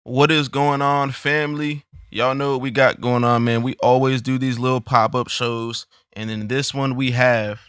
What is going on, family? Y'all know what we got going on, man. We always do these little pop-up shows, and in this one we have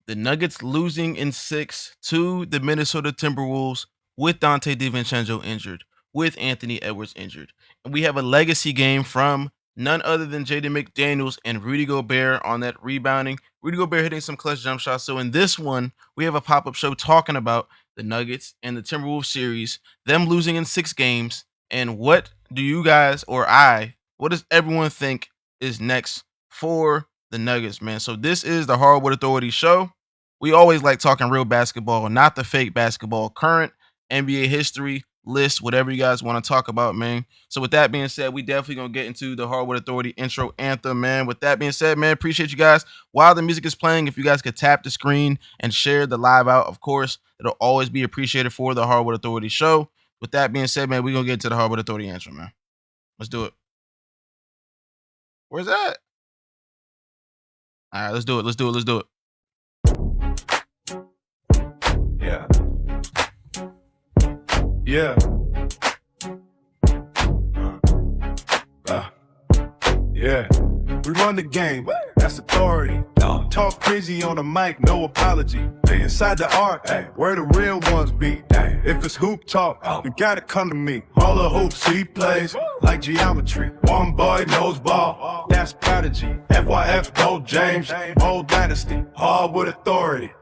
the Nuggets losing in 6 to the Minnesota Timberwolves with Dante DiVincenzo injured, with Anthony Edwards injured. And we have a legacy game from none other than Jaden McDaniels and Rudy Gobert on that rebounding. Rudy Gobert hitting some clutch jump shots. So in this one, we have a pop-up show talking about the Nuggets and the Timberwolves series, them losing in 6 games, and what do you guys what does everyone think is next for the Nuggets, man? So this is the Hardwood Authority Show. We always like talking real basketball, not the fake basketball, current NBA history, list, whatever you guys want to talk about, man. So with that being said, we definitely gonna get into the Hardwood Authority intro anthem, man. With that being said, man, appreciate you guys. While the music is playing, if you guys could tap the screen and share the live out, of course, it'll always be appreciated for the Hardwood Authority Show. With that being said, man, we're gonna get into the Hardwood Authority intro, man. Let's do it. Where's that? All right, let's do it. Let's do it. Let's do it. Yeah. Yeah. Yeah. We run the game. That's authority. Talk crazy on the mic, no apology. Inside the arc, where the real ones be. If it's hoop talk, you gotta come to me. All the hoops he plays, like geometry. One boy knows ball, that's prodigy. FYF, go James, old dynasty. Hardwood authority,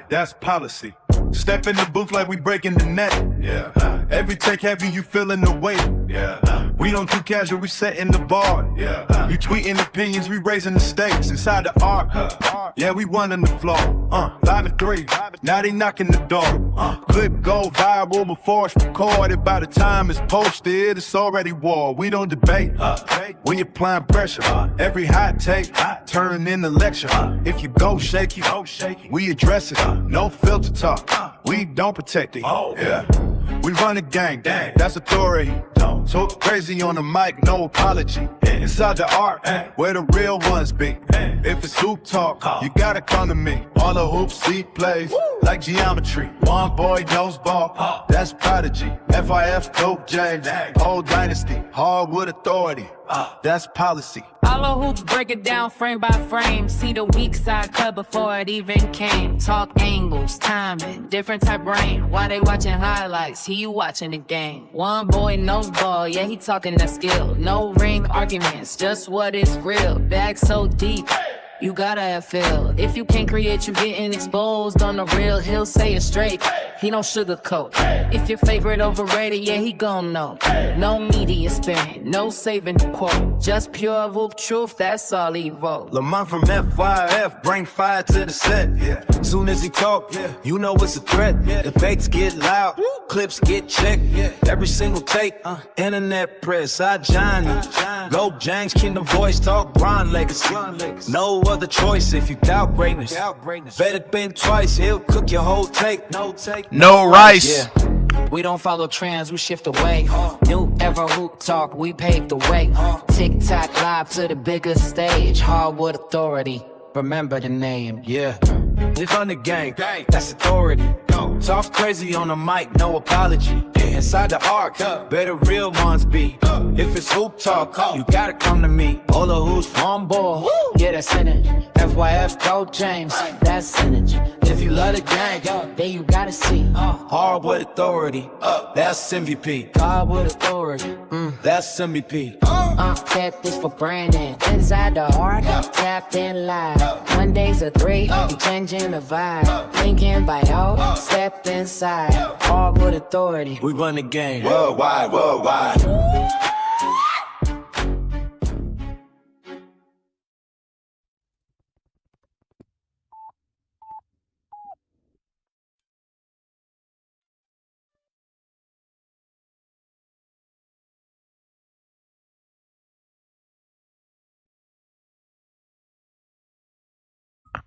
that's policy. Step in the booth like we breaking the net. Yeah. Every take heavy, you feeling the weight. Yeah. We don't do casual, we setting the bar. Yeah. You tweeting opinions, we raising the stakes. Inside the arc, yeah, we running the floor. Live at 3, now they knocking the door. Clip go viral before it's recorded. By the time it's posted, it's already war. We don't debate, we applying pressure. Every hot take, turn into lecture. If you go shaky, we address it. No filter talk, we don't protect it. Yeah. We run the gang, that's authority. Talk crazy on the mic, no apology. Inside the art, where the real ones be. If it's hoop talk, you gotta come to me. All the hoops he plays, like geometry. One boy knows ball, that's prodigy. FIF, Dope James, old dynasty. Hardwood authority, that's policy. All the hoops break it down frame by frame. See the weak side cut before it even came. Talk angles, timing, different type brain. While they watching highlights, he watching the game. One boy knows ball, yeah, he talking that skill. No ring arguments, just what is real. Bag so deep, you gotta have feel. If you can't create, you getting exposed. On the real, he'll say it straight. He don't sugarcoat. If your favorite overrated, yeah, he gon' know. No media spin, no saving the quote. Just pure whoop truth, that's all he wrote. Lamont from FYF, bring fire to the set. Yeah. Soon as he talk, you know it's a threat. Debates get loud, clips get checked. Every single take, internet press. I Johnny, go James, Kingdom Voice, talk Bron legacy. No other choice if you doubt greatness. Better think twice, he'll cook your whole take. No rice. Yeah. We don't follow trends, we shift away. New era hoop talk, we paved the way. TikTok live to the biggest stage. Hardwood authority, remember the name. Yeah, we run the gang, that's authority. Talk crazy on the mic, no apology. Inside the arc, where the real ones be. If it's hoop talk, you gotta come to me. All the hoops on ball, Yeah, that's in it. FYF, go James, that's synergy. If you love the gang, then you gotta see. Hardwood authority, that's MVP. Hardwood authority, That's MVP. tap this for Brandon. Inside the heart, tapped in live. Mondays are 3, you changing the vibe. Thinking by out, stepped inside. Hardwood authority. We run the game worldwide, worldwide.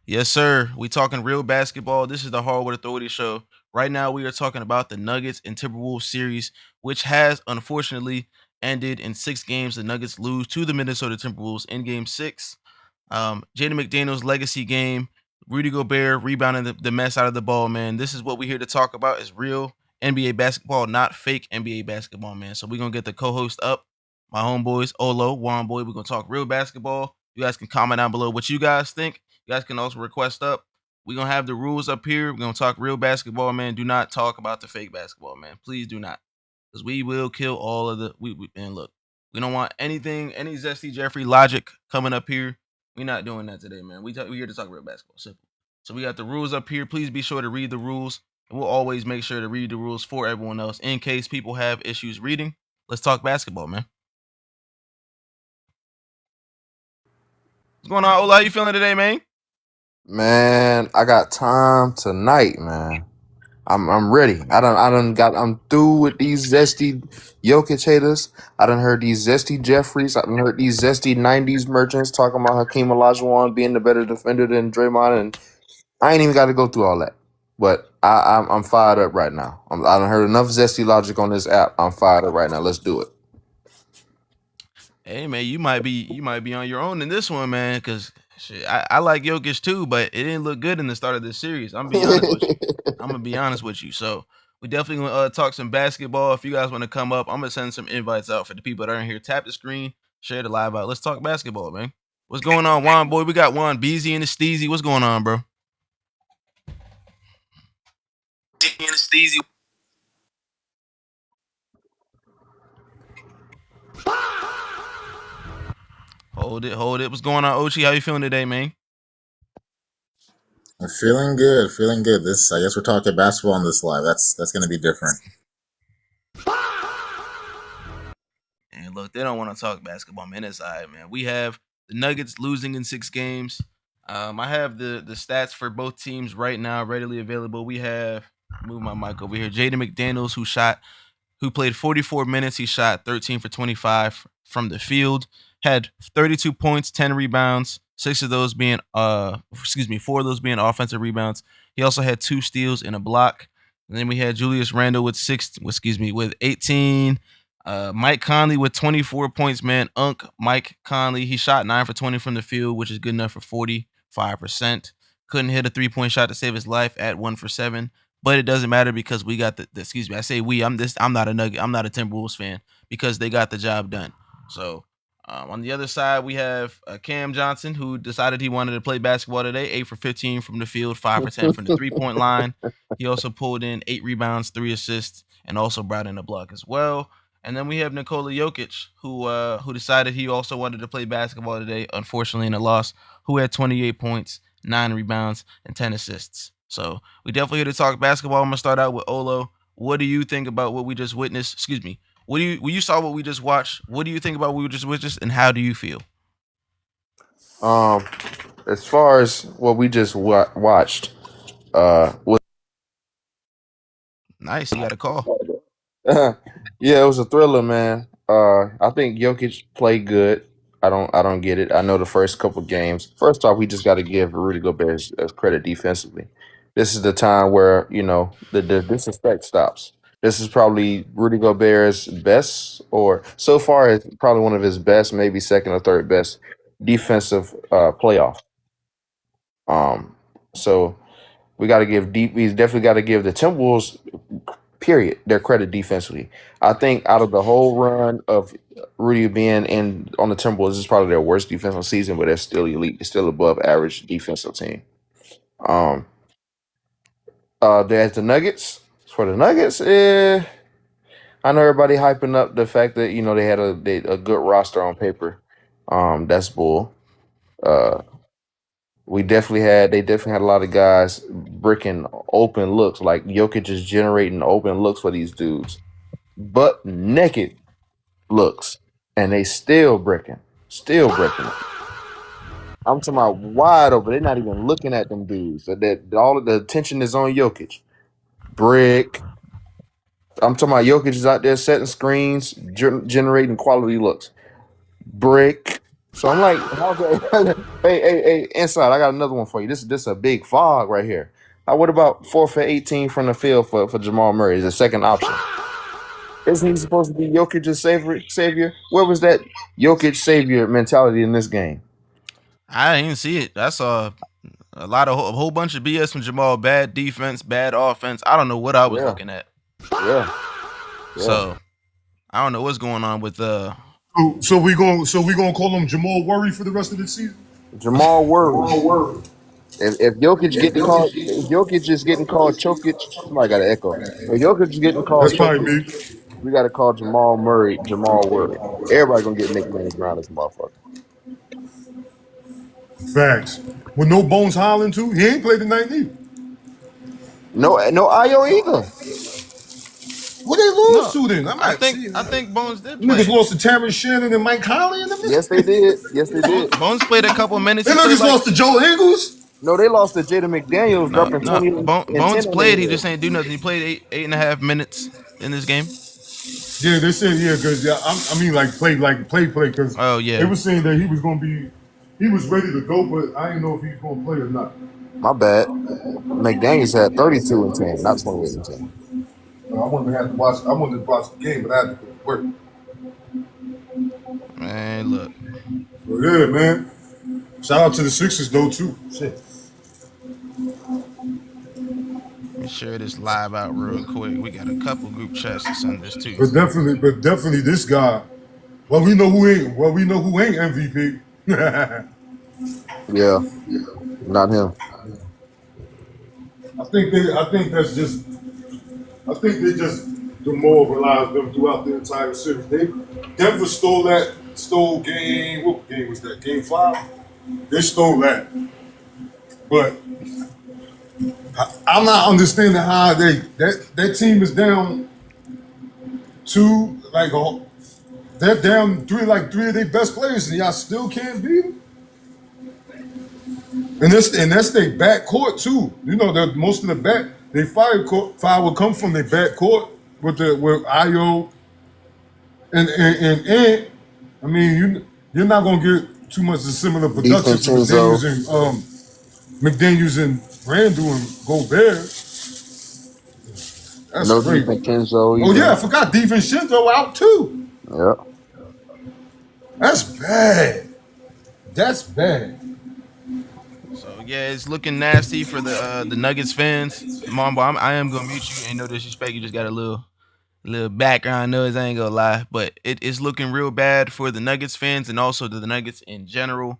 Yes, sir. We talking real basketball. This is the Hardwood Authority Show. Right now, we are talking about the Nuggets and Timberwolves series, which has unfortunately ended in 6 games. The Nuggets lose to the Minnesota Timberwolves in Game 6. Jaden McDaniels' legacy game. Rudy Gobert rebounding the mess out of the ball, man. This is what we're here to talk about. Is real NBA basketball, not fake NBA basketball, man. So we're gonna get the co-host up, my homeboys, Olo, Juan Boy. We're gonna talk real basketball. You guys can comment down below what you guys think. You guys can also request up. We're gonna have the rules up here. We're gonna talk real basketball, man. Do not talk about the fake basketball, man. Please do not. Because we will kill all of the and look, we don't want any Zesty Jeffrey logic coming up here. We're not doing that today, man. We're here to talk real basketball. Simple. So we got the rules up here. Please be sure to read the rules. And we'll always make sure to read the rules for everyone else in case people have issues reading. Let's talk basketball, man. What's going on, Ola? How you feeling today, man? Man, I got time tonight, man. I'm ready. I'm through with these zesty Jokic haters. I done heard these zesty Jeffries. I done heard these zesty 90s merchants talking about Hakeem Olajuwon being the better defender than Draymond, and I ain't even got to go through all that. But I'm fired up right now. I done heard enough zesty logic on this app. I'm fired up right now. Let's do it. Hey, man, you might be on your own in this one, man, because I like Jokic too, but it didn't look good in the start of this series. I'm gonna be honest with you. I'm gonna be honest with you. So we definitely gonna talk some basketball. If you guys want to come up, I'm gonna send some invites out for the people that aren't here. Tap the screen, share the live out. Let's talk basketball, man. What's going on, Juan boy? We got Juan Beezy and the Steezy. What's going on, bro? Hold it. What's going on, Ochi? How you feeling today, man? I'm feeling good. This, I guess, we're talking basketball on this live. That's gonna be different. And look, they don't want to talk basketball, man. It's all right, man. We have the Nuggets losing in 6 games. I have the stats for both teams right now readily available. We have move my mic over here. Jaden McDaniels, who played 44 minutes. He shot 13 for 25 from the field, had 32 points, 10 rebounds, 4 of those being offensive rebounds. He also had 2 steals and a block. And then we had Julius Randle with 18. Mike Conley with 24 points, man. Mike Conley, he shot 9 for 20 from the field, which is good enough for 45%. Couldn't hit a 3-point shot to save his life at 1 for 7. But it doesn't matter because we got I say we. I'm not a Nugget. I'm not a Timberwolves fan because they got the job done. So on the other side, we have Cam Johnson, who decided he wanted to play basketball today. 8 for 15 from the field, 5 for 10 from the 3-point line. He also pulled in 8 rebounds, 3 assists, and also brought in a block as well. And then we have Nikola Jokic, who decided he also wanted to play basketball today, unfortunately in a loss, who had 28 points, 9 rebounds, and 10 assists. So we definitely here to talk basketball. I'm gonna start out with Olo. What do you think about what we just witnessed? Excuse me. When you saw what we just watched, what do you think about what we just witnessed, and how do you feel? As far as what we just watched, Nice, you got a call. yeah, it was a thriller, man. I think Jokic played good. I don't get it. I know the first couple games. First off, we just got to give Rudy Gobert his credit defensively. This is the time where the disrespect stops. This is probably Rudy Gobert's best, or so far, it's probably one of his best, maybe second or third best defensive playoff. So we got to give deep. We definitely got to give the Timberwolves, period, their credit defensively. I think out of the whole run of Rudy being on the Timberwolves, this is probably their worst defensive season, but they're still elite. They're still above average defensive team. There's the Nuggets. For the Nuggets, I know everybody hyping up the fact that they had a good roster on paper. That's bull. They definitely had a lot of guys bricking open looks. Like Jokic is generating open looks for these dudes, but naked looks, and they still bricking. I'm talking about wide open. They're not even looking at them dudes. That all of the attention is on Jokic. Brick. I'm talking about Jokic is out there setting screens, generating quality looks. Brick. So I'm like, hey, inside. I got another one for you. This is a big fog right here. What about 4 for 18 from the field for Jamal Murray as a second option? Isn't he supposed to be Jokic's savior? Where was that Jokic savior mentality in this game? I didn't see it. I saw a whole bunch of BS from Jamal. Bad defense, bad offense. I don't know what I was looking at. Yeah. So I don't know what's going on with So we gonna call him Jamal Worry for the rest of the season. Jamal Worry. If Jokic if Jokic is getting called Chokic, somebody got an echo. If Jokic is getting called That's probably Chokic, me. we got to call Jamal Murray Jamal Worry. Everybody gonna get nicknames around this motherfucker. Facts. With no Bones Holland too. He ain't played tonight either. No Io either. What they lose to then? I think Bones did play. Niggas lost to Terrence Shannon and Mike Conley in the Yes, they did. Yes, they did. Bones played a couple minutes. They niggas lost to Joe Ingles. No, they lost to Jada McDaniels, dropping 20 and Bones 10 played. He just ain't do nothing. He played 8.5 minutes in this game. Yeah, they said because I mean play because they were saying that he was ready to go, but I didn't know if he was gonna play or not. My bad. McDaniels had 32 and 10, not 28 and 10. I wanted to watch the game, but I had to go to work. Man, look. But yeah, man. Shout out to the Sixers though too. Shit. Let me share this live out real quick. We got a couple group chats to send this to. But definitely this guy. Well, we know who ain't MVP. Yeah, not him. I think they just demoralized them throughout the entire series. Denver stole game. What game was that? Game 5. They stole that, but I'm not understanding how that team is down 2. They're down 3. Three of their best players, and y'all still can't beat them. And that's their back court too. You know that most of they fire will come from their back court with Io and I mean you're not gonna get too much of similar production from McDaniels and Randall and Gobert. That's great. Oh yeah, I forgot DiVincenzo out too. Yeah. That's bad. That's bad. So yeah, it's looking nasty for the Nuggets fans. Mambo, I am gonna mute you. Ain't no disrespect. You just got a little background noise. I ain't gonna lie, but it is looking real bad for the Nuggets fans and also the Nuggets in general.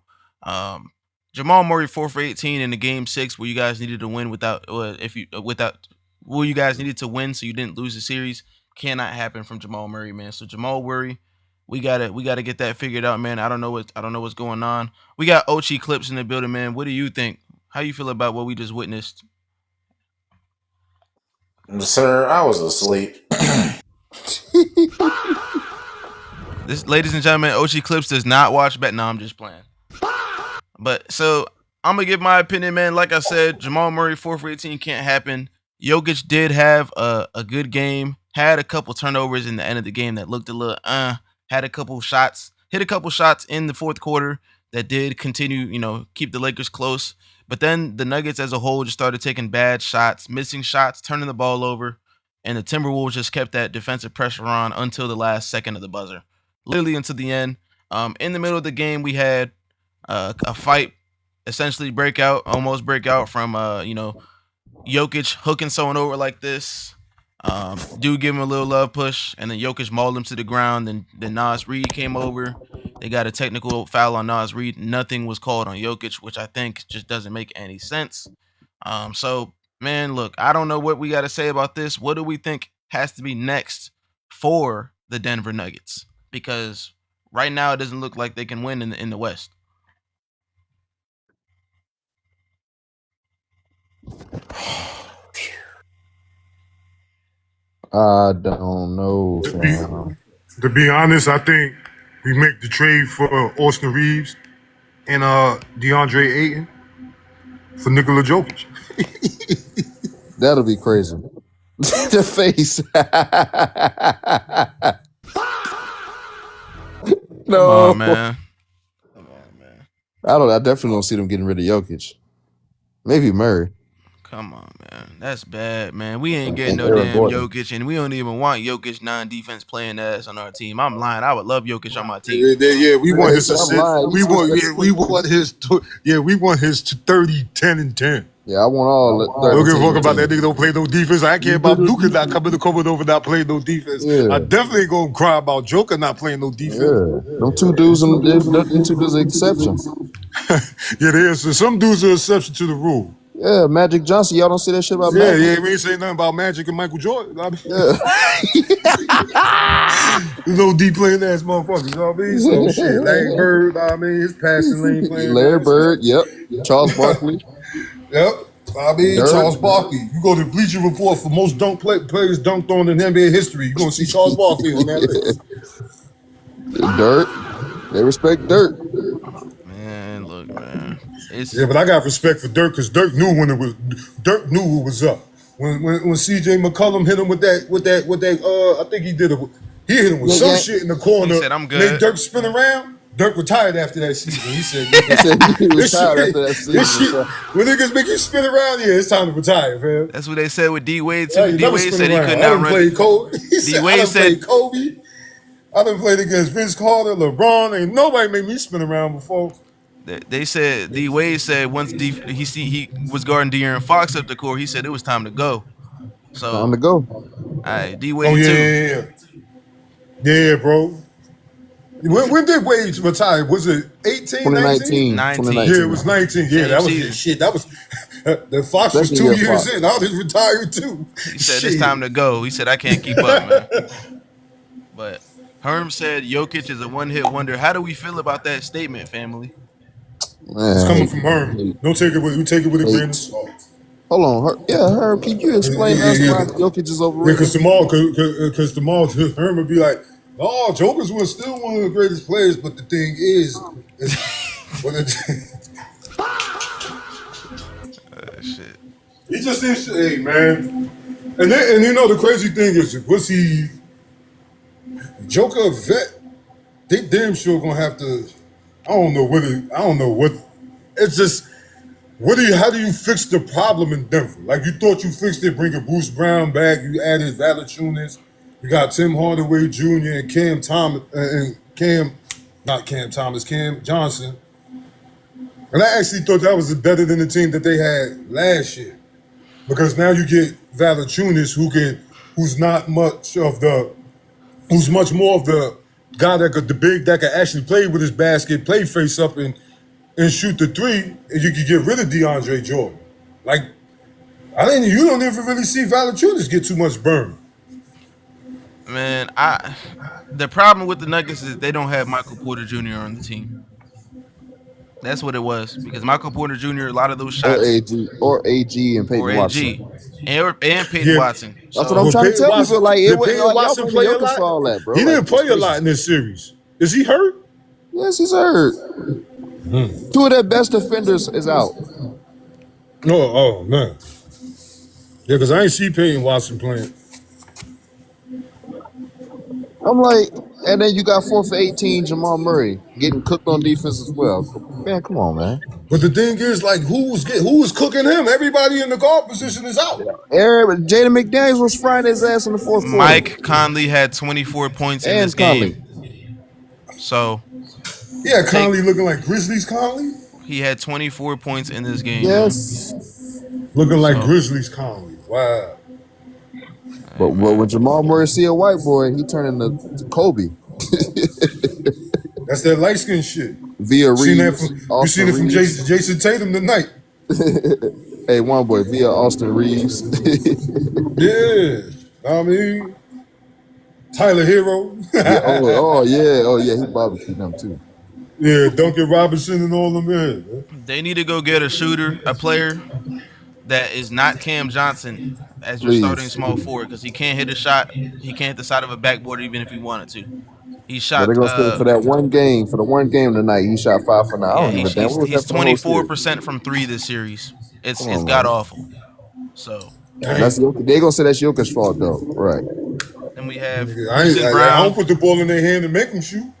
Jamal Murray 4 for 18 in the game 6 where you guys needed to win you guys needed to win so you didn't lose the series. Cannot happen from Jamal Murray, man. So Jamal Murray, we gotta get that figured out, man. I don't know what's going on. We got Ochi Clips in the building, man. What do you think? How you feel about what we just witnessed? Sir, I was asleep. This, ladies and gentlemen, Ochi Clips does not watch bet. No, I'm just playing. But so I'm gonna give my opinion, man. Like I said, Jamal Murray 4 for 18 can't happen. Jokic did have a good game. Had a couple turnovers in the end of the game that looked a little had a couple shots, hit a couple shots in the fourth quarter that did continue, keep the Lakers close. But then the Nuggets as a whole just started taking bad shots, missing shots, turning the ball over, and the Timberwolves just kept that defensive pressure on until the last second of the buzzer, literally until the end. In the middle of the game, we had a fight, essentially almost break out from Jokic hooking someone over like this. Dude give him a little love push, and then Jokic mauled him to the ground. Then Nas Reed came over. They got a technical foul on Nas Reed. Nothing was called on Jokic, which I think just doesn't make any sense. So, man, look, I don't know what we got to say about this. What do we think has to be next for the Denver Nuggets? Because right now it doesn't look like they can win in the West. I don't know. To be honest, I think we make the trade for Austin Reeves and DeAndre Ayton for Nikola Jokic. That'll be crazy. The face. No, Come on, man. I definitely don't see them getting rid of Jokic. Maybe Murray. Come on, man. That's bad, man. We ain't getting And no Aaron damn Gordon. Jokic, and we don't even want Jokic non-defense playing ass on our team. I'm lying. I would love Jokic on my team. Yeah, we want He his said, I'm assist. lying. We want his 30, 10, and 10. Yeah, I want all I don't give a 13 fuck about that teams. nigga don't play no defense. I care about Luka not coming to cover over not playing no defense. Yeah. I definitely ain't gonna cry about Joker not playing no defense. Yeah, them two dudes, them two dudes are exception. Yeah, there's some dudes are exception to the rule. Yeah, Magic Johnson. Y'all don't say that shit about Yeah, Magic. we ain't saying nothing about Magic and Michael Jordan. I mean, Yeah. there's no deep playing ass motherfuckers. You know what I mean? So shit, Larry Bird. I mean, his passing lane playing. Larry Bird. Yep. Charles Barkley. Yep. I mean, Dirk. Charles Barkley. You go to Bleacher Report for most players dunked on in NBA history. You're going to see Charles Barkley on that list. Dirk. They respect Dirk. Man, look, man. Yeah, but I got respect for Dirk because Dirk knew when it was. Dirk knew what was up. When C.J. McCollum hit him with that. I think he did he hit him with some shit in the corner. He said, "I'm good." Made Dirk spin around. Dirk retired after that season. He said he retired after that season. When niggas make you spin around, yeah, it's time to retire, man. That's what they said with D Wade too. Hey, D Wade said he could not run. Play Kobe. He said, Wade I done said played Kobe. I done played against Vince Carter, LeBron. Ain't nobody made me spin around before. They said D Wade said once he was guarding De'Aaron Fox up the court, he said it was time to go. So Time to go. All right, D Wade too. Yeah, bro. When did Wade retire? Was it 18, 2019. 19? Yeah, it was 19. Yeah, that was season. shit. That was the Fox was 2 years in. I was retired too. He said it's time to go. He said I can't keep up, man. But Herm said Jokic is a one-hit wonder. How do we feel about that statement, family? Man, it's coming from Herm. Don't take it with a grain of salt. Hold on, Herm, can you explain to us why Jokic is overrated? Because tomorrow Herm would be like, "Oh, Joker's was still one of the greatest players, but the thing is shit. He just didn't say, hey, man." And you know the crazy thing is, was he Joker a vet? They damn sure gonna have to. I don't know what. It's just. How do you fix the problem in Denver? Like, you thought you fixed it, bringing Bruce Brown back. You added Valanciunas. You got Tim Hardaway Jr. and Cam Johnson. And I actually thought that was better than the team that they had last year, because now you get Valanciunas, who's much more of the guy that could actually play with his basket, play face up and shoot the three, and you could get rid of DeAndre Jordan. Like, you don't even really see Valanciunas get too much burn. Man, the problem with the Nuggets is they don't have Michael Porter Jr. on the team. That's what it was, because Michael Porter Jr. a lot of those shots or AG and Peyton Watson. And Peyton Watson. That's what I'm trying to tell you. Like, it wasn't like Watson play a lot for all that, bro. He didn't play a lot in this series. Is he hurt? Yes, he's hurt. Two of their best defenders is out. Oh man. Yeah, because I ain't see Peyton Watson playing. I'm like, and then you got 4 for 18 Jamal Murray getting cooked on defense as well. Man, come on, man. But the thing is, like, who was cooking him? Everybody in the guard position is out. Jaden McDaniels was frying his ass in the fourth quarter. Mike Conley had 24 points in this game. So yeah, Conley looking like Grizzlies Conley. He had 24 points in this game. Yes. Looking like Grizzlies Conley. Wow. But when Jamal Murray see a white boy, he turned into Kobe. That's that light skin shit. Via Reeves. You seen it from Jason Tatum tonight. Hey, one boy, via Austin Reeves. Yeah. I mean, Tyler Hero. Oh yeah, he barbecued them too. Yeah, Duncan Robinson and all them in. They need to go get a shooter, a player that is not Cam Johnson as your starting small forward, because he can't hit a shot. He can't hit the side of a backboard even if he wanted to. He shot. They're gonna for that one game. For the one game tonight, he shot 5 for 9. He's 24% from 3 this series. It's god awful. So they're gonna say that's Jokic's fault though, right? Then we have I don't put the ball in their hand and make them shoot.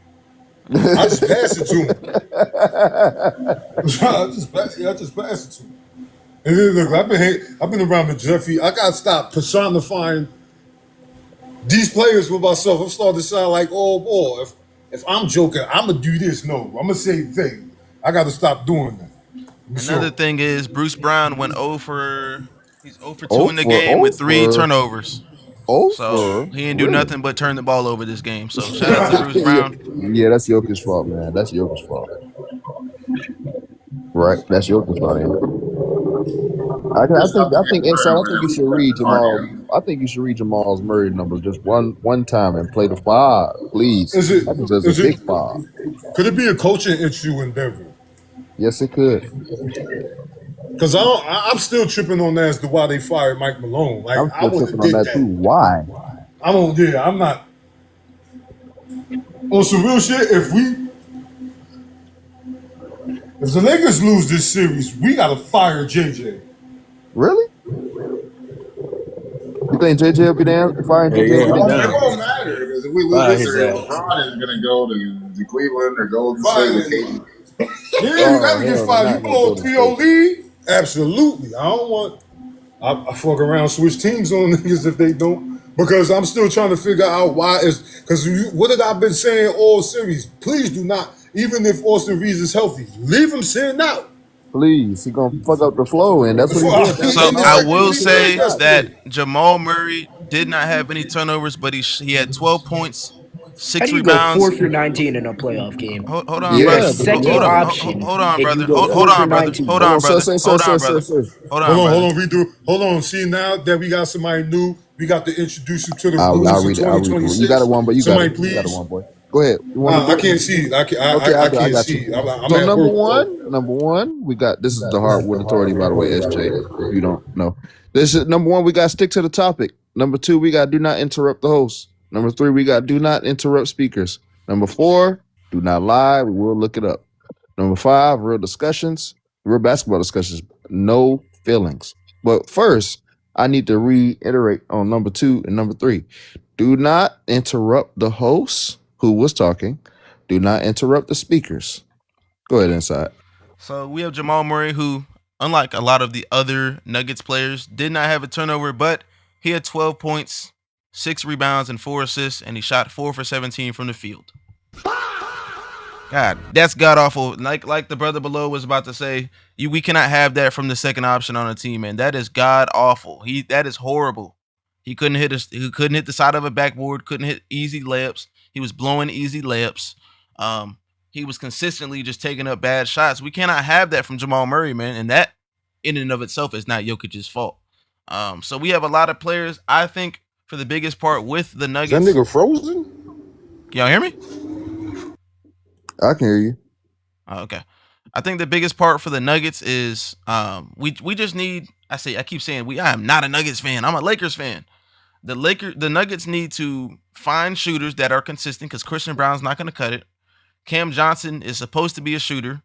I just pass it to him. I just pass it to him. And then, look, I've been around with Jeffy. I gotta stop personifying these players with myself. I'm starting to sound like, oh boy, if I'm joking, I'm gonna do this. No, I'm gonna say thing. I gotta stop doing that. Another thing is Bruce Brown went he's 0 for 2 in the Over, game with 3 over, turnovers. So over. he didn't do Really? nothing but turn the ball over this game. So shout out to Bruce Brown. Yeah, that's Jokic's fault, man. That's Jokic's fault. Right, that's Jokic's fault. I think inside. I think you should read Jamal. I think you should read Jamal's Murray numbers just one time and play the 5, please. Is it? I think there's a big 5. Could it be a coaching issue in Denver? Yes, it could. Because I'm still tripping on that as to why they fired Mike Malone. Like I'm I still would tripping on that too. Why? I'm not on some real shit. If the Lakers lose this series, we gotta fire JJ. Really? You think JJ will be down? Firing JJ It will be down? won't matter because if we lose this series, LeBron is going to go to Cleveland or Golden State with KD. Yeah, you gotta get fired. You blow a 3-0 lead? Absolutely. I don't want. I fuck around, switch teams on niggas if they don't. Because I'm still trying to figure out why because what have I been saying all series? Please do not, even if Austin Reeves is healthy, leave him sitting out. Please, he gonna fuck up the flow, and that's what he did. So I will say that Jamal Murray did not have any turnovers, but he had 12 points, 6 rebounds. 4 for 19 in a playoff game. Hold on, brother. Second option. Hold on, brother. Hold Hold on, brother. on, Hold on, brother. Hold on, redo. Hold on. See, now that we got somebody new, we got to introduce him to the I'll rules read of it. I'll read it. 2026. You got it one, but you somebody got it. please. You got it one, boy. Go ahead. I can't see it. I can't got see you. it. I'm So at number work. one, we got this is the Hardwood Authority, by the way, SJ. If you don't know, this is number 1. We got stick to the topic. Number 2, we got do not interrupt the host. Number 3, we got do not interrupt speakers. Number 4, do not lie. We will look it up. Number 5, real basketball discussions, no feelings. But first, I need to reiterate on number 2 and number 3. Do not interrupt the host who was talking. Do not interrupt the speakers. Go ahead, Inside. So we have Jamal Murray, who, unlike a lot of the other Nuggets players, did not have a turnover, but he had 12 points, 6 rebounds, and 4 assists, and he shot 4 for 17 from the field. God, that's god awful. Like the brother below was about to say, we cannot have that from the second option on a team, man. That is god awful. That is horrible. He couldn't hit the side of a backboard, couldn't hit easy layups. He was blowing easy layups. He was consistently just taking up bad shots. We cannot have that from Jamal Murray, man. And that in and of itself is not Jokic's fault. So we have a lot of players, I think, for the biggest part with the Nuggets. Is that nigga frozen? Can y'all hear me? I can hear you. Okay. I think the biggest part for the Nuggets is we just need. I keep saying I am not a Nuggets fan. I'm a Lakers fan. The Nuggets need to find shooters that are consistent because Christian Brown's not going to cut it. Cam Johnson is supposed to be a shooter.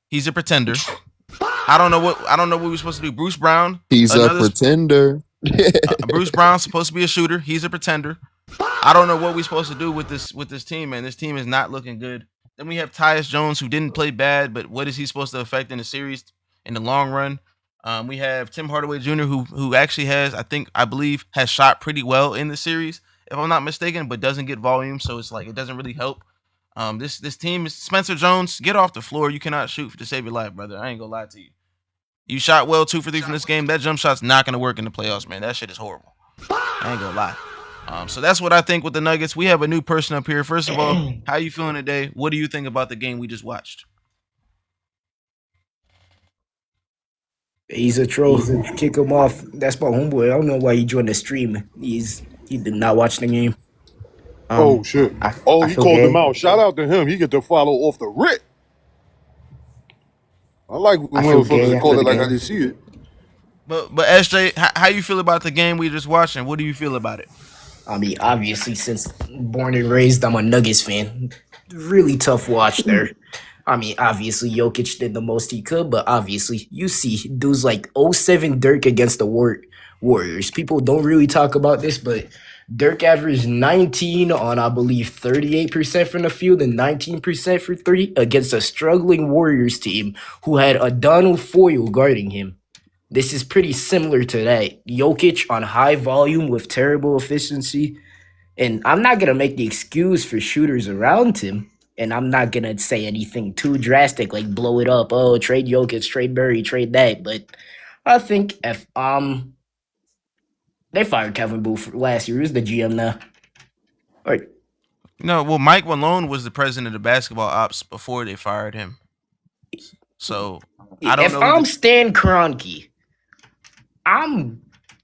He's a pretender. I don't know what we're supposed to do. Bruce Brown. He's a pretender. Bruce Brown's supposed to be a shooter. He's a pretender. I don't know what we're supposed to do with this team, man. This team is not looking good. Then we have Tyus Jones, who didn't play bad, but what is he supposed to affect in the series in the long run? We have Tim Hardaway Jr., who actually I believe has shot pretty well in the series, if I'm not mistaken, but doesn't get volume, so it's like it doesn't really help. This team is Spencer Jones. Get off the floor. You cannot shoot to save your life, brother. I ain't gonna lie to you. You shot well 2 for 3 from this game. That jump shot's not gonna work in the playoffs, man. That shit is horrible. I ain't gonna lie. So that's what I think with the Nuggets. We have a new person up here. First of all, how you feeling today? What do you think about the game we just watched? He's a troll. Kick him off. That's my homeboy. I don't know why he joined the stream. He did not watch the game. Oh shit! He called him out. Shout out to him. He get to follow off the rip. I like when motherfuckers call it like I just see it. But SJ, how you feel about the game we just watched, and what do you feel about it? I mean, obviously, since born and raised, I'm a Nuggets fan. Really tough watch there. I mean, obviously, Jokic did the most he could, but obviously, you see dudes like 07 Dirk against the Warriors. People don't really talk about this, but Dirk averaged 19 on, I believe, 38% from the field and 19% for 3 against a struggling Warriors team who had a Donald Foyle guarding him. This is pretty similar to that. Jokic on high volume with terrible efficiency. And I'm not going to make the excuse for shooters around him. And I'm not going to say anything too drastic, like blow it up. Oh, trade Jokic, trade Murray, trade that. But I think if they fired Kevin Booth last year. Who's the GM now? Or No, well, Mike Malone was the president of basketball ops before they fired him. So I don't if know. I'm Stan Kroenke, I'm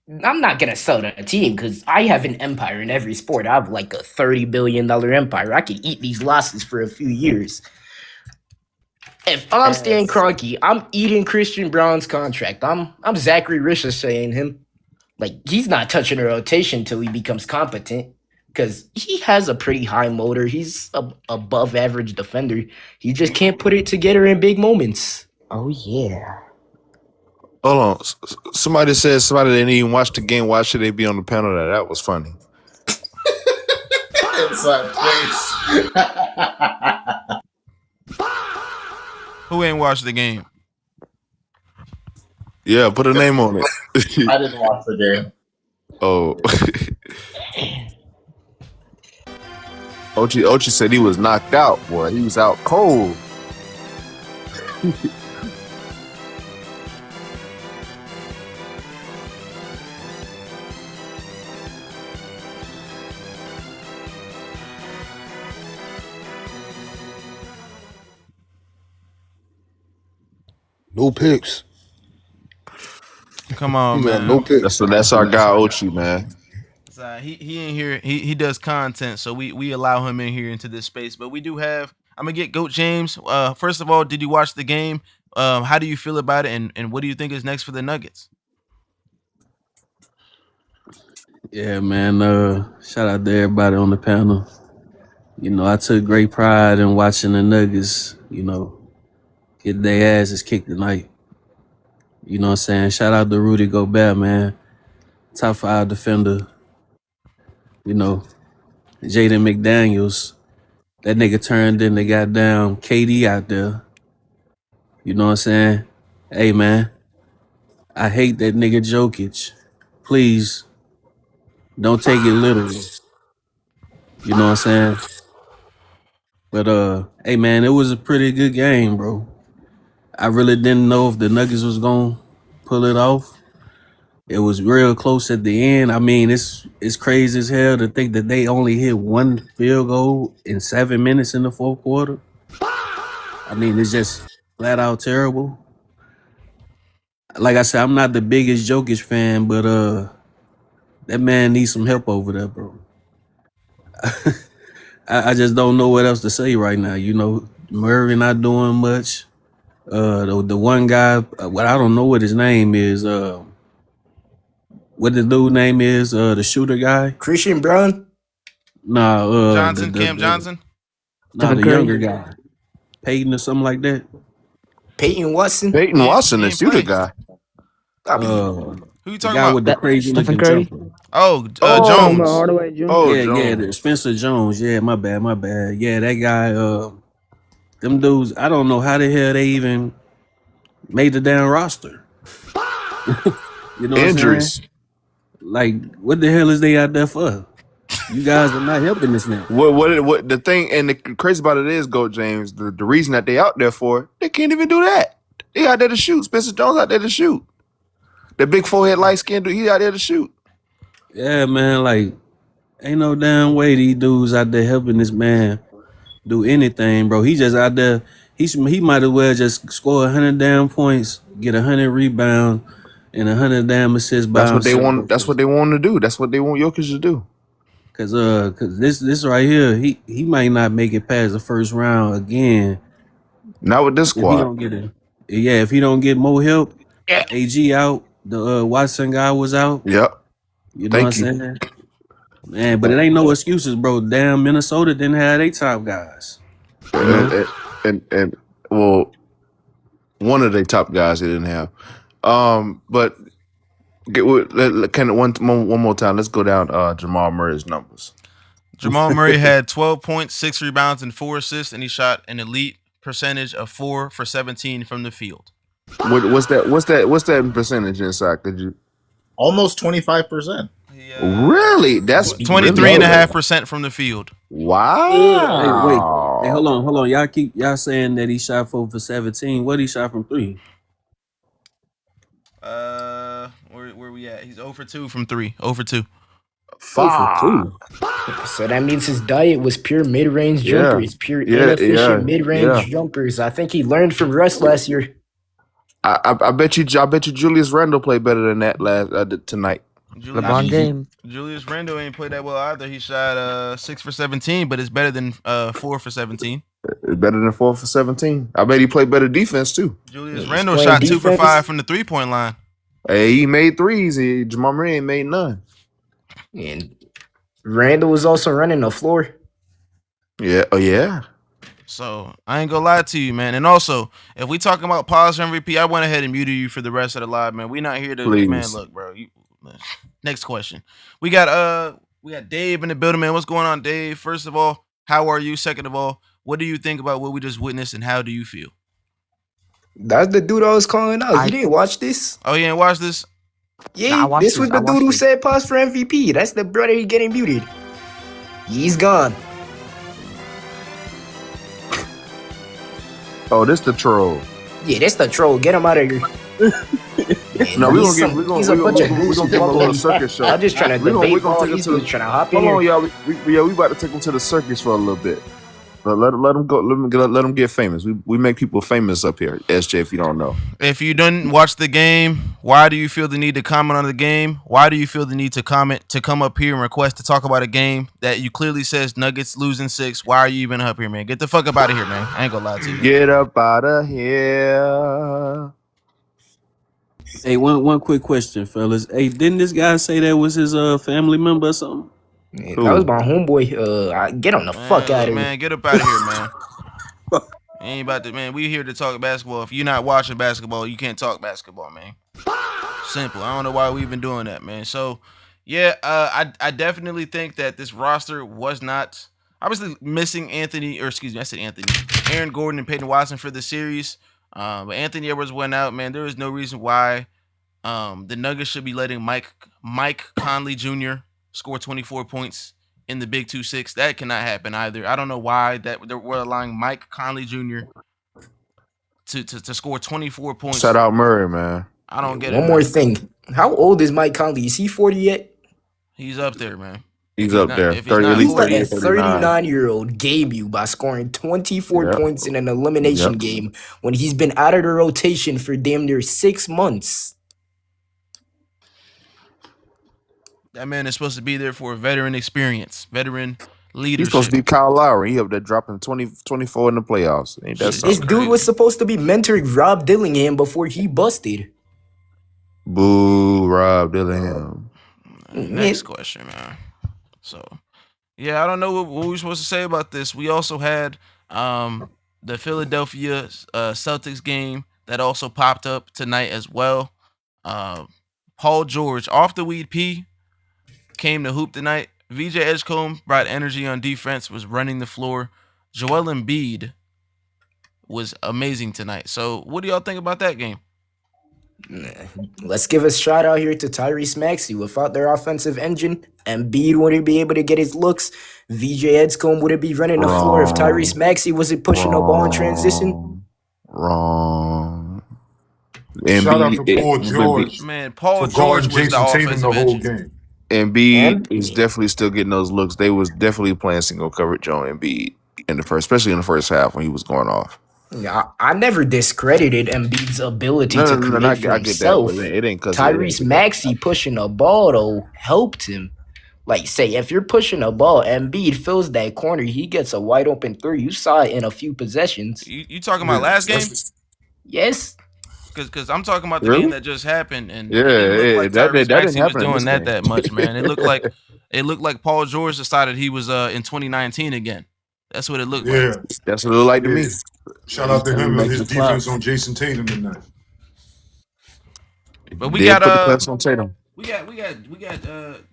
not gonna sell the team because I have an empire in every sport. I have like a $30 billion empire. I can eat these losses for a few years. If I'm Stan Kroenke, I'm eating Christian Brown's contract. I'm Zachary Rich saying him. Like, he's not touching a rotation until he becomes competent because he has a pretty high motor. He's a above average defender. He just can't put it together in big moments. Oh, yeah. Hold on. Somebody said somebody didn't even watch the game. Why should they be on the panel? That was funny. Inside face. Who ain't watched the game? Yeah, put a name on it. I didn't watch the game. Oh. Ochi said he was knocked out, boy. He was out cold. No picks. Come on, man. No picks. That's our guy Ochi, man. He in here. He does content, so we allow him in here into this space. But we do have. I'm gonna get Goat James. First of all, did you watch the game? How do you feel about it, and what do you think is next for the Nuggets? Yeah, man. Shout out to everybody on the panel. You know, I took great pride in watching the Nuggets, you know, get their asses kicked tonight. You know what I'm saying? Shout out to Rudy Gobert, man. Top 5 defender. You know, Jaden McDaniels. That nigga turned in the goddamn KD out there. You know what I'm saying? Hey, man. I hate that nigga Jokic. Please, don't take it literally. You know what I'm saying? But, hey, man, it was a pretty good game, bro. I really didn't know if the Nuggets was going to pull it off. It was real close at the end. I mean, it's crazy as hell to think that they only hit one field goal in 7 minutes in the fourth quarter. I mean, it's just flat out terrible. Like I said, I'm not the biggest Jokic fan, but that man needs some help over there, bro. I just don't know what else to say right now. You know, Murray not doing much. The one guy, what I don't know what his name is. What the dude name is? The shooter guy. Christian Brown. Nah, Johnson, Cam Johnson. Nah, the younger guy, Peyton or something like that. Peyton Watson. Peyton Watson, the shooter guy. Who you The talking guy about? with the crazy Stephen looking Curry? jumper. Oh, Talking Jones. about Hardwood Jones. Oh, Yeah, Jones. the Spencer Jones. Yeah, my bad. Yeah, that guy. Them dudes. I don't know how the hell they even made the damn roster. You know what I'm Injuries. saying? Like, what the hell is they out there for? You guys are not helping this now. What the thing and the crazy about it is, Goat James, the reason that they out there for, they can't even do that. They out there to shoot. Spencer Jones out there to shoot. The big forehead light skin dude, he out there to shoot. Yeah, man. Like, ain't no damn way these dudes out there helping this man do anything, bro. He just out there. He might as well just score 100 damn points, get 100 rebounds, and 100 damn assists. That's what they want. That's what they want to do. That's what they want Jokic to do. Cause this right here, he might not make it past the first round again. Not with this If he squad. don't get it. Yeah, if he don't get more help, Yeah. AG out, the Watson guy was out. Yep. You know Thank what I'm you. saying? Man, but it ain't no excuses, bro. Damn, Minnesota didn't have their top guys. You know? And well, one of the top guys they didn't have. But one more time. Let's go down Jamal Murray's numbers. Jamal Murray had 12 points, 6 rebounds, and 4 assists, and he shot an elite percentage of 4 for 17 from the field. What's that in percentage inside? Could you Almost 25%. really? That's 23.5% from the field. Wow. Hey, hold on. Y'all saying that he shot 4 for 17. What he shot from 3? Where we at? He's 0 for 2 from 3. 0 for 2. 4 for 2. So that means his diet was pure mid-range jumpers, pure inefficient mid-range jumpers. I think he learned from Russ last year. I bet you Julius Randle played better than that tonight. LeBron James. Julius Randle ain't played that well either. He shot 6 for 17, but it's better than 4 for 17. It's better than 4 for 17. I bet he played better defense too. Julius Randle shot 2 for 5 from the 3-point line. Hey, he made threes. Jamal Murray ain't made none. And Randle was also running the floor. Yeah. Oh yeah. So I ain't gonna lie to you, man. And also, if we talking about pause for MVP, I went ahead and muted you for the rest of the live, man. We not here to man. Look, bro. Next question. We got Dave in the building, man. What's going on, Dave? First of all, how are you? Second of all, what do you think about what we just witnessed, and how do you feel? That's the dude I was calling out. You didn't watch this? Oh, you didn't watch this? Yeah, this was the dude who said pause for MVP. That's the brother he getting muted. He's gone. Oh, this the troll. Yeah, that's the troll. Get him out of here. No, we're gonna give him a little circus show. I'm just trying to debate all these dudes trying to hop in. Hold on, y'all. We about to take him to the circus for a little bit. But let him go. Let him get famous. We make people famous up here. SJ, if you don't know. If you didn't watch the game, why do you feel the need to comment on the game? Why do you feel the need to come up here and request to talk about a game that you clearly says Nuggets losing 6? Why are you even up here, man? Get the fuck up out of here, man. I ain't gonna lie to you. Get up out of here. Hey, one quick question, fellas. Hey, didn't this guy say that was his family member or something? That was my homeboy. Get on the fuck out of here, man. Get up out of here, man. Ain't about to, man. We here to talk basketball. If you're not watching basketball, you can't talk basketball, man. Simple. I don't know why we even doing that, man. So, yeah, I definitely think that this roster was not obviously missing Aaron Gordon and Peyton Watson for the series. But Anthony Edwards went out, man. There is no reason why the Nuggets should be letting Mike Conley Jr. score 24 points in the Big 2-6. That cannot happen either. I don't know why that we're allowing Mike Conley Jr. to score 24 points. Shout out Murray, man. I don't get it. One more thing. How old is Mike Conley? Is he 40 yet? He's up there, man. He's up there. He's like a 39-year-old game you by scoring 24 points in an elimination game when he's been out of the rotation for damn near 6 months. That man is supposed to be there for veteran experience, veteran leadership. He's supposed to be Kyle Lowry. He up there dropping 24 in the playoffs. Ain't that this dude was supposed to be mentoring Rob Dillingham before he busted. Boo, Rob Dillingham. Next question, man. So, yeah, I don't know what we're supposed to say about this. We also had the Philadelphia Celtics game that also popped up tonight as well. Paul George, off the weed P, came to hoop tonight. VJ Edgecombe brought energy on defense, was running the floor. Joel Embiid was amazing tonight. So, what do y'all think about that game? Let's give a shout out here to Tyrese Maxey. Without their offensive engine, Embiid wouldn't be able to get his looks. VJ Edgecombe wouldn't be running the floor if Tyrese Maxey wasn't pushing the ball in transition. Wrong. Shout out to Paul George. Man, Paul George was the offensive engine. Embiid is definitely still getting those looks. They was definitely playing single coverage on Embiid especially in the first half when he was going off. Yeah, I never discredited Embiid's ability to create for himself. It ain't Tyrese Maxey pushing a ball though helped him. Like, say, if you're pushing a ball, Embiid fills that corner, he gets a wide open three. You saw it in a few possessions. You talking about last game? Yes. Because I'm talking about the game that just happened, and that didn't happen. Was doing that much, man. It looked like Paul George decided he was in 2019 again. That's what it looked like. That's what it looked like to me. Shout out to him and his defense on Jason Tatum tonight. But we got on Tatum. We got.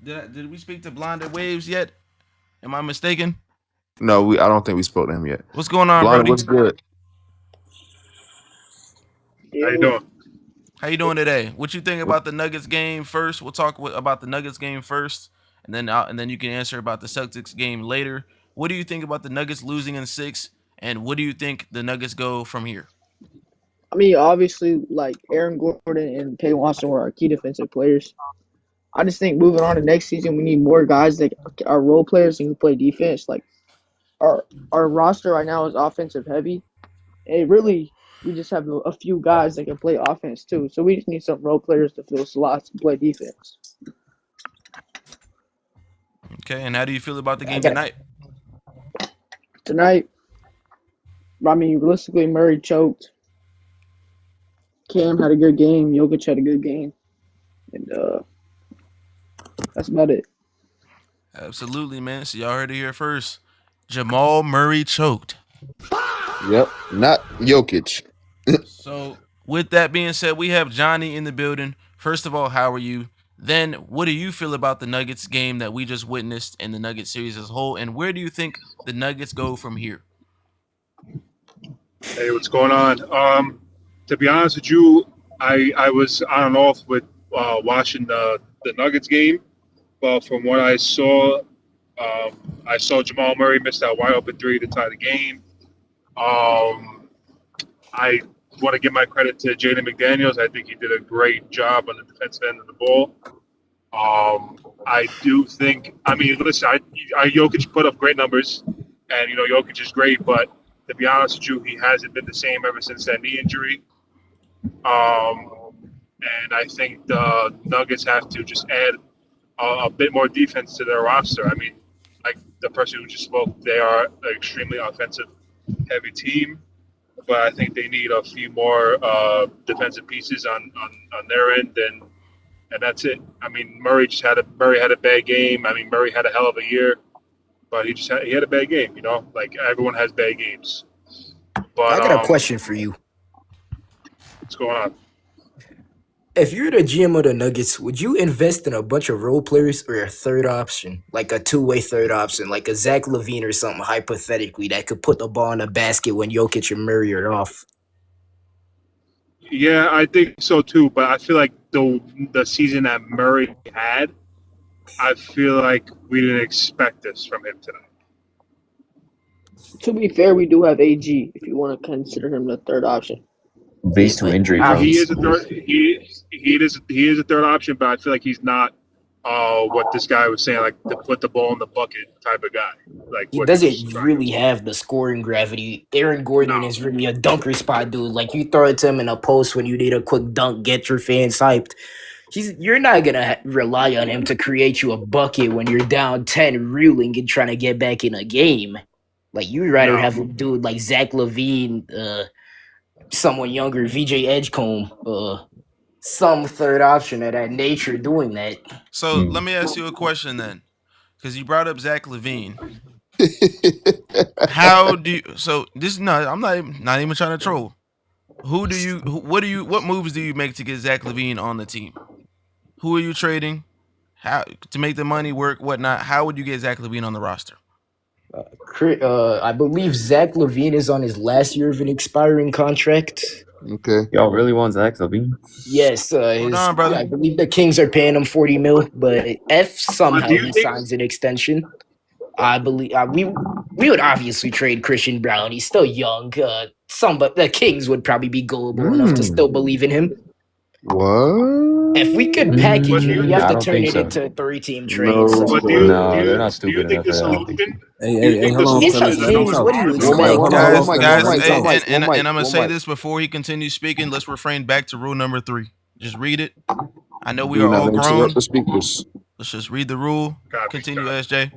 Did we speak to Blonde Waves yet? Am I mistaken? No, I don't think we spoke to him yet. What's going on, Blonde, Brody? what's good? How you doing? How you doing today? What you think about the Nuggets game first? We'll talk about the Nuggets game first, and then you can answer about the Celtics game later. What do you think about the Nuggets losing in 6, and what do you think the Nuggets go from here? I mean, obviously, like Aaron Gordon and Kay Watson were our key defensive players. I just think moving on to next season, we need more guys that are role players and who play defense. Like our roster right now is offensive heavy, and we just have a few guys that can play offense too. So we just need some role players to fill slots and play defense. Okay, and how do you feel about the game tonight? Tonight, I mean, realistically, Murray choked. Cam had a good game. Jokic had a good game, and that's about it. Absolutely, man. So y'all heard it here first. Jamal Murray choked. Yep, not Jokic. So with that being said, we have Johnny in the building. First of all, how are you? Then, what do you feel about the Nuggets game that we just witnessed and the Nuggets series as a whole? And where do you think the Nuggets go from here? Hey, what's going on? To be honest with you, I was on and off with watching the Nuggets game, but from what I saw Jamal Murray missed that wide open 3 to tie the game. I want to give my credit to Jaden McDaniels. I think he did a great job on the defensive end of the ball. I do think, I mean, listen, Jokic put up great numbers, and, Jokic is great, but to be honest with you, he hasn't been the same ever since that knee injury. And I think the Nuggets have to just add a bit more defense to their roster. I mean, like the person who just spoke, they are an extremely offensive-heavy team, but I think they need a few more defensive pieces on their end, and that's it. I mean, Murray had a bad game. I mean, Murray had a hell of a year, but he had a bad game. Like everyone has bad games. But I got a question for you. What's going on? If you're the GM of the Nuggets, would you invest in a bunch of role players or a third option, like a two-way third option, like a Zach LaVine or something, hypothetically, that could put the ball in the basket when Jokic and Murray are off? Yeah, I think so too. But I feel like the season that Murray had, I feel like we didn't expect this from him tonight. To be fair, we do have AG if you want to consider him the third option. Based on injury, he is a third. He is a third option, but I feel like he's not what this guy was saying, like to put the ball in the bucket type of guy. Like he doesn't really have the scoring gravity. Aaron Gordon is really a dunker spot dude. Like you throw it to him in a post when you need a quick dunk, get your fans hyped. You're not gonna rely on him to create you a bucket when you're down 10, reeling and trying to get back in a game. Like you'd rather have a dude like Zach LaVine, someone younger, VJ Edgecombe, some third option of that nature doing that. So let me ask you a question then, because you brought up Zach LaVine. How do you? So this I'm not even trying to troll. What moves do you make to get Zach LaVine on the team? Who are you trading? How to make the money work? Whatnot? How would you get Zach LaVine on the roster? I believe Zach LaVine is on his last year of an expiring contract. Okay. Y'all really want Zach LaVine? Yes. Hold on, brother. I believe the Kings are paying him $40 million, but if somehow he signs an extension, I believe we would obviously trade Christian Brown. He's still young. But the Kings would probably be gullible enough to still believe in him. What? If we could package it, we have to turn it into a 3-team trade. No, they're not stupid enough for that. Hey, hold on, fellas. What do you expect? And I'm gonna say this before he continues speaking. Let's refrain back to rule number 3. Just read it. I know we are all grown. Let's just read the rule. Continue, SJ.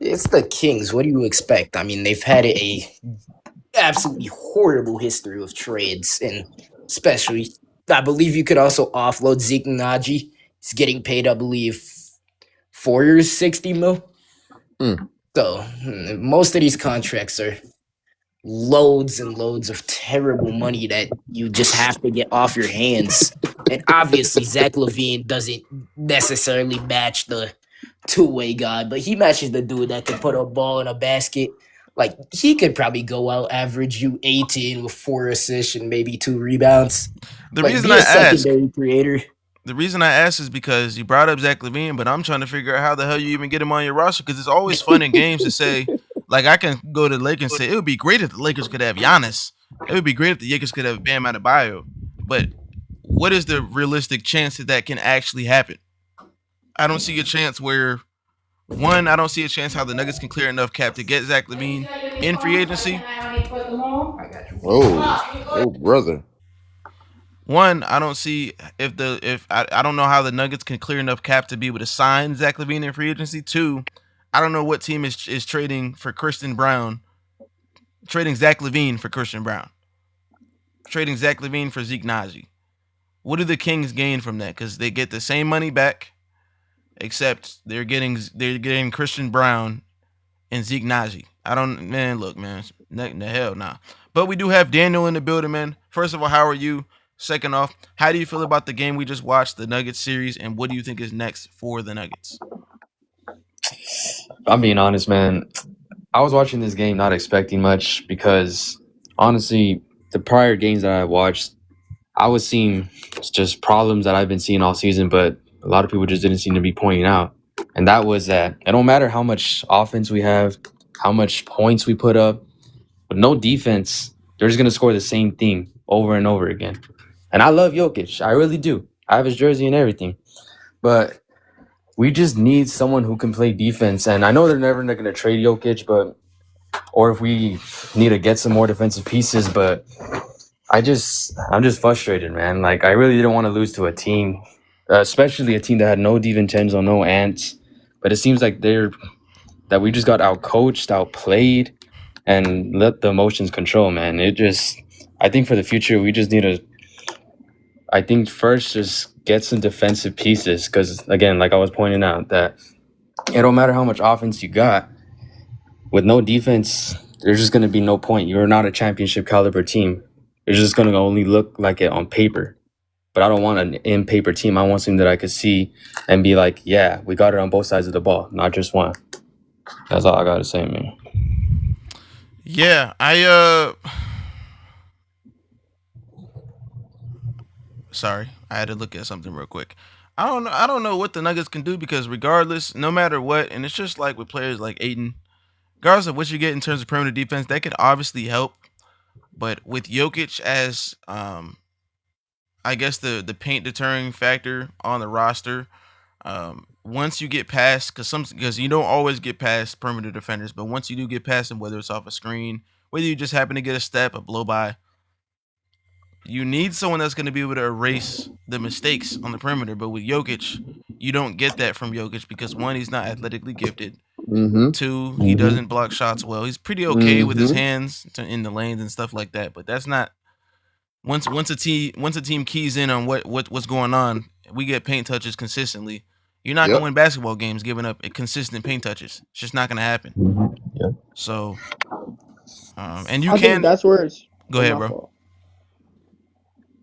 It's the Kings. What do you expect? I mean, they've had a absolutely horrible history of trades, and especially, I believe you could also offload Zeke Naji. He's getting paid, I believe, 4 years, $60 million. So most of these contracts are loads and loads of terrible money that you just have to get off your hands. And obviously, Zach LaVine doesn't necessarily match the two-way guy, but he matches the dude that can put a ball in a basket Like, he could probably go out, average you 18 with 4 assists and maybe 2 rebounds. The Like, reason be I a ask, secondary creator. the reason I ask is because you brought up Zach LaVine, but I'm trying to figure out how the hell you even get him on your roster, because it's always fun in games to say, like, I can go to the Lakers and say it would be great if the Lakers could have Giannis. It would be great if the Lakers could have Bam Adebayo. But what is the realistic chance that can actually happen? I don't see a chance where, one, I don't see a chance how the Nuggets can clear enough cap to get Zach LaVine in free agency. Oh, brother. One, I don't see I don't know how the Nuggets can clear enough cap to be able to sign Zach LaVine in free agency. Two, I don't know what team is trading for trading Zach LaVine for Christian Brown, trading Zach LaVine for Zeke Naji. What do the Kings gain from that? Because they get the same money back, except they're getting Christian Brown and Zeke Naji. Look, man, the hell nah. But we do have Daniel in the building, man. First of all, how are you? Second off, how do you feel about the game we just watched, the Nuggets series, and what do you think is next for the Nuggets? I'm being honest, man. I was watching this game not expecting much because, honestly, the prior games that I watched, I was seeing just problems that I've been seeing all season, but a lot of people just didn't seem to be pointing out. And that was that it don't matter how much offense we have, how much points we put up, with no defense, they're just going to score the same thing over and over again. And I love Jokic. I really do. I have his jersey and everything. But we just need someone who can play defense. And I know they're never going to trade Jokic, or if we need to get some more defensive pieces, but I'm just frustrated, man. Like, I really didn't want to lose to a team, especially a team that had no DiVincenzo, no Ants. But it seems like that we just got outcoached, outplayed, and let the emotions control, man. I think for the future, we just need to, I think first just get some defensive pieces. Because, again, like I was pointing out, that it don't matter how much offense you got. With no defense, there's just going to be no point. You're not a championship caliber team. It's just going to only look like it on paper. But I don't want an in-paper team. I want something that I could see and be like, yeah, we got it on both sides of the ball, not just one. That's all I got to say, man. Yeah, sorry, I had to look at something real quick. I don't know what the Nuggets can do, because regardless, no matter what, and it's just like with players like Ayton, regardless of what you get in terms of perimeter defense, that could obviously help. But with Jokic as I guess the paint deterring factor on the roster, once you get past, because you don't always get past perimeter defenders, but once you do get past them, whether it's off a screen, whether you just happen to get a step, a blow by, you need someone that's going to be able to erase the mistakes on the perimeter. But with Jokic, you don't get that from Jokic, because one, he's not athletically gifted. Two, he doesn't block shots well. He's pretty okay with his hands in the lanes and stuff like that, but that's not. Once a team keys in on what's going on, we get paint touches consistently. You're not going to win basketball games giving up consistent paint touches. It's just not going to happen. So, and I think that's where it's. Go ahead, bro. Fault.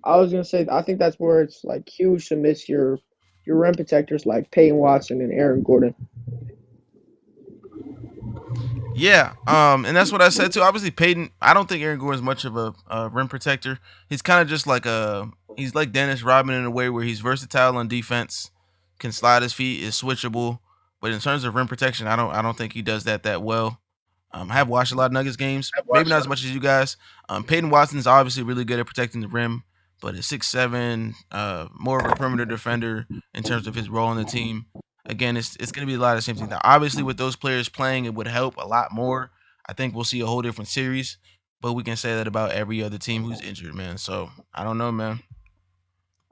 I was gonna say, I think that's where it's like huge to miss your rim protectors like Peyton Watson and Aaron Gordon. Yeah, and that's what I said too. Obviously, Peyton. I don't think Aaron Gordon's much of a rim protector. He's kind of just like he's like Dennis Rodman in a way where he's versatile on defense, can slide his feet, is switchable. But in terms of rim protection, I don't think he does that well. I have watched a lot of Nuggets games, maybe not as much as you guys. Peyton Watson's obviously really good at protecting the rim, but at 6'7", more of a perimeter defender in terms of his role on the team. Again, it's going to be a lot of the same thing. Now, obviously, with those players playing, it would help a lot more. I think we'll see a whole different series, but we can say that about every other team who's injured, man. So, I don't know, man.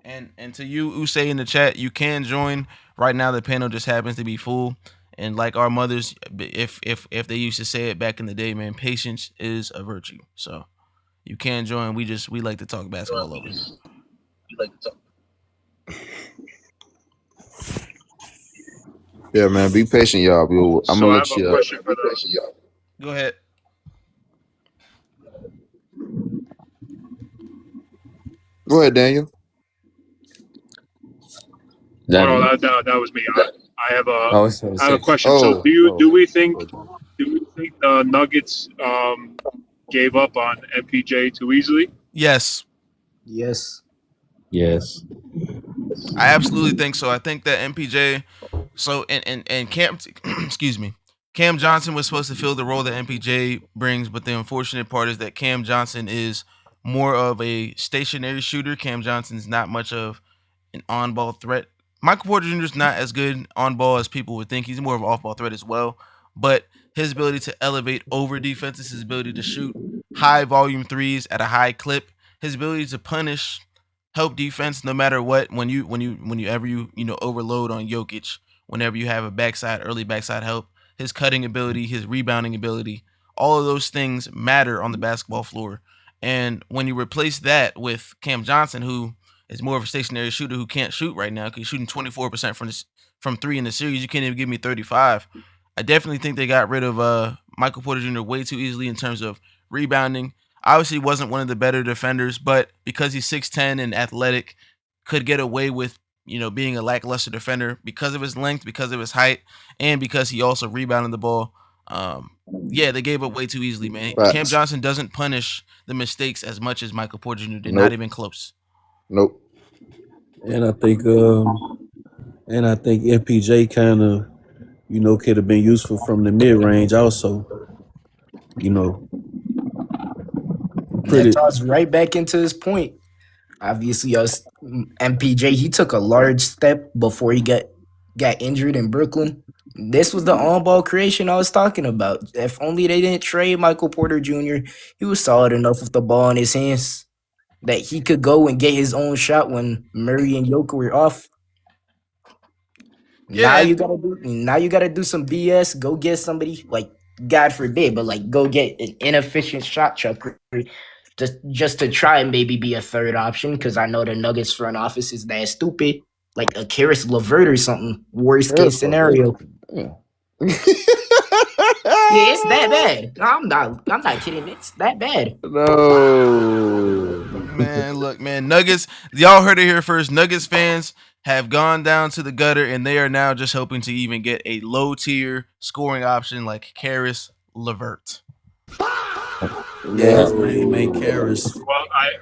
And to you, Usay, in the chat, you can join. Right now, the panel just happens to be full. And like our mothers, if they used to say it back in the day, man, patience is a virtue. So, you can join. We like to talk basketball over here. We like to talk. Yeah, man. Be patient, y'all. I'm gonna let you. Go ahead. Go ahead, Daniel. No, that was me. I have a question. So do we think the Nuggets gave up on MPJ too easily? Yes, Yes. Yes. I absolutely think so. I think that MPJ. So and Cam, excuse me, Cam Johnson was supposed to fill the role that MPJ brings, but the unfortunate part is that Cam Johnson is more of a stationary shooter. Cam Johnson's not much of an on-ball threat. Michael Porter Jr. is not as good on ball as people would think. He's more of an off-ball threat as well. But his ability to elevate over defenses, his ability to shoot high volume threes at a high clip, his ability to punish, help defense no matter what. Whenever you overload on Jokic, whenever you have a early backside help, his cutting ability, his rebounding ability, all of those things matter on the basketball floor. And when you replace that with Cam Johnson, who is more of a stationary shooter who can't shoot right now because he's shooting 24% from three in the series. You can't even give me 35. I definitely think they got rid of Michael Porter Jr. way too easily in terms of rebounding. Obviously, wasn't one of the better defenders, but because he's 6'10" and athletic, could get away with being a lackluster defender because of his length, because of his height, and because he also rebounded the ball. Yeah, they gave up way too easily, man. Facts. Cam Johnson doesn't punish the mistakes as much as Michael Porter Jr. did. Nope. Not even close. Nope. And I think MPJ kind of, could have been useful from the mid range also. That ties right back into his point. Obviously, us MPJ, he took a large step before he got injured in Brooklyn. This was the on-ball creation I was talking about. If only they didn't trade Michael Porter Jr., he was solid enough with the ball in his hands that he could go and get his own shot when Murray and Jokic were off. Yeah. Now you gotta do some BS. Go get somebody like, God forbid, but like go get an inefficient shot chucker just to try and maybe be a third option, because I know the Nuggets front office is that stupid. Like a Karis LeVert or something. Worst case scenario. Yeah. Yeah, it's that bad. I'm not kidding. It's that bad. No. Man, look, man, Nuggets, y'all heard it here first. Nuggets fans have gone down to the gutter, and they are now just hoping to even get a low-tier scoring option like Karis LeVert. Yeah, his name ain't Karis. Well, I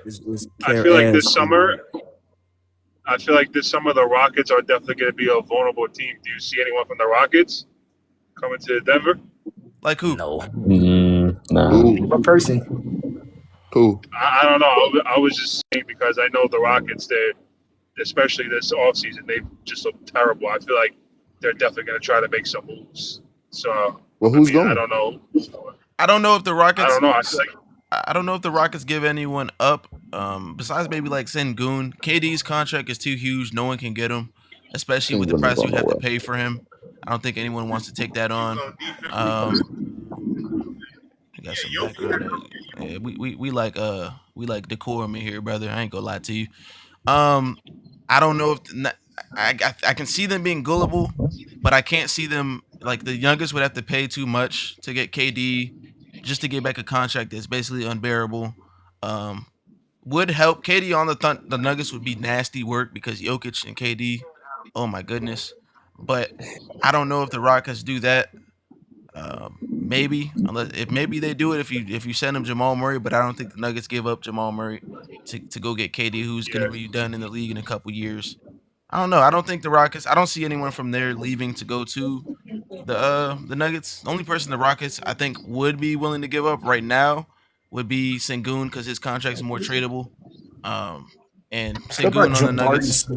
feel like this summer the Rockets are definitely going to be a vulnerable team. Do you see anyone from the Rockets coming to Denver? Like who? No. No. What person? Who? I don't know. I was just saying because I know the Rockets, especially this offseason, they just look terrible. I feel like they're definitely going to try to make some moves. So, Well, who's going? I don't know. I don't know if the Rockets. I don't know. I feel like I don't know if the Rockets give anyone up besides maybe like Sengun. KD's contract is too huge. No one can get him, especially with the price you have to pay for him. I don't think anyone wants to take that on. I got some background. Yeah, we like decorum in here, brother. I ain't gonna lie to you. I don't know if I can see them being gullible, but I can't see them like the youngest would have to pay too much to get KD just to get back a contract that's basically unbearable. Would help KD on the Nuggets would be nasty work because Jokic and KD, oh my goodness. But I don't know if the Rockets do that. Maybe maybe they do it if you send him Jamal Murray, but I don't think the Nuggets give up Jamal Murray to go get KD, who's going to be done in the league in a couple years. I don't know. I don't think the Rockets. I don't see anyone from there leaving to go to the Nuggets. The only person the Rockets I think would be willing to give up right now would be Sengun because his contract's more tradable. And Sengun on the Nuggets.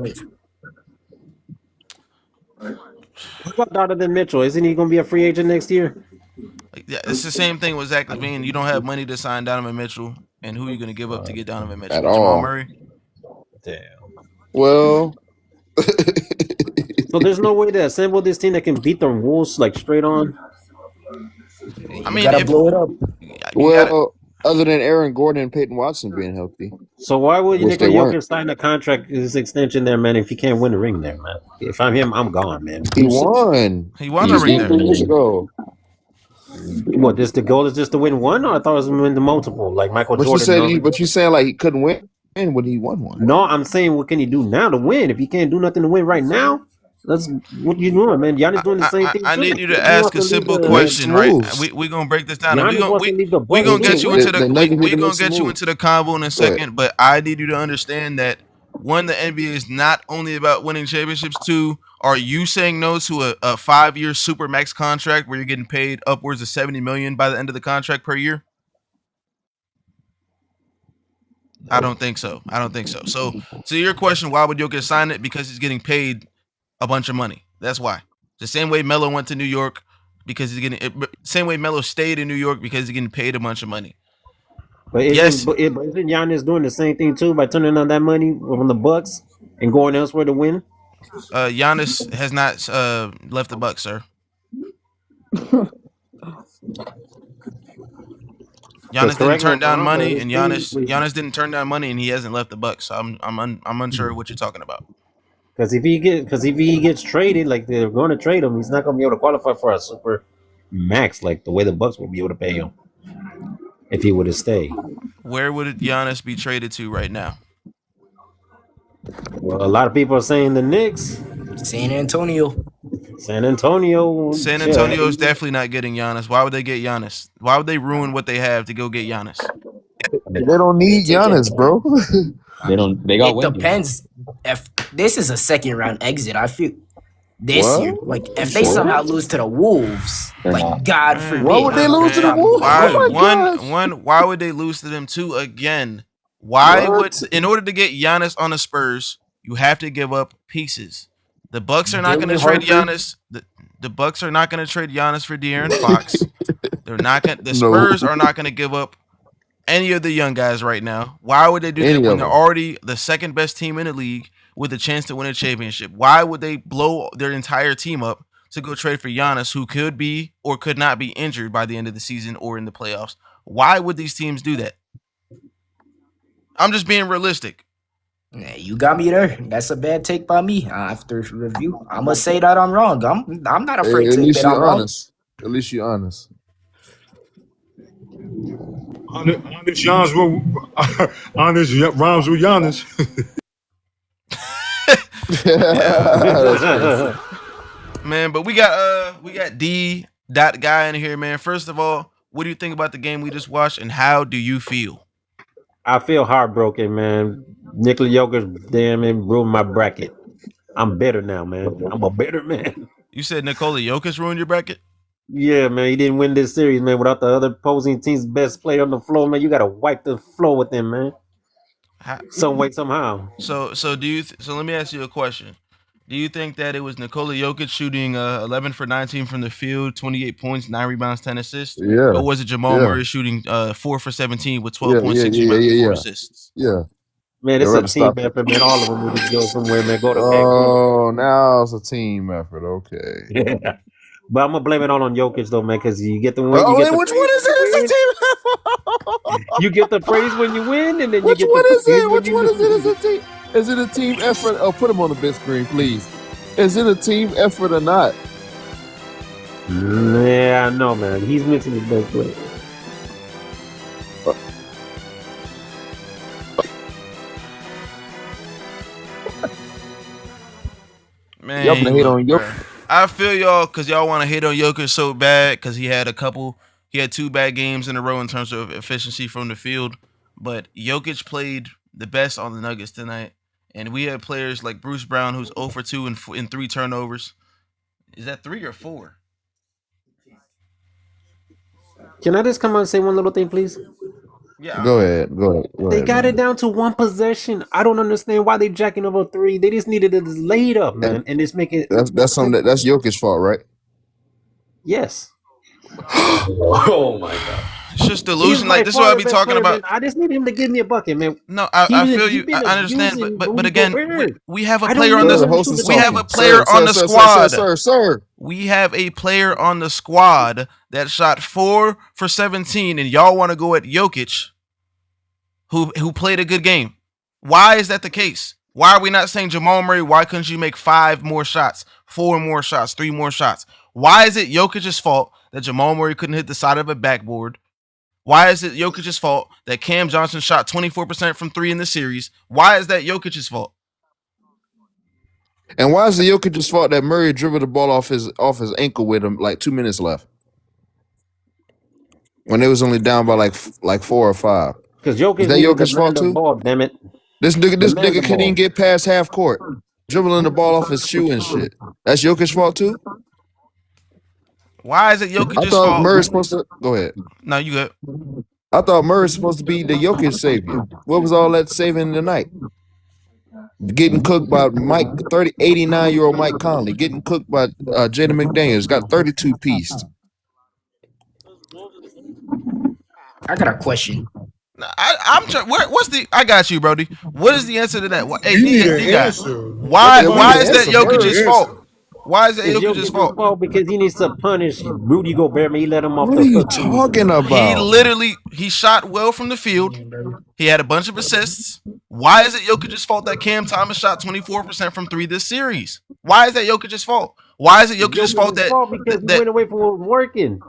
What about Donovan Mitchell? Isn't he going to be a free agent next year? Yeah, it's the same thing with Zach LaVine. You don't have money to sign Donovan Mitchell, and who are you going to give up to get Donovan Mitchell? At Jamal all. Murray? Damn. Well, So there's no way to assemble this team that can beat the Wolves like straight on. I mean, gotta blow it up. other than Aaron Gordon and Peyton Watson being healthy. So why would Which they Nikola weren't. Jokic sign a contract, his extension there, man? If he can't win the ring there, man. If I'm him, I'm gone, man. He won. He won a ring there. 2 years ago. What? This the goal is just to win one? Or I thought it was to win the multiple, like Michael But Jordan. you saying like he couldn't win when he won one. No, I'm saying what can he do now to win? If he can't do nothing to win right now, That's what you doing, man. Giannis doing the same thing I too. need you to He ask wants a to leave simple the Make some question, right? moves. We gonna break this down, and Giannis wants to leave the we Bucks gonna They too, get can't. you right? into The the Nuggets need we to make gonna some get you moves. into the combo in a Go ahead. second. But I need you to understand that one, the NBA is not only about winning championships. Two, are you saying no to a 5-year super max contract where you're getting paid upwards of $70 million by the end of the contract per year? I don't think so. I don't think so. So to your question, why would Jokic sign it? Because he's getting paid a bunch of money. That's why. The same way Melo went to New York because he's getting same way Melo stayed in New York because he's getting paid a bunch of money. But Yes, isn't Giannis doing the same thing too by turning on that money from the Bucks and going elsewhere to win? Giannis has not left the Bucks, sir. Because Giannis didn't correct me turn if I'm down wrong, but money, his and thing, Giannis didn't turn down money, and he hasn't left the Bucks. So I'm unsure what you're talking about. because if he gets traded, like they're going to trade him, he's not going to be able to qualify for a super max like the way the Bucks will be able to pay him if he were to stay. Where would Giannis be traded to right now? Well, a lot of people are saying the Knicks, San Antonio. San Antonio. San Yeah, Antonio is definitely not getting Giannis. Why would they get Giannis? Why would they ruin what they have to go get Giannis? They don't They need take it. Giannis, bro. They don't. They got It Wemby. depends. If this is a second round exit, I feel this What? year, like You if they sure? somehow lose to the Wolves, They're like not. God Man, forbid, Why would they lose to the man, Wolves? why Oh my gosh. why would they lose to them two again? Why would What? in order to get Giannis on the Spurs, you have to give up pieces. The Bucks are not going to Dylan trade Harper. Giannis. The Bucks are not going to trade Giannis for De'Aaron Fox. They're not going. The No. Spurs are not going to give up any of the young guys right now. Why would they do Any that when of they're them. already the second best team in the league with a chance to win a championship? Why would they blow their entire team up to go trade for Giannis, who could be or could not be injured by the end of the season or in the playoffs? Why would these teams do that? I'm just being realistic. Yeah, you got me there. That's a bad take by me. After review, I'm gonna say that I'm wrong. I'm not Hey, afraid at to least admit I'm you're wrong. honest. At least you're honest. Honest Giannis honest rhymes with Giannis. That's crazy. Man, but we got D dot guy in here, man. First of all, what do you think about the game we just watched, and how do you feel? I feel heartbroken, man. Nikola Jokic, damn it, ruined my bracket. I'm better now, man. I'm a better man. You said Nikola Jokic ruined your bracket? Yeah, man, he didn't win this series, man. Without the other opposing team's best player on the floor, man, you gotta wipe the floor with him, man. Some way, somehow. So do you? So let me ask you a question. Do you think that it was Nikola Jokic shooting 11 for 19 from the field, 28 points, 9 rebounds, 10 assists? Yeah. Or was it Jamal Yeah. Murray shooting 4 for 17 with Yeah, 12.6 yeah, rebounds and 4 yeah. assists? Yeah. Man, They it's ready a to team stop it. effort, man. All of them need to go somewhere, man. Go to Cancun. Oh, now it's a team effort. Okay. Yeah. But I'm gonna blame it all on Jokic though, man, because you get the win. Oh, You get wait, the which praise one is when it? you It's a win. team. You get the praise when you win, and then Which you get one the is praise it? when Which you one is it? lose. Is it a team? Is it a team effort? Oh, put him on the big screen, please. Is it a team effort or not? Yeah, I know, man. He's missing his best player. Man, Y'all gonna hate look, on bro. Jokic. I feel y'all because y'all want to hate on Jokic so bad because he had 2 bad games in a row in terms of efficiency from the field. But Jokic played the best on the Nuggets tonight. And we had players like Bruce Brown, who's 0 for 2 in 3 turnovers. Is that 3 or 4? Can I just come out and say one little thing, please? Yeah. Go ahead. They got man. it down to one possession. I don't understand why they jacking over 3. They just needed to just lay it up, man, and just make it. That's something that's Jokic's fault, right? Yes. Oh my god. It's just He's delusion. my Like, this is what I father be best talking player, about. man. I just need him to give me a bucket, man. No, I feel He you. been I understand, abusing but Rudy again, Gobert. we have a I player don't on know the who should we have a talking. player on the squad. Sir. We have a player on the squad that shot 4 for 17, and y'all want to go at Jokic, who played a good game. Why is that the case? Why are we not saying Jamal Murray? Why couldn't you make 5 more shots, 4 more shots, 3 more shots? Why is it Jokic's fault that Jamal Murray couldn't hit the side of a backboard? Why is it Jokic's fault that Cam Johnson shot 24% from 3 in the series? Why is that Jokic's fault? And why is the Jokic's fault that Murray dribbled the ball off his ankle with him like 2 minutes left when they was only down by like 4 or 5? Because Is Jokic that needed to Jokic's demand fault the too? ball. Damn it! This Demand the nigga couldn't even ball. get past half court, dribbling the ball off his shoe and shit. That's Jokic's fault too. Why is it I Jokic's thought fault? Murray's supposed to go ahead. No, you good. I thought Murray's supposed to be the Jokic savior. What was all that saving tonight? Getting cooked by 89-year-old Mike Conley. Getting cooked by Jaden McDaniels. Got 32 pieced. I got a question. I'm trying. What's the? I got you, Brody. What is the answer to that? Hey, You need D an guy, answer. why is that Answer, Jokic's Murray, fault? answer. Why is that It's Jokic's fault? because he needs to punish Rudy Gobert. He let him off What the are you hook. talking He about? literally shot well from the field. He had a bunch of assists. Why is it Jokic's fault that Cam Thomas shot 24% from 3 this series? Why is that Jokic's fault? Why is it Jokic's fault that because he went away from what was working.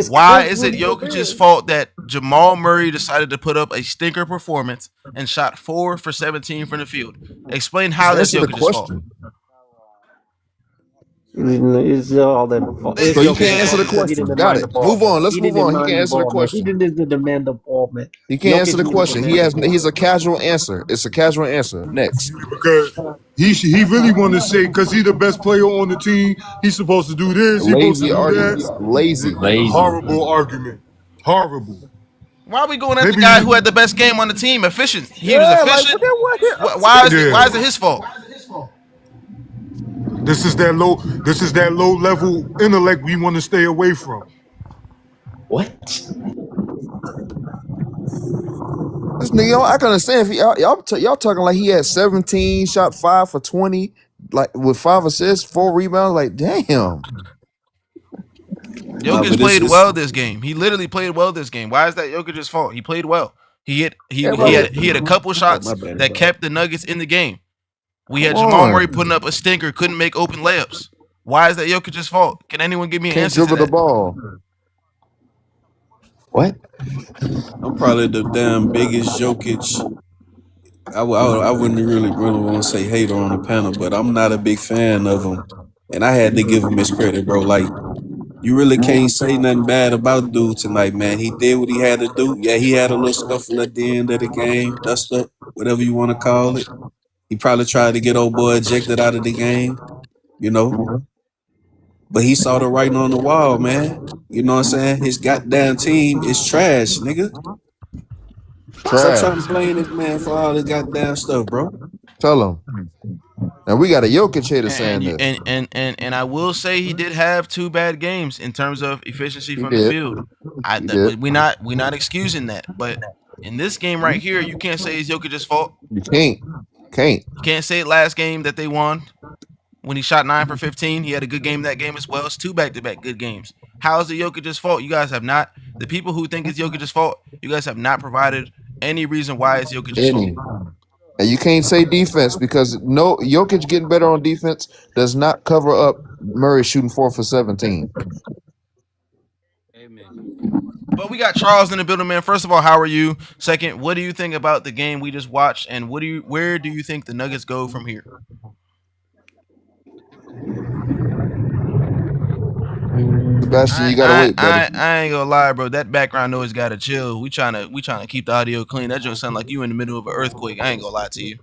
why is it Jokic's fault that Jamal Murray decided to put up a stinker performance and shot 4 for 17 from the field? Explain how that's Answer the Jokic's fault. question. It's all that fault. So you can't answer the question. Got it. Move on. Let's move on. He can't answer the question. He didn't demand the ball, man. He can't answer the question. He's a casual answer. It's a casual answer. Next. Because he really wanted to say because he's the best player on the team, he's supposed to do this. He's supposed to Lazy do argument. that. Lazy. Horrible argument. Horrible. Why are we going at the guy who had the best game on the team? Efficient. He was efficient. Why is it his fault? This is that low level intellect we want to stay away from. What? This nigga, I can understand if y'all talking like he had 17, shot 5 for 20, like with 5 assists, 4 rebounds. Like, damn. Jokic played well this game. He literally played well this game. Why is that Jokic's fault? He played well. He had a couple shots that kept the Nuggets in the game. We had Jamal Murray putting up a stinker, couldn't make open layups. Why is that Jokic's fault? Can anyone give me an answer to that? Can't dribble the ball. What? I'm probably the damn biggest Jokic. I wouldn't really want to say hater on the panel, but I'm not a big fan of him. And I had to give him his credit, bro. Like, you really can't say nothing bad about dude tonight, man. He did what he had to do. Yeah, he had a little scuffle at the end of the game, dust up, whatever you want to call it. He probably tried to get old boy ejected out of the game, you know. But he saw the writing on the wall, man. You know what I'm saying? His goddamn team is trash, nigga. Stop trying to blame this man for all this goddamn stuff, bro. Tell him. And we got a Jokic hater saying this. And I will say he did have 2 bad games in terms of efficiency from the field. We're not excusing that, but in this game right here, you can't say it's Jokic's fault. You can't. You can't say it last game that they won when he shot 9 for 15. He had a good game that game as well. It's 2 back-to-back good games. How is it Jokic's fault? You guys have not. The people who think it's Jokic's fault, you guys have not provided any reason why it's Jokic's fault. And you can't say defense because Jokic getting better on defense does not cover up Murray shooting 4 for 17. But we got Charles in the building, man. First of all, how are you? Second, what do you think about the game we just watched, and where do you think the Nuggets go from here? Sebastian, you gotta wait, buddy. I ain't gonna lie, bro. That background noise gotta chill. We trying to keep the audio clean. That just sound like you in the middle of an earthquake. I ain't gonna lie to you.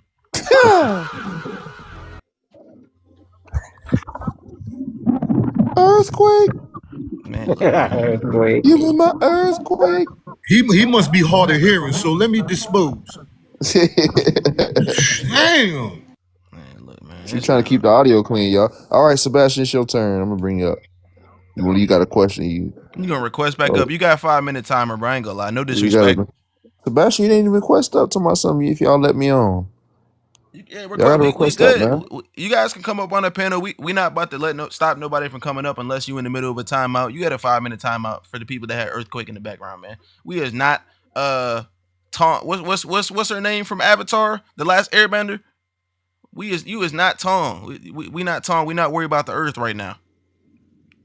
Earthquake. Man. Earthquake. You in my earthquake. He must be hard of hearing, so let me dispose. Damn. Man, look, man. She's trying to keep the audio clean, y'all. All right, Sebastian, it's your turn. I'm gonna bring you up. Well, you got a question. You gonna request back up? You got a 5-minute timer, bro. I ain't gonna lie. No disrespect. Sebastian, you didn't even request up to my something if y'all let me on. Yeah, we good. Man. You guys can come up on the panel. We not about to stop nobody from coming up unless you in the middle of a timeout. You got a 5-minute timeout for the people that had earthquake in the background, man. We is not Tom. What's her name from Avatar, The Last Airbender? You is not Tom. We not Tom. We not worried about the earth right now.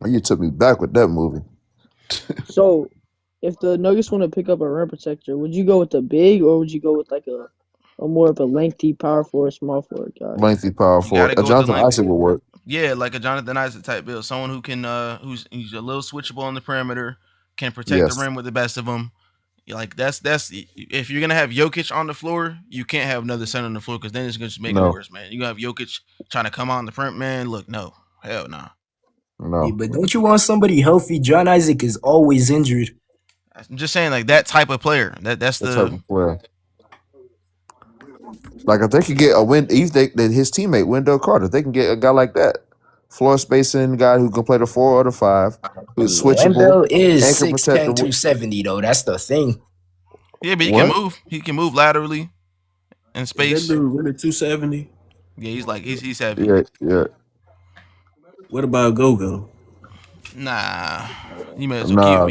You took me back with that movie. So, if the Nuggets want to pick up a rim protector, would you go with the big or would you go with like a more of a lengthy power forward, small forward guy. Lengthy power You got forward. to go with the Jonathan length. Isaac will work. Yeah, like a Jonathan Isaac type build, someone who can who's he's a little switchable on the perimeter, can protect the Yes. rim with the best of them. Like that's if you're gonna have Jokic on the floor, you can't have another center on the floor because then it's gonna just make it No. worse, man. You have Jokic trying to come on the front, man. Look, no, hell no. No. Yeah, but don't you want somebody healthy? John Isaac is always injured. I'm just saying, like that type of player. That's That the type of player. Like if they could get a win, his teammate Wendell Carter, if they can get a guy like that, floor spacing guy who can play the 4 or the 5, who's switchable. Wendell is and can 6'10", protect the 270 though. That's the thing. yeah, but he What? can move. He can move laterally in Is space. that dude really 270? Yeah, he's heavy. Yeah. What about Go-Go? Nah, you may as well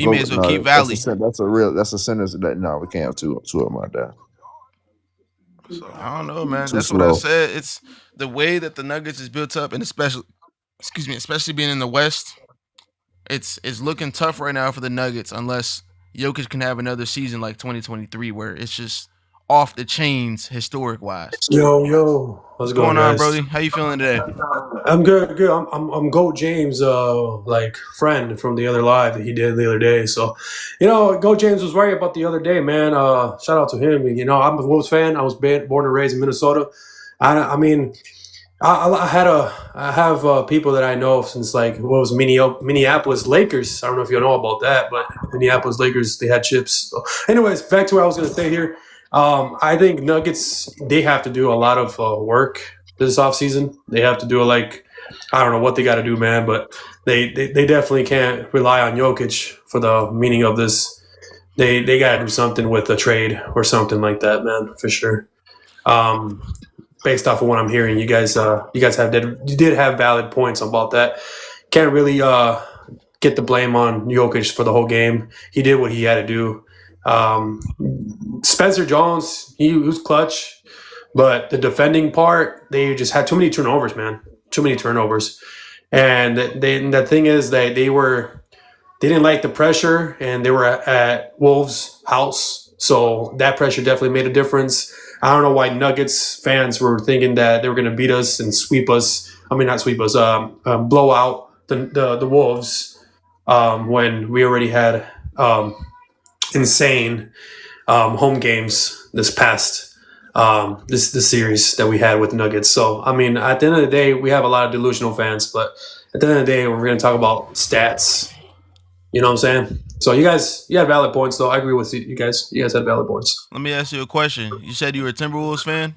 keep Valley. That's a sentence that no, we can't have two of them like that. So I don't know, man. Too That's what I slow. said. It's the way that the Nuggets is built up, and especially being in the West. It's looking tough right now for the Nuggets unless Jokic can have another season like 2023 where it's just off the chains historic wise. Yo, what's going on, Brody? How you feeling today? I'm good. I'm Goat James, like friend from the other live that he did the other day. So, Goat James was right about the other day, man. Shout out to him. I'm a Wolves fan. I was born and raised in Minnesota. I have people that I know since like what was Minneapolis Lakers. I don't know if you know about that, but Minneapolis Lakers, they had chips. So anyways, back to what I was going to say here. I think Nuggets, they have to do a lot of work this offseason. They have to do I don't know what they got to do, man, but they definitely can't rely on Jokic for the meaning of this. They got to do something with a trade or something like that, man, for sure. Based off of what I'm hearing, you guys did have valid points about that. Can't really get the blame on Jokic for the whole game. He did what he had to do. Spencer Jones, he was clutch, but the defending part, they just had too many turnovers, man. Too many turnovers. And the thing is that they didn't like the pressure, and they were at Wolves' house, so that pressure definitely made a difference. I don't know why Nuggets fans were thinking that they were going to beat us and sweep us. I mean, not sweep us, blow out the Wolves when we already had insane home games this past this series that we had with the Nuggets. So, I mean, at the end of the day, we have a lot of delusional fans, but at the end of the day, we're going to talk about stats. You know what I'm saying? So you had valid points, though. I agree with you guys. You guys had valid points. Let me ask you a question. You said you were a Timberwolves fan?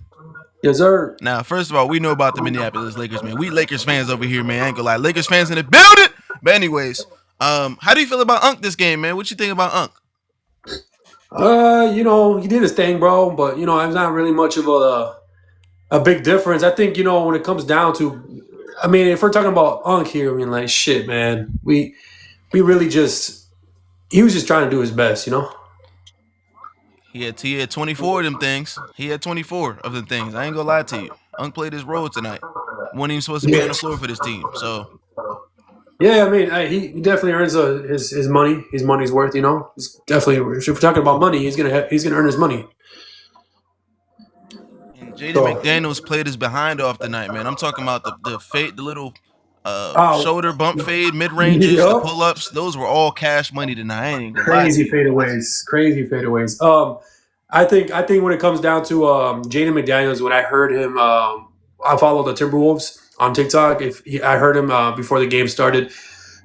Yes, sir. Now, first of all, we know about the Minneapolis Lakers, man. We Lakers fans over here, man. I ain't gonna lie. Lakers fans in the building. But anyways, how do you feel about Unk this game, man? What you think about Unk? He did his thing, bro. But, it's not really much of a big difference. I think, when it comes down to, I mean, if we're talking about Unk here, I mean, like, shit, man. We really he was just trying to do his best, He had 24 of them things. He had 24 of them things. I ain't gonna lie to you. Unk played his role tonight. Wasn't even supposed to be on the floor for this team. So yeah, I mean, he definitely earns his money. His money's worth, He's definitely. If we're talking about money, he's gonna earn his money. And Jaden McDaniels played his behind off tonight, man. I'm talking about the fade, the little shoulder bump fade, mid ranges, the pull ups. Those were all cash money tonight. I ain't even gonna lie. Crazy fadeaways. I think when it comes down to Jaden McDaniels, when I heard him, I follow the Timberwolves on TikTok. I heard him before the game started.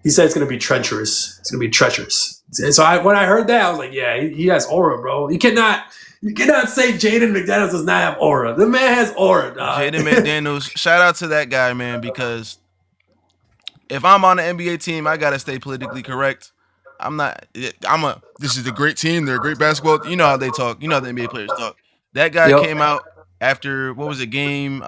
He said it's going to be treacherous. It's going to be treacherous. So when I heard that, I was like, yeah, he has aura, bro. You cannot say Jaden McDaniels does not have aura. The man has aura, dog. Jaden McDaniels, shout out to that guy, man, because if I'm on an NBA team, I gotta stay politically correct. This is a great team. They're a great basketball. You know how they talk. You know how the NBA players talk. That guy came out after, what was the game?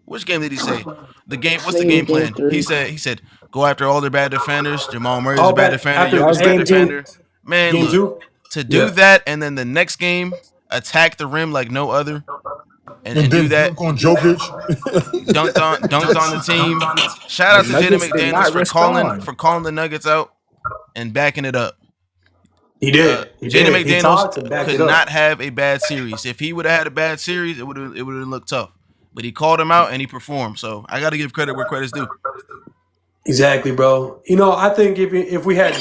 Which game did he say? What's the game plan? He said, go after all their bad defenders. Jamal Murray's a bad defender. Jokic's a bad defender. Man, look, to do that and then the next game, attack the rim like no other. And do that. Dunk on Jokic. dunked on the team. Shout out to Jaden McDaniels for calling the Nuggets out and backing it up. He did. Jaden He talked McDaniels and backed could it up. not have a bad series. If he would have had a bad series, it would have looked tough. But he called him out and he performed. So I got to give credit where credit's due. Exactly, bro. I think if we had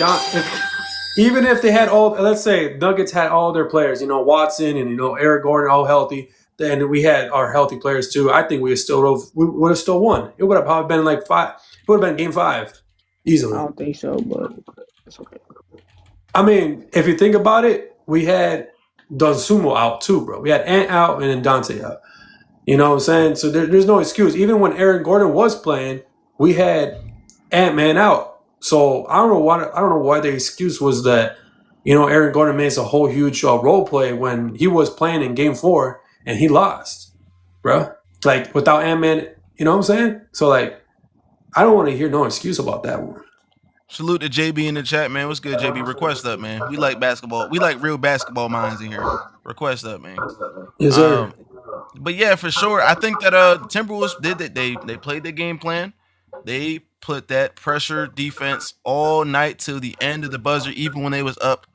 even if they had all, let's say Nuggets had all their players, Watson and Eric Gordon all healthy, then we had our healthy players too. I think we would have still won. It would have probably been like 5. It would have been game 5 easily. I don't think so, but it's okay. I mean, if you think about it, we had Dunsumo out too, bro. We had Ant out and then Dante out. You know what I'm saying? So there's no excuse. Even when Aaron Gordon was playing, we had Ant-Man out. So I don't know why the excuse was that, Aaron Gordon made a whole huge role play when he was playing in game 4 and he lost, bro. Like without Ant-Man, you know what I'm saying? So like, I don't want to hear no excuse about that one. Salute to JB in the chat, man. What's good, JB? Request up, man. We like basketball. We like real basketball minds in here. Request up, man. Yes, sir. But yeah, for sure. I think that Timberwolves did that. They played their game plan. They put that pressure defense all night till the end of the buzzer, even when they was up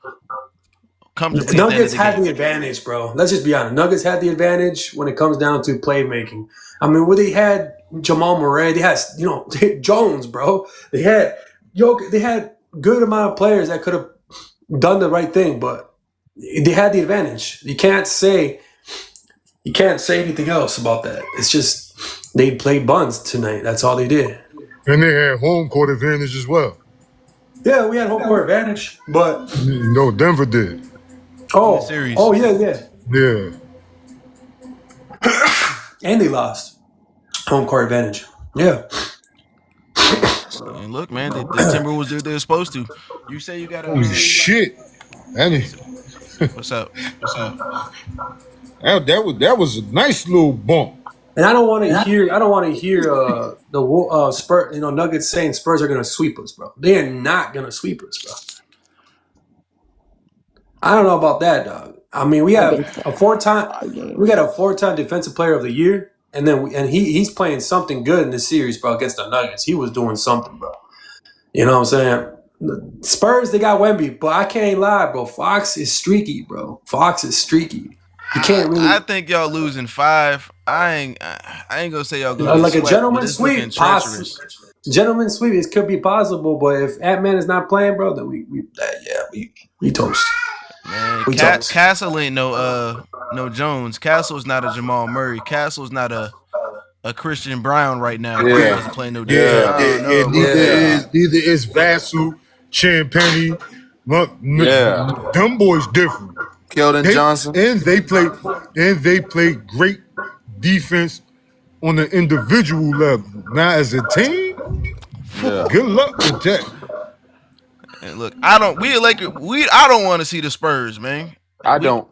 comfortably. Nuggets had the advantage, bro. Let's just be honest. Nuggets had the advantage when it comes down to playmaking. I mean, when they had Jamal Murray, they had Jones, bro. They had Jokic. They had good amount of players that could have done the right thing, but they had the advantage. You can't say anything else about that. It's just they played buns tonight. That's all they did. And they had home court advantage as well. Yeah, we had home court advantage, but Denver did. Oh, series. Oh yeah. Yeah. And they lost home court advantage. Yeah. And look, man, the Timberwolves did what they were supposed to. You say you got Holy shit. What's up? That was a nice little bump. And I don't want to hear the Spurs, Nuggets saying Spurs are going to sweep us, bro. They are not going to sweep us, bro. I don't know about that, dog. I mean, we have a 4-time defensive player of the year, and he's playing something good in this series, bro, against the Nuggets. He was doing something, bro. You know what I'm saying? The Spurs, they got Wemby, but I can't lie, bro. Fox is streaky, bro. Fox is streaky. You can't really. I think y'all losing 5. I ain't gonna say y'all gonna like a gentleman sweep. Gentleman sweep. It could be possible, but if Ant-Man is not playing, bro, then we toast. Man, Castle ain't no Jones. Castle's not a Jamal Murray. Castle's not a Christian Brown right now. Yeah. He doesn't play no defense. Neither is Vassell, Champagny. Them boys different. Keldon Johnson. And they play great defense on an individual level. Now as a team, good luck with that. And look, I don't want to see the Spurs, man. I don't.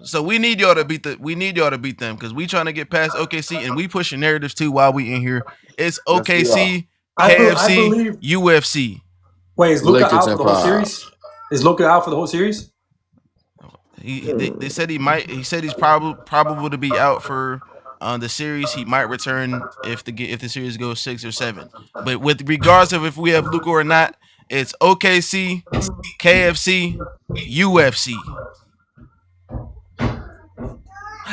So we need y'all to beat them because we trying to get past OKC and we pushing narratives too while we in here. It's OKC, KFC, UFC. Wait, is Luka out for the whole series? Is Luka out for the whole series? They said he might. He said he's probable to be out for the series. He might return if the series goes 6 or 7. But with regards of if we have Luka or not, it's OKC, KFC, UFC.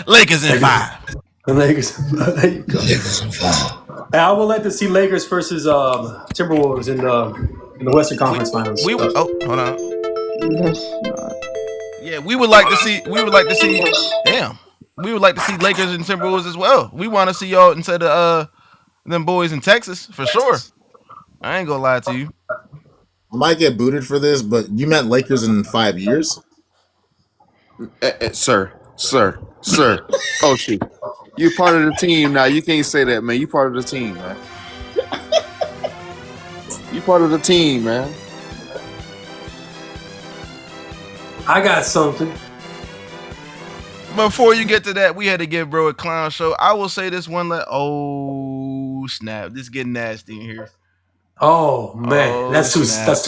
Lakers in 5. The Lakers. There you go. Lakers in 5. I would like to see Lakers versus Timberwolves in the Western Conference Finals. Hold on. That's not. Yeah, we would like to see. Damn, we would like to see Lakers and Timberwolves as well. We want to see y'all instead of them boys in Texas for sure. I ain't gonna lie to you. I might get booted for this, but you meant Lakers in 5 years? Sir. Oh, shit. You part of the team now. You can't say that, man. You part of the team, man. You part of the team, man. I got something. Before you get to that, we had to give bro a clown show. I will say this one. Oh snap! This is getting nasty in here. Oh man, that's too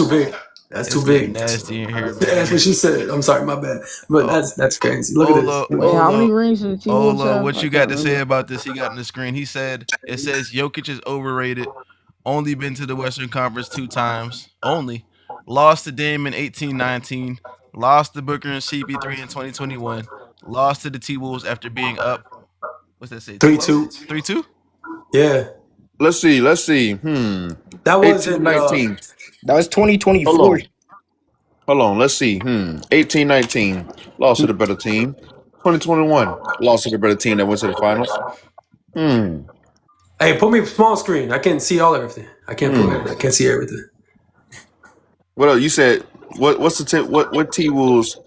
big. That's too big. Nasty in here. Man. That's what she said. I'm sorry, my bad. But that's crazy. Look at this. Wait, how many rings did the team have? What you got to say about this? He got on the screen. He said it says Jokic is overrated. Only been to the Western Conference 2 times. Only. lost to Dame in 18-19, lost to Booker and CP3 in 2021, lost to the T-Wolves after being up. What's that say? 3-2. 3-2? Yeah. Let's see. That was in 18-19. That was 2024. Hold on. Let's see. 18-19. Lost to the better team. 2021. Lost to the better team that went to the finals. Hey, put me small screen. I can't see everything. I can't see everything. What else? You said what's the what T-Wolves?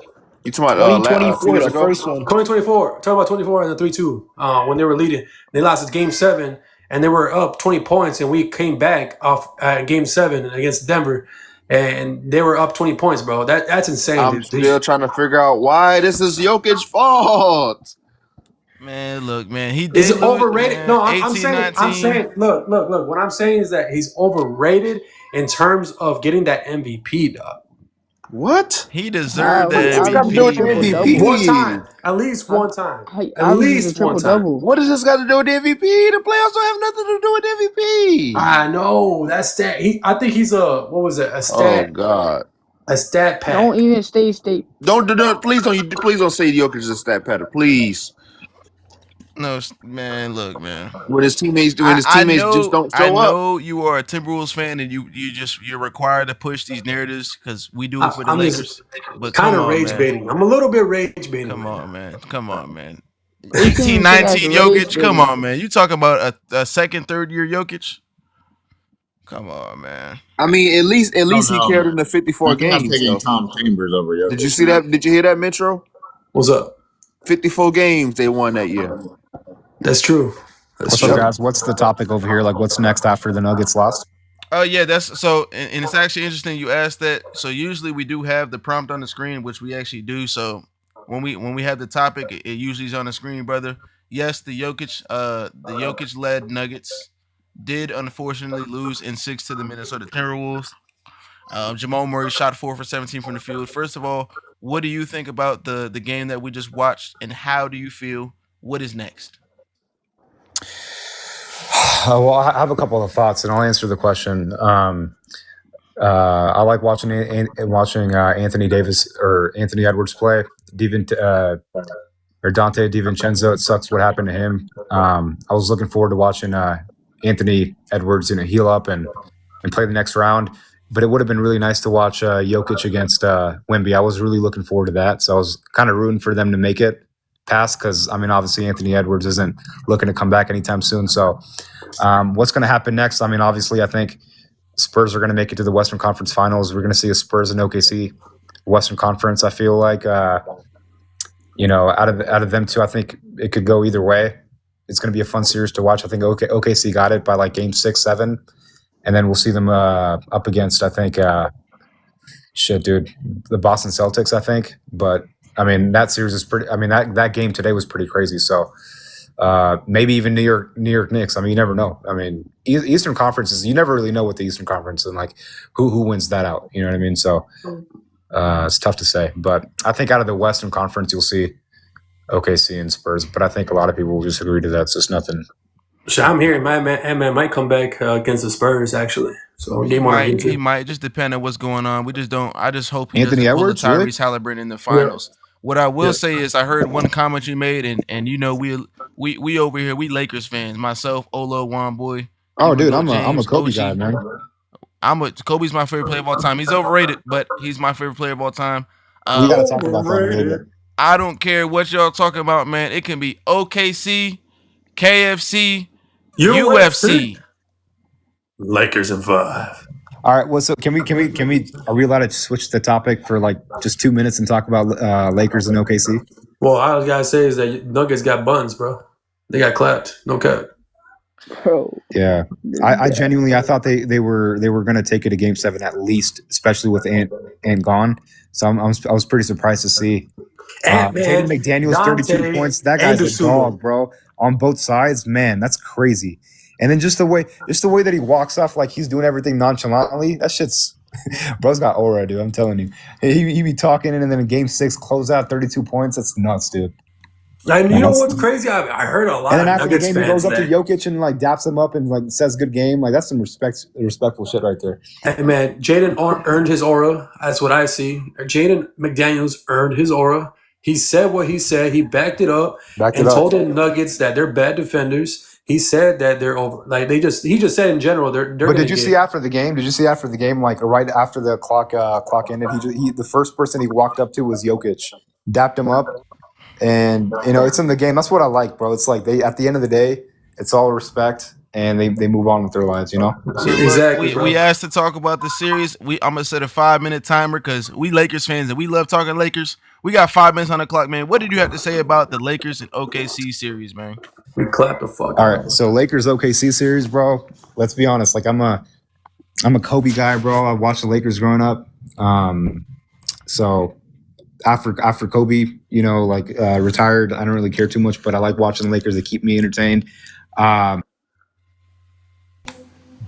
You talking about 2024, 2 years the ago? first one. 2024. Talking about 24 and the 3-2. When they were leading, they lost at Game 7, and they were up 20 points, and we came back off at Game 7 against Denver, and they were up 20 points, bro. That's insane. I'm still trying to figure out why this is Jokic's fault. Man, look, man, he did Is lose, overrated? man. No, I'm 18, saying. 19. I'm saying. Look. What I'm saying is that he's overrated in terms of getting that MVP, dog. What? He deserved the What's got to do with the MVP. MVP? One time, at least one time, at least one time. What does this got to do with the MVP? The playoffs don't have nothing to do with the MVP. I know that stat. I think he's a A stat. Oh God. A stat pack. Don't even state. Don't please don't say Jokic is a stat pattern, please. No, man, look, man. When his teammates just don't show I up. know you are a Timberwolves fan, and you're required to push these narratives because we do it for the I'm Lakers. But kind come of on, rage man. baiting. I'm a little bit rage baiting. Come on, man. 18-19 Jokic. Jokic. Come on, man. You talking about a second, third year Jokic? Come on, man. I mean, at least No, he carried in the 54 I think I'm games. taking though. Tom Chambers over Jokic. Did you see that? Did you hear that, Metro? What's up? 54 games they won that year. That's true. What's up, guys? What's the topic over here? Like, what's next after the Nuggets lost? Oh yeah, that's so, and it's actually interesting you asked that. So usually we do have the prompt on the screen, which we actually do. So when we have the topic, it usually is on the screen, brother. Yes, the Jokic led Nuggets did unfortunately lose in 6 to the Minnesota Timberwolves. Jamal Murray shot 4 for 17 from the field. First of all, what do you think about the game that we just watched, and how do you feel? What is next? Well, I have a couple of thoughts, and I'll answer the question. I like watching Anthony Davis or Anthony Edwards play. Or Dante DiVincenzo. It sucks what happened to him. I was looking forward to watching Anthony Edwards heal up and play the next round. But it would have been really nice to watch Jokic against Wemby. I was really looking forward to that. So I was kind of rooting for them to make it past because, I mean, obviously Anthony Edwards isn't looking to come back anytime soon. So what's going to happen next? I mean, obviously I think Spurs are going to make it to the Western Conference Finals. We're going to see a Spurs and OKC Western Conference. I feel like, out of them two, I think it could go either way. It's going to be a fun series to watch. I think OKC got it by like game 6, 7. And then we'll see them up against, I think, the Boston Celtics, I think. But, I mean, that series is pretty – I mean, that game today was pretty crazy. So, maybe even New York Knicks. I mean, you never know. I mean, Eastern Conferences, you never really know with the Eastern Conference and, like, who wins that out. You know what I mean? So, it's tough to say. But I think out of the Western Conference, you'll see OKC and Spurs. But I think a lot of people will disagree to that. It's just nothing – I'm hearing my man might come back against the Spurs actually. So he might just depend on what's going on. We just don't. I just hope he Anthony doesn't pull Edwards, the Tyrese really? Halliburton in the finals. Yeah. What I will say is, I heard one comment you made, and we over here, we Lakers fans. Myself, Olo, Juan Boy. Oh, dude, I'm a Kobe guy, man. Kobe's my favorite player of all time. He's overrated, but he's my favorite player of all time. We gotta talk about that a little bit. I don't care what y'all talking about, man. It can be OKC, KFC. UFC. Lakers in 5. All right. Well, so can we? Are we allowed to switch the topic for like just 2 minutes and talk about Lakers and OKC? Well, all I gotta say is that Nuggets got buns, bro. They got clapped. No cap. Bro. Yeah. I genuinely, I thought they were going to take it to Game 7 at least, especially with Ant gone. So I was pretty surprised to see. Jaden McDaniels, 32 points. That guy's a dog, bro. On both sides, man, that's crazy. And then just the way that he walks off like he's doing everything nonchalantly, that shit's bro's got aura, dude. I'm telling you. He be talking, and then in Game 6, close out 32 points. That's nuts, dude. And you Like, know what's crazy? I heard a lot and then of after the Nuggets game, he fans goes up to that, Jokic and like daps him up and like says good game. Like that's some respectful shit right there. hey man, Jaden earned his aura. That's what I see. Jaden McDaniels earned his aura. He said what he said. He backed it up Backed it and up. told the Nuggets that they're bad defenders. He said that they're over. Like he just said in general they're But gonna did you get. see after the game? Did you see after the game, like right after the clock ended, the first person he walked up to was Jokic, dapped him up, and it's in the game. That's what I like, bro. It's like they at the end of the day, it's all respect, and they move on with their lives. So look, we asked to talk about the series. I'm gonna set a 5-minute timer because we Lakers fans and we love talking Lakers. We got 5 minutes on the clock, man. What did you have to say about the Lakers and OKC series, man? We clap the fuck. All right, so Lakers OKC series, bro. Let's be honest. Like I'm a Kobe guy, bro. I watched the Lakers growing up. So after Kobe, retired, I don't really care too much, but I like watching the Lakers. They keep me entertained.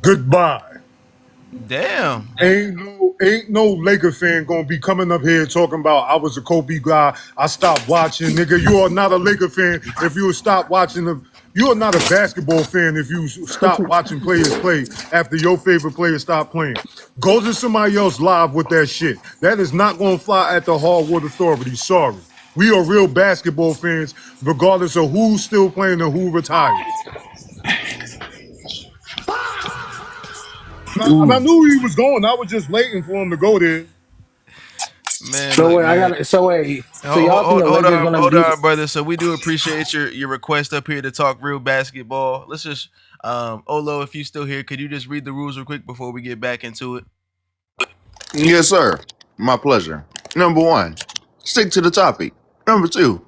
Goodbye. Damn. Ain't no Laker fan gonna be coming up here talking about I was a Kobe guy. I stopped watching, nigga. You are not a Laker fan if you stop watching them. You are not a basketball fan if you stop watching players play after your favorite player stop playing. Go to somebody else live with that shit. That is not gonna fly at the Hardwood Authority. Sorry. We are real basketball fans, regardless of who's still playing and who retired. And I knew he was going. I was just waiting for him to go there. Man, So look, wait, man. So y'all think the Lakers gonna hold beat? on, brother. So we do appreciate your request up here to talk real basketball. Let's just Olo, if you still here, could you just read the rules real quick before we get back into it? Yes, sir. My pleasure. Number 1, stick to the topic. Number 2,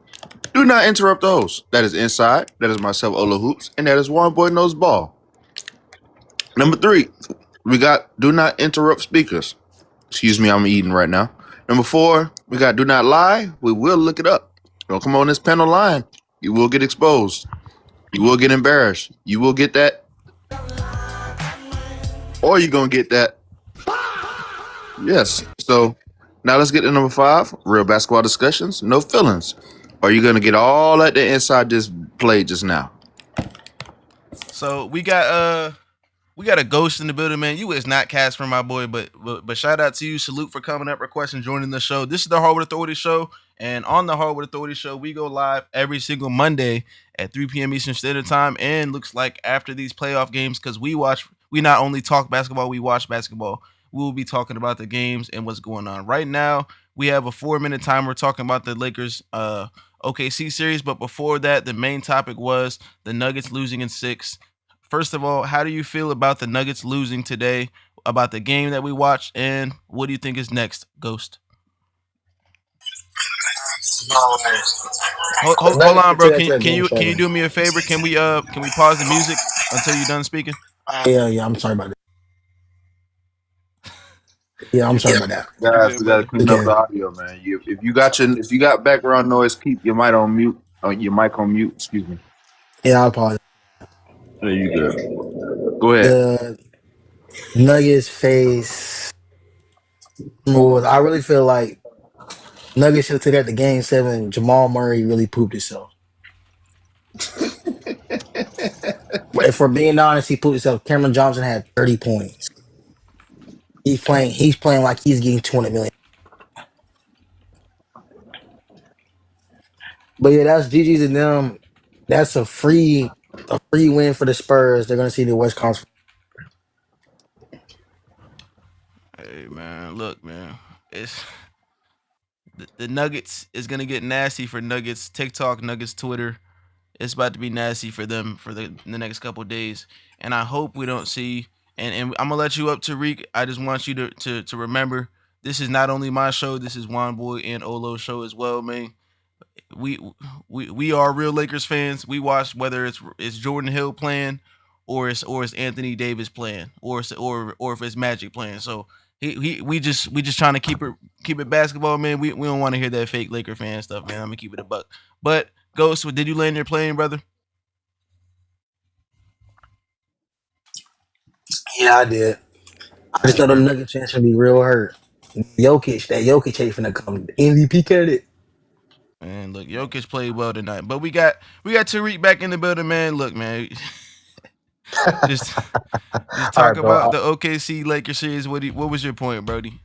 do not interrupt the host. That is Inside. That is myself, Olo Hoops, and that is One Boy Knows Ball. Number 3, we got do not interrupt speakers. Excuse me, I'm eating right now. Number 4, we got do not lie. We will look it up. Don't come on this panel lying. You will get exposed. You will get embarrassed. You will get that. Or you're going to get that. Yes. So now let's get to number 5, real basketball discussions, no feelings. Are you going to get all at the inside this play just now? So we got a ghost in the building, man. You is not cast for my boy, but shout out to you. Salute for coming up, requesting joining the show. This is the Hardwood Authority Show, and on the Hardwood Authority Show, we go live every single Monday at 3 p.m. Eastern Standard Time. And looks like after these playoff games, because we not only talk basketball, we watch basketball. We will be talking about the games and what's going on. Right now, we have a 4-minute timer talking about the Lakers OKC series, but before that, the main topic was the Nuggets losing in 6. First of all, how do you feel about the Nuggets losing today, about the game that we watched, and what do you think is next, Ghost? Hold on, bro. Can you do me a favor? Can we pause the music until you're done speaking? Yeah, I'm sorry about that. Yeah, I'm sorry about that. Guys, we gotta clean up the audio, man. If you got background noise, keep your mic on mute. Excuse me. Yeah, I apologize. There you go. Go ahead. The Nuggets face moves. I really feel like Nuggets should have took that to Game 7. Jamal Murray really pooped himself. If we're being honest, he pooped himself. Cameron Johnson had 30 points. He's playing like he's getting 200 million. But yeah, that's GG's and them. That's a free win for the Spurs. They're gonna see the West Conference. Hey man, look, man. It's the Nuggets is gonna get nasty for Nuggets TikTok, Nuggets Twitter. It's about to be nasty for them for the next couple of days. And I hope we don't see and I'm gonna let you up, Tariq. I just want you to remember this is not only my show, this is Juan Boy and Olo's show as well, man. We are real Lakers fans. We watch whether it's Jordan Hill playing or it's Anthony Davis playing or if it's Magic playing. So we just trying to keep it basketball, man. We don't want to hear that fake Laker fan stuff, man. I'm gonna keep it a buck. But Ghost, did you land your plane, brother? Yeah, I did. I just thought the Nuggets chance to be real hurt. Jokic ain't finna come MVP candidate. Man, look, Jokic played well tonight, but we got Tariq back in the building, man. Look, man, just All talk right, bro. about the OKC Lakers series. What was your point, Brody?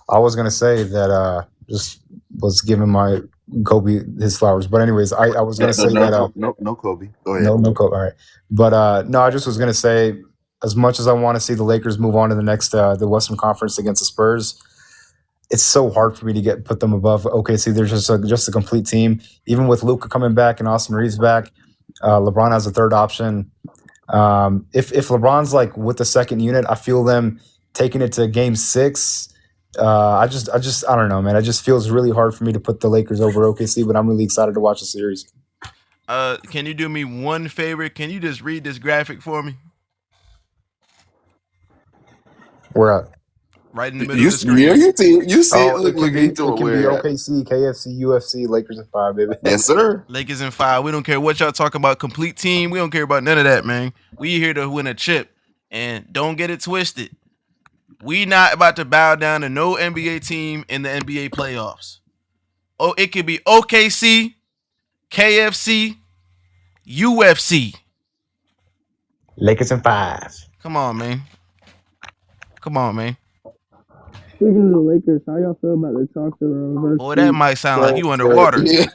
I was gonna say that just was giving my Kobe his flowers, but anyways, I was gonna say that No, Kobe. Go ahead. no Kobe. All right, but no, I just was gonna say as much as I want to see the Lakers move on to the next the Western Conference against the Spurs, it's so hard for me to put them above OKC. They're just a complete team. Even with Luka coming back and Austin Reeves back, LeBron has a third option. If LeBron's like with the second unit, I feel them taking it to Game 6. I don't know, man. It just feels really hard for me to put the Lakers over OKC, but I'm really excited to watch the series. Can you do me one favor? Can you just read this graphic for me? Where at? Right in the middle of the screen. Yeah, you see it. It can be OKC, KFC, UFC, Lakers in 5, baby. Yes, sir. Lakers in 5. We don't care what y'all talking about. Complete team. We don't care about none of that, man. We here to win a chip. And don't get it twisted. We not about to bow down to no NBA team in the NBA playoffs. Oh, it could be OKC, KFC, UFC. Lakers in 5. Come on, man. Speaking of the Lakers, how y'all feel about the talk to reverse? Boy, that might sound like you underwater. Rise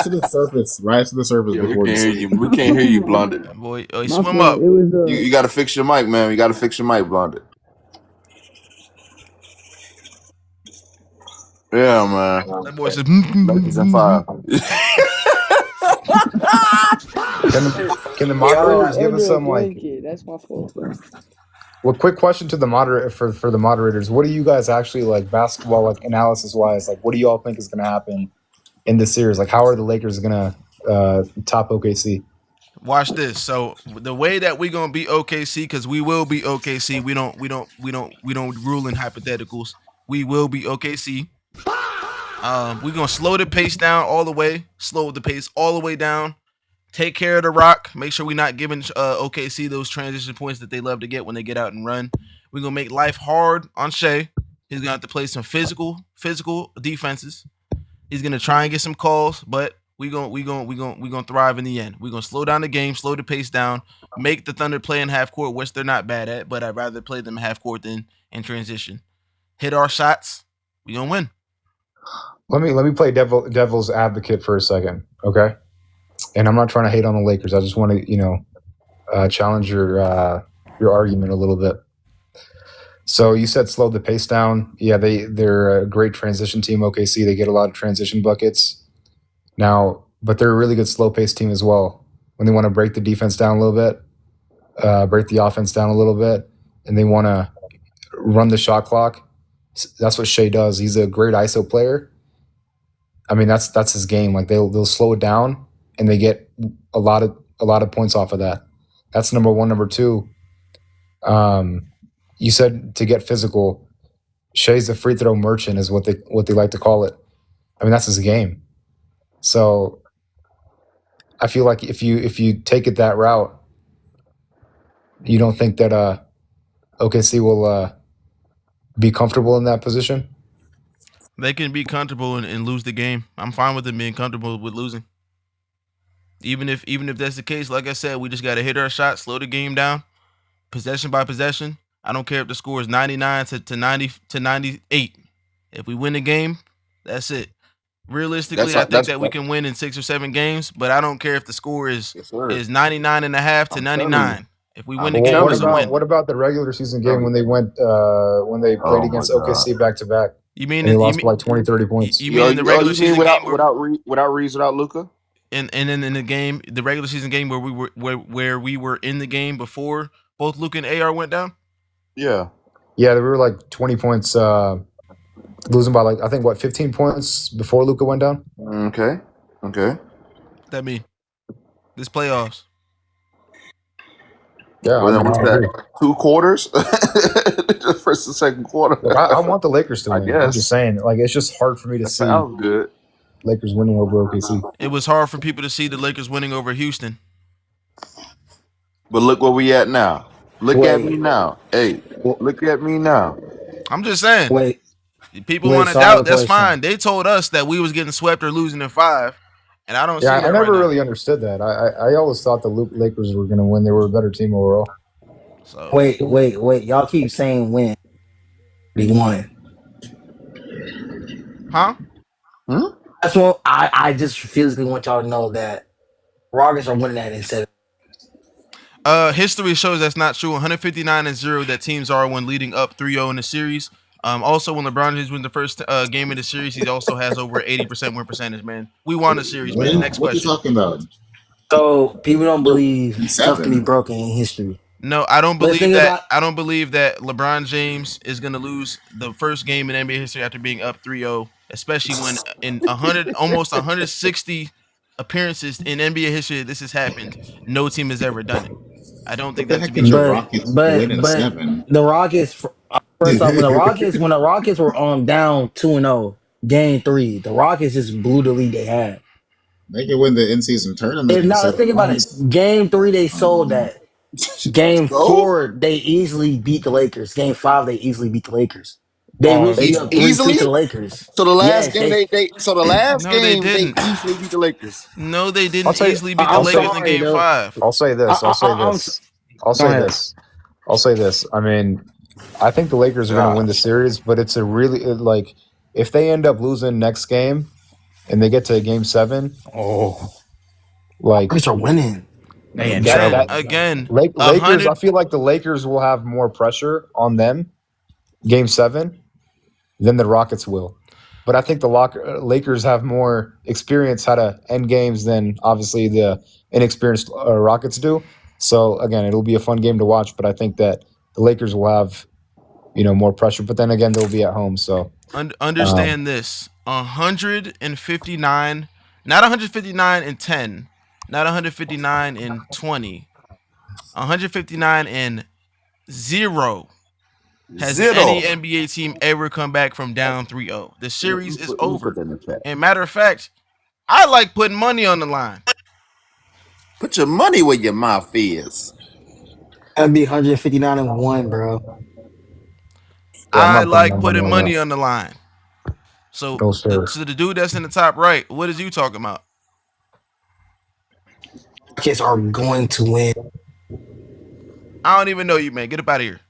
to the surface. Rise to the surface. Yeah, we can't hear you. We can't hear you, Blonded. Boy, swim up. It was, You got to fix your mic, man. You got to fix your mic, Blonded. Yeah, man. That boy says, Lakers in 5. Can the moderators give us some like? That's my fault. Well, quick question to the moderator for the moderators. What do you guys actually like basketball like analysis wise? Like, what do you all think is going to happen in this series? Like, how are the Lakers going to top OKC? Watch this. So the way that we're gonna beat OKC, because we will beat OKC. We don't rule in hypotheticals. We will beat OKC. We're gonna slow the pace down all the way. Slow the pace all the way down. Take care of the rock. Make sure we're not giving OKC those transition points that they love to get when they get out and run. We're gonna make life hard on Shea. He's gonna have to play some physical defenses. He's gonna try and get some calls, but we're gonna thrive in the end. We're gonna slow down the game, slow the pace down, make the Thunder play in half court, which they're not bad at, but I'd rather play them half court than in transition. Hit our shots, we're gonna win. Let me play devil's advocate for a second, okay? And I'm not trying to hate on the Lakers. I just want to, challenge your argument a little bit. So you said slow the pace down. Yeah, they're a great transition team. OKC, they get a lot of transition buckets. Now, but they're a really good slow pace team as well. When they want to break the defense down a little bit, break the offense down a little bit, and they want to run the shot clock. That's what Shea does. He's a great ISO player. I mean, that's his game. Like they'll slow it down, and they get a lot of points off of that. That's number one. Number two, you said to get physical. Shea's the free throw merchant, is what they like to call it. I mean, that's his game. So I feel like if you take it that route, you don't think that OKC will be comfortable in that position? They can be comfortable and lose the game. I'm fine with them being comfortable with losing. Even if that's the case, like I said, we just got to hit our shot, slow the game down, possession by possession. I don't care if the score is 99 to 90 to 98. If we win the game, that's it. Realistically, I think that we can win in 6 or 7 games, but I don't care if the score is 99.5 to 99. If we win the game, it's a win. What about the regular season game when they played against OKC back to back? You mean they lost by like 20, 30 points? You mean in the regular season without game without Reeves, without Luka? And then in the game, the regular season game where we were in the game before both Luka and AR went down? Yeah. Yeah, they were like 20 points losing by like I think 15 points before Luka went down. Okay. That mean this playoffs. Yeah, well, what's that? 2 quarters, the first and second quarter. Look, I want the Lakers to win. I guess. I'm just saying, like it's just hard for me to see. Sounds good. Lakers winning over OKC. It was hard for people to see the Lakers winning over Houston. But look where we at now. Look at me now. Hey, look at me now. I'm just saying. Wait, People Wait, want to so I have doubt. a That's question. fine. They told us that we was getting swept or losing in 5, and I don't see Yeah, that I right never now. really understood that. I always thought the Lakers were going to win. They were a better team overall. So Wait. Y'all keep saying win. We won. huh? That's what I just physically want y'all to know that Rockets are winning that in 7. History shows that's not true. 159-0 that teams are when leading up 3-0 in the series. Also, when LeBron James wins the first game of the series, he also has over 80% win percentage. Man, we won the series. Man, When? next What you question. talking about? So people don't believe In stuff can be 7. broken in history. No, I don't Let's believe think that. about I don't believe that LeBron James is going to lose the first game in NBA history after being up 3-0, especially when in 100, almost 160 appearances in NBA history this has happened. No team has ever done it. I don't What think the that to heck be did your true. Rockets win in a but 7? the Rockets first off when the Rockets were down 2-0 game 3, the Rockets just blew the lead they had. They could win the in-season tournament If in now let's 7 think about months. it. Game 3 they sold that. Game So 4 they easily beat the Lakers. Game 5 they easily beat the Lakers. They Pause. recently they up 3-2 to the easily. Lakers. So the last Yes, game No, they they didn't. easily beat the Lakers. No, they I'll didn't tell you. easily beat the I'm I'll say. Lakers in sorry game though. 5. I'll say this. I'll say this. I'll Go say ahead. this. I'll say this. I mean, I think the Lakers are going to win the Gosh. series, but it's a really like if they end up losing next game and they get to game 7, like Rockets are winning. They in that trouble. that Again, Lakers. I 100. feel like the Lakers will have more pressure on them game 7 than the Rockets will. But I think the Lakers have more experience how to end games than obviously the inexperienced Rockets do. So again, it'll be a fun game to watch. But I think that the Lakers will have more pressure. But then again, they'll be at home. So Understand this: 159, not 159 and 10, not 159 and 20, 159 and 0. Has any Zero. NBA team ever come back from down 3-0? The series is Let me put over. that in the chat. And matter of fact, I like putting money on the line. Put your money where your mouth is. That'd be 159-1, bro. yeah, I'm I not putting like my money putting on money that. on the line. So No sir. the dude that's in the top right, what is you talking about? Rockets are going to win. I don't even know you, man. Get up out of here.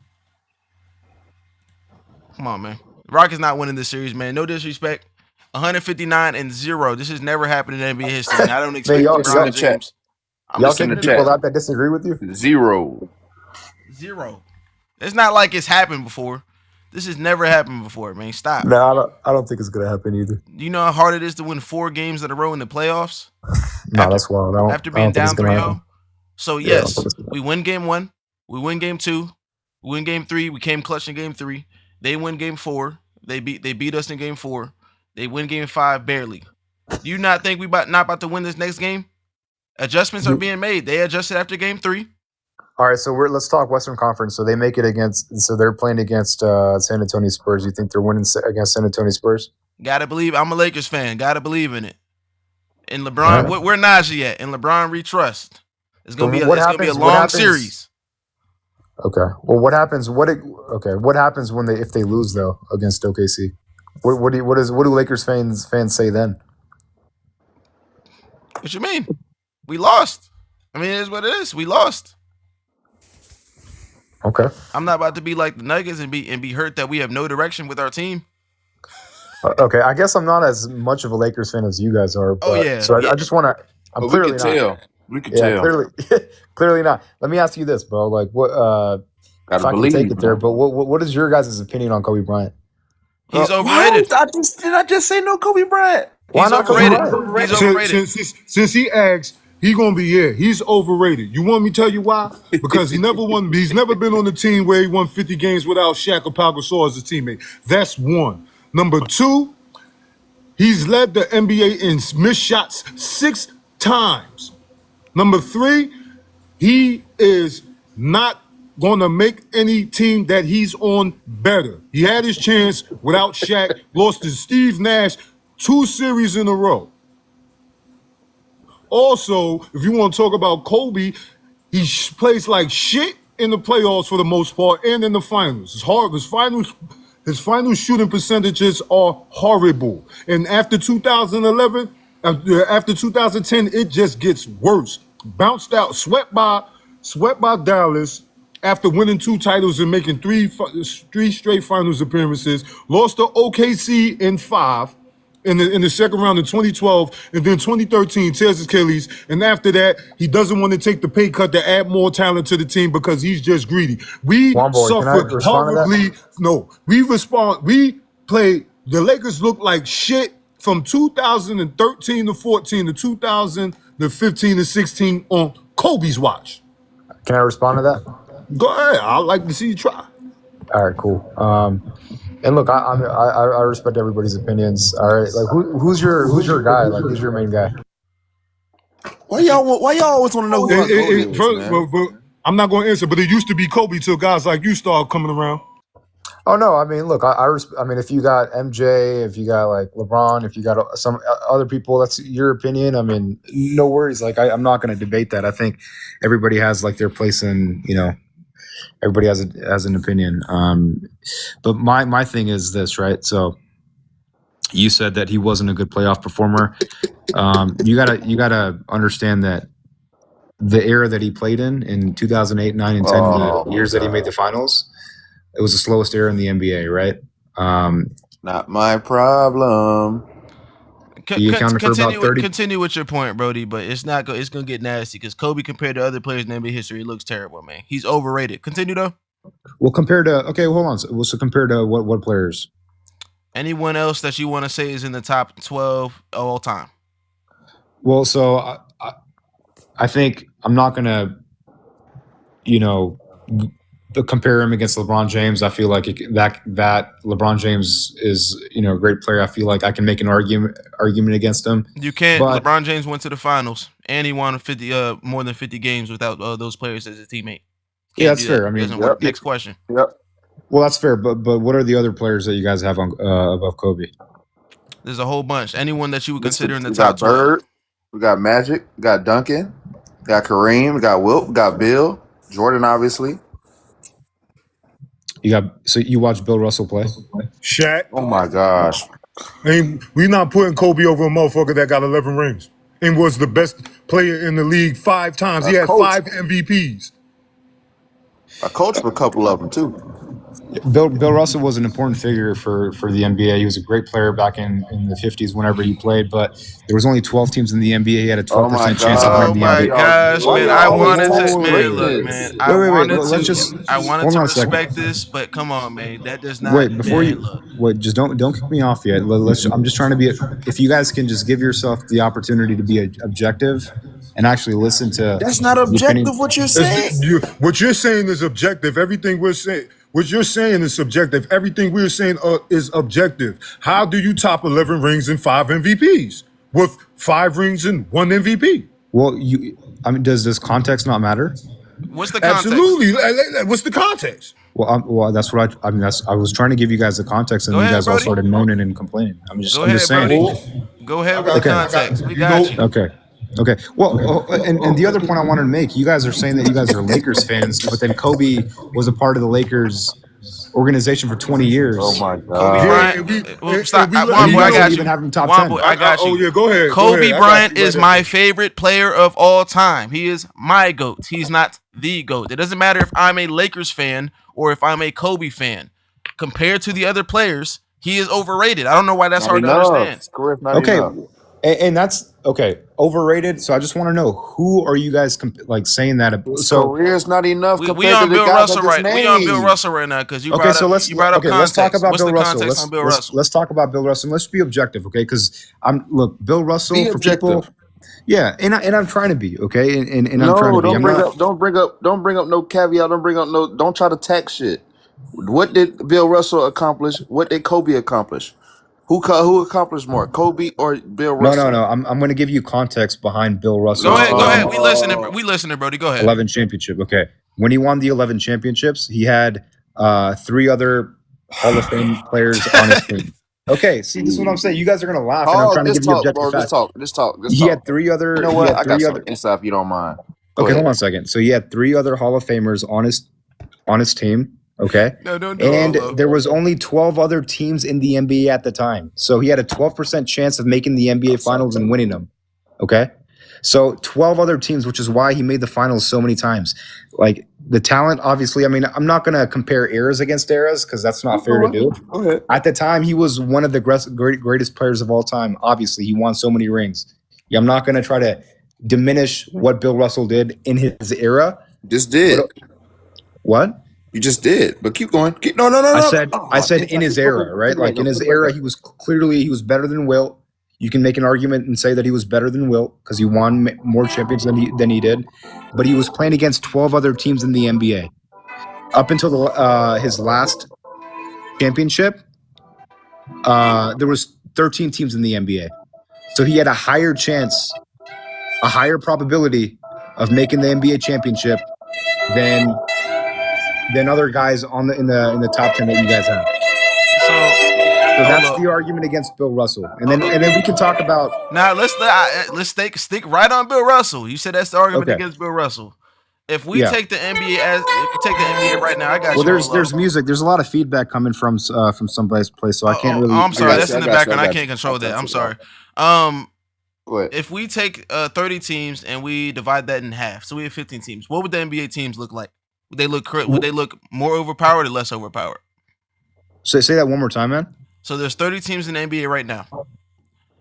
Come on, man. Rockets not winning this series, man. No disrespect. 159-0. This has never happened in NBA history, and I don't Man, expect y'all, It's in the LeBron chat. James. I'm y'all just in kick the keeping it people real. chat. out that disagree with you? 0. 0. It's not like it's happened before. This has never happened before, man. Stop. No, I don't think it's gonna happen either. Do you know how hard it is to win 4 games in a row in the playoffs No, after that's wild. after I don't being think it's down gonna 3-0? happen. So Yeah, I don't yes, think it's gonna we win game 1, we win game 2, we win game 3. We came clutch in game 3. They win game 4. They beat us in game 4. They win game 5 barely. Do you not think we not about to win this next game? Adjustments are being made. They adjusted after game 3. All right, so let's talk Western Conference. So they make it against. So they're playing against San Antonio Spurs. You think they're winning against San Antonio Spurs? Gotta believe. I'm a Lakers fan. Gotta believe in it. And All LeBron, right. where Najee at? And LeBron we trust. It's So gonna be a what long happens? series. Okay. Well, what happens? What happens when if they lose though against OKC? What do Lakers fans say then? What you mean? We lost. I mean, it is what it is. We lost. Okay. I'm not about to be like the Nuggets and be hurt that we have no direction with our team. Okay. I guess I'm not as much of a Lakers fan as you guys are. Oh But yeah, so yeah. I just want to. I'm But we clearly could not. tell. We could Yeah, tell. clearly not. Let me ask you this, bro. Like, what? Gotta If I can believe, take it there, man. but what is your guys' opinion on Kobe Bryant? He's overrated. What? Did I just say no Kobe Bryant? Why He's not Kobe overrated. Bryant? He's overrated. Since he asked, he gonna be he's overrated. You want me to tell you why? Because he never won. He's never been on the team where he won 50 games without Shaq or Pau Gasol as a teammate. That's one. Number two, he's led the NBA in missed shots 6 times. Number three, he is not going to make any team that he's on better. He had his chance without Shaq, lost to Steve Nash 2 series in a row. Also, if you want to talk about Kobe, he plays like shit in the playoffs for the most part and in the finals. His His final shooting percentages are horrible. And after 2011, after 2010, it just gets worse. Bounced out, swept by Dallas after winning 2 titles and making three straight finals appearances. Lost to OKC in 5. In the second round in 2012, and then 2013 tears his Achilles, and after that he doesn't want to take the pay cut to add more talent to the team because he's just greedy. We suffered horribly. No, we played. The Lakers looked like shit from 2013 to 14 to 2015 to 16 on Kobe's watch. Can I respond to that? Go ahead. I'd like to see you try. All right, cool. And look, I respect everybody's opinions. All right, like who's your guy? Like who's your main guy? Why y'all always want to know who Kobe is, man? But I'm not going to answer. But it used to be Kobe till guys like you start coming around. Oh no, I mean, look, I mean, if you got MJ, if you got like LeBron, if you got some other people, that's your opinion. I mean, no worries. Like I'm not going to debate that. I think everybody has like their place in, everybody has an opinion. But my thing is this, right? So you said that he wasn't a good playoff performer. You gotta understand that the era that he played in 2008, 9, and 10, the years that he made the finals, it was the slowest era in the NBA, right? Not my problem. He accounted for about 30. Continue with your point, Brody, but it's gonna get nasty because Kobe compared to other players in NBA history looks terrible, man. He's overrated. Continue though. Well, compared to hold on. So compared to what players? Anyone else that you want to say is in the top 12 all time? Well, so I think I'm not gonna, compare him against LeBron James. I feel like that LeBron James is a great player. I feel like I can make an argument against him. You can't. But LeBron James went to the finals and he won more than 50 games without those players as his teammate. Yeah, that's fair. I mean, next question. Yep. Well, that's fair. But what are the other players that you guys have on above Kobe? There's a whole bunch. Anyone that you would consider in the got top 12. Bird, we got Magic, we got Duncan, we got Kareem, we got Wilt, we got Bill, Jordan, obviously. So you watch Bill Russell play? Shaq. Oh my gosh. And we're not putting Kobe over a motherfucker that got 11 rings and was the best player in the league 5 times. He had 5 MVPs. I coached for a couple of them too. Bill Russell was an important figure for the NBA. He was a great player back in the 50s whenever he played, but there was only 12 teams in the NBA. He had a 12% chance of winning the NBA. Oh my gosh, man. I wanted to respect this, but come on, man. That does not just don't kick me off yet. I'm just trying to be if you guys can just give yourself the opportunity to be objective and actually listen to. That's not objective what you're saying. What you're saying is objective. Everything we're saying. What you're saying is subjective. Everything we're saying is objective. How do you top 11 rings and 5 MVPs with 5 rings and 1 MVP? Well, does context not matter? What's the context? Absolutely. What's the context? Well, that's what I was trying to give you guys the context, and you guys all started moaning and complaining. I'm just saying. Go ahead with the context. We got you. Okay. Well, and the other point I wanted to make, you guys are saying that you guys are Lakers fans, but then Kobe was a part of the Lakers organization for 20 years. Oh my God. Kobe Bryant. Stop. I got you. Even have him top 10. I got you. Oh yeah, go ahead. Kobe Bryant is my favorite player of all time. He is my GOAT. He's not the GOAT. It doesn't matter if I'm a Lakers fan or if I'm a Kobe fan. Compared to the other players, he is overrated. I don't know why that's hard to understand. Okay. And that's okay. Overrated. So I just want to know, who are you guys saying that? So career's not enough. We on Bill Russell right now because you brought up context. Let's talk about What's Bill the Russell. context on Bill Russell? Let's talk about Bill Russell. Let's be objective, okay? Because Bill Russell for people. Yeah, and I'm trying to be okay, and I'm trying to be. Don't bring up no caveat. Don't try to tax shit. What did Bill Russell accomplish? What did Kobe accomplish? Who accomplished more, Kobe or Bill Russell? No. I'm going to give you context behind Bill Russell. Go ahead. We listening, Brody. Go ahead. 11 championship. Okay. When he won the 11 championships, he had 3 other Hall of Fame players on his team. Okay. See, this is what I'm saying. You guys are going to laugh, and I'm trying to give you objective facts. Just talk. He had 3 other. You know what? I got some insight if you don't mind. Okay, hold on a second. So he had 3 other Hall of Famers on his team. Okay. No, don't do And Olo. there was only 12 other teams in the NBA at the time. So he had a 12% chance of making the NBA finals and winning them. Okay. So 12 other teams, which is why he made the finals so many times. Like the talent, obviously, I mean, I'm not going to compare eras against eras because that's not fair to do. Go ahead. At the time, he was one of the greatest players of all time. Obviously, he won so many rings. Yeah, I'm not going to try to diminish what Bill Russell did in his era. Just did. What? You just did. But keep going. No. I said in his era, right? Like in his era, he was better than Wilt. You can make an argument and say that he was better than Wilt because he won more champions than he did. But he was playing against 12 other teams in the NBA. Up until his last championship, there was 13 teams in the NBA. So he had a higher chance, a higher probability of making the NBA championship than other guys in the top 10 that you guys have. So that's the argument against Bill Russell. And then we can talk about now. Let's stick right on Bill Russell. You said that's the argument against Bill Russell. If we take the NBA right now, I got you. Well, there's music. There's a lot of feedback coming from somebody's place, so I can't really. I'm sorry, that's in the background. I can't control that. I'm sorry. If we take 30 teams and we divide that in half, so we have 15 teams. What would the NBA teams look like? Would they look more overpowered or less overpowered? So say that one more time, man. So there's 30 teams in the NBA right now.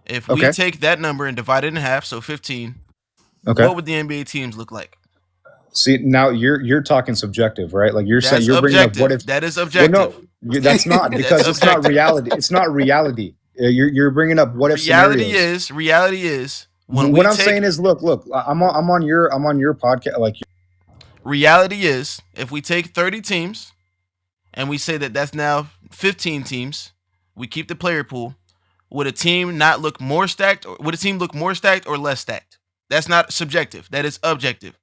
If we take that number and divide it in half, so 15, what would the NBA teams look like? See, now you're talking subjective, right? Like you're saying you're bringing up what if that is objective. Well, no, that's not because it's not reality. It's not reality. You're bringing up what if scenarios. Reality is what I'm saying is look. I'm on your podcast. Like reality is if we take 30 teams and we say that that's now 15 teams, we keep the player pool. Would a team not look more stacked, or would a team look more stacked or less stacked? That's not subjective. That is objective.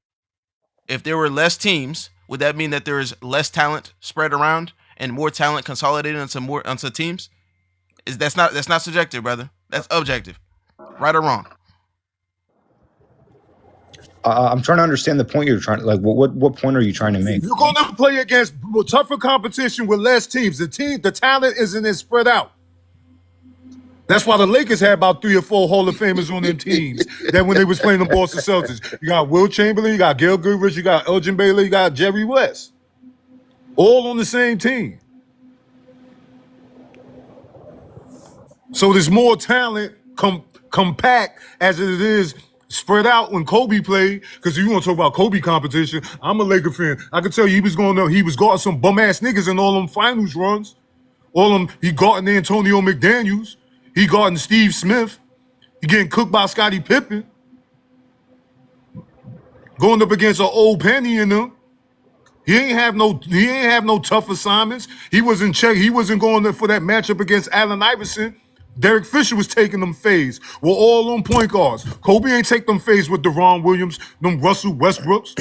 If there were less teams, would that mean that there is less talent spread around and more talent consolidated onto teams? That's not subjective, brother. That's objective. Right or wrong? I'm trying to understand the point you're trying. Like, what point are you trying to make? You're going to play against tougher competition with less teams. The talent isn't as spread out. That's why the Lakers had about 3 or 4 Hall of Famers on them teams. That when they was playing the Boston Celtics, you got Will Chamberlain, you got Gail Goodrich, you got Elgin Baylor, you got Jerry West, all on the same team. So there's more talent compact as it is spread out when Kobe played. Because if you want to talk about Kobe competition, I'm a Laker fan. I can tell you he was guarding some bum ass niggas in all them finals runs. All them he guarding Antonio McDaniels. He guarding Steve Smith. He getting cooked by Scottie Pippen. Going up against an old Penny in them. He ain't have no tough assignments. He wasn't going there for that matchup against Allen Iverson. Derek Fisher was taking them fades. We're all on point guards. Kobe ain't take them fades with Deron Williams, them Russell Westbrooks.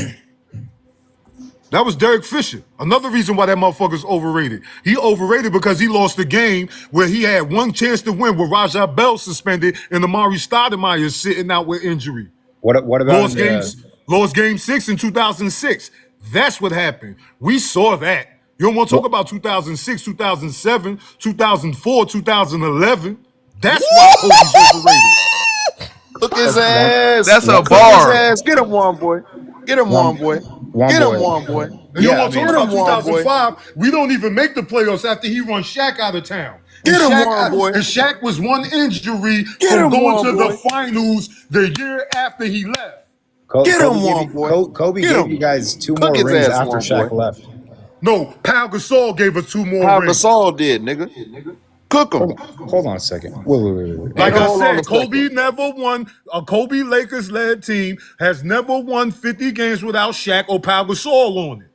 That was Derek Fisher. Another reason why that motherfucker's overrated. He overrated because he lost the game where he had one chance to win with Rajah Bell suspended and Amari Stoudemire sitting out with injury. What about lost game 6 in 2006. That's what happened. We saw that. You don't want to talk about 2006, 2007, 2004, 2011. That's why Kobe's overrated. Look his ass. That's a bar. Get him one, boy. Get him one, boy. Get him one, boy. And you want to talk about 2005? We don't even make the playoffs after he run Shaq out of town. Get him one, boy. And Shaq was one injury from going to the finals the year after he left. Get him one, boy. Kobe gave you guys 2 more rings after Shaq left. No, Pau Gasol gave us 2 more Pau rings. Gasol did, nigga. Cook him. Hold on a second. Wait. Like I said, Kobe never won. A Kobe Lakers-led team has never won 50 games without Shaq or Pau Gasol on it.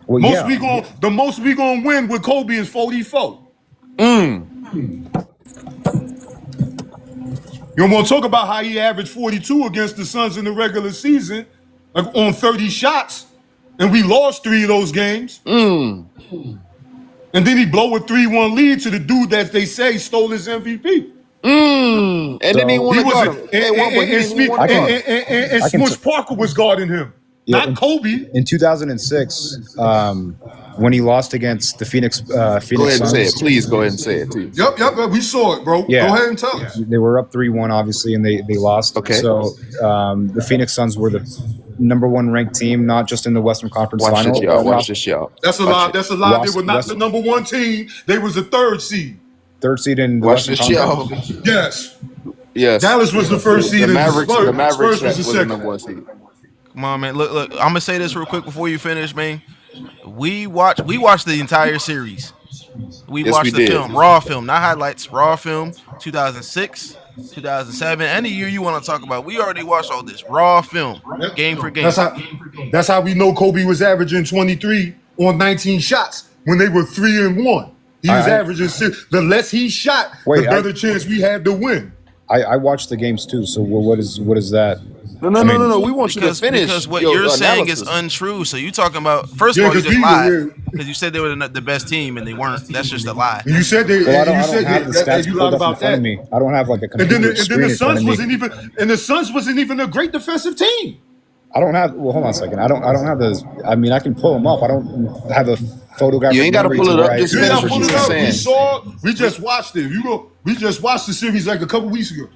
Well, the most we gonna win with Kobe is 44. You don't want to talk about how he averaged 42 against the Suns in the regular season, like on 30 shots, and we lost 3 of those games. And then he blow a 3-1 lead to the dude that they say stole his MVP. And then he won to guard him. And Smush Parker was guarding him. not Kobe. In 2006, when he lost against the Phoenix Go ahead and Suns. say it. Please go ahead and say it, too. Yep. We saw it, bro. Yeah. Go ahead and tell us. They were up 3-1, obviously, and they lost. Okay. So the Phoenix Suns were the #1 ranked team, not just in the Western Conference Final. Watch this, y'all. That's a lie. That's a lie. They were not the #1 team. They was the 3rd seed. 3rd seed in the Watch Western this, Conference. y'all. Yes. Dallas was the 1st seed. The Mavericks Spurs was the was the 2nd. #1 seed. Come on, man. Look. I'm gonna say this real quick before you finish, man. We watched the entire series. We watched the film, raw film, not highlights, raw film. 2006, 2007, any year you want to talk about. We already watched all this raw film, game for game. That's how we know Kobe was averaging 23 on 19 shots when they were 3-1. He was averaging 6. The less he shot, the better chance we had to win. I watched the games too. So what is that? No. We want you to finish. Because what you're saying is untrue. So you talking about, first of all, you just lied because you said they were the best team and they weren't. That's just a lie. You said they. Well, I don't have the stats pulled up in front of me. I don't have like a computer screen in front of me. And the Suns wasn't even a great defensive team. I don't have. Well, hold on a second. I don't have those. I mean, I can pull them up. I don't have a photographic. You ain't got to pull it up. Just finish what you were saying. We just watched it. We just watched the series like a couple weeks ago.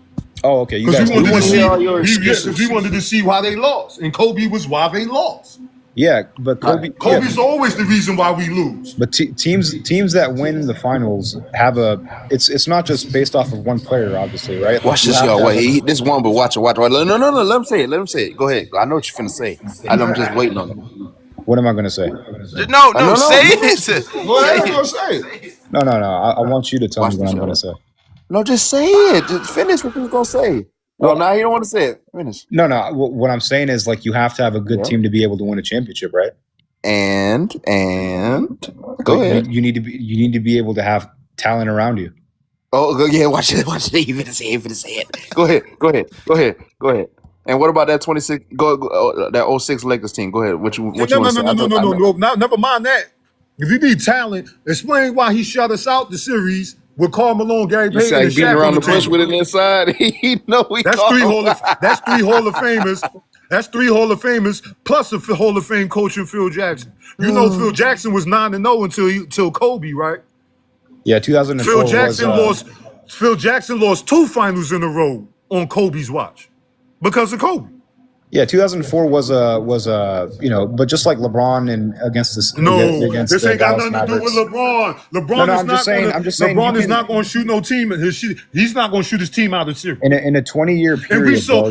Oh, okay. You guys we wanted to see why they lost, and Kobe was why they lost. Yeah, but Kobe's always the reason why we lose. But teams that win the finals have it's not just based off of one player, obviously, right? Watch this, y'all. Wait, this one, but watch it. No. Let him say it. Go ahead. I know what you're finna say. I'm just waiting on it. What am I gonna say? No, say it. Go say it. No. I want you to tell me what I'm gonna say. No, just say it. Just finish what you was gonna say. Well, now you don't want to say it. Finish. No. What I'm saying is, like, you have to have a good team to be able to win a championship, right? And go ahead. You need to be able to have talent around you. Oh, yeah. Watch it. You finna say it. Go ahead. And what about that 26? That 06 Lakers team. Go ahead. What you want to say? No. Never mind that. If you need talent, explain why he shut us out the series with Karl Malone, Gary Payton, and Shaq beating around the bush table. with it inside. He know we. That's three Hall of Famers. That's 3 Hall of Famers plus a Hall of Fame coach in Phil Jackson. You know Phil Jackson was 9-0 until Kobe, right? Yeah, 2004. Phil Jackson lost 2 finals in a row on Kobe's watch because of Kobe. Yeah, 2004 was but just like LeBron and against this. Against this ain't got nothing Mavericks. to do with LeBron. LeBron is not going to shoot no team. He's not going to shoot his team out of the series. In a 20-year period, we saw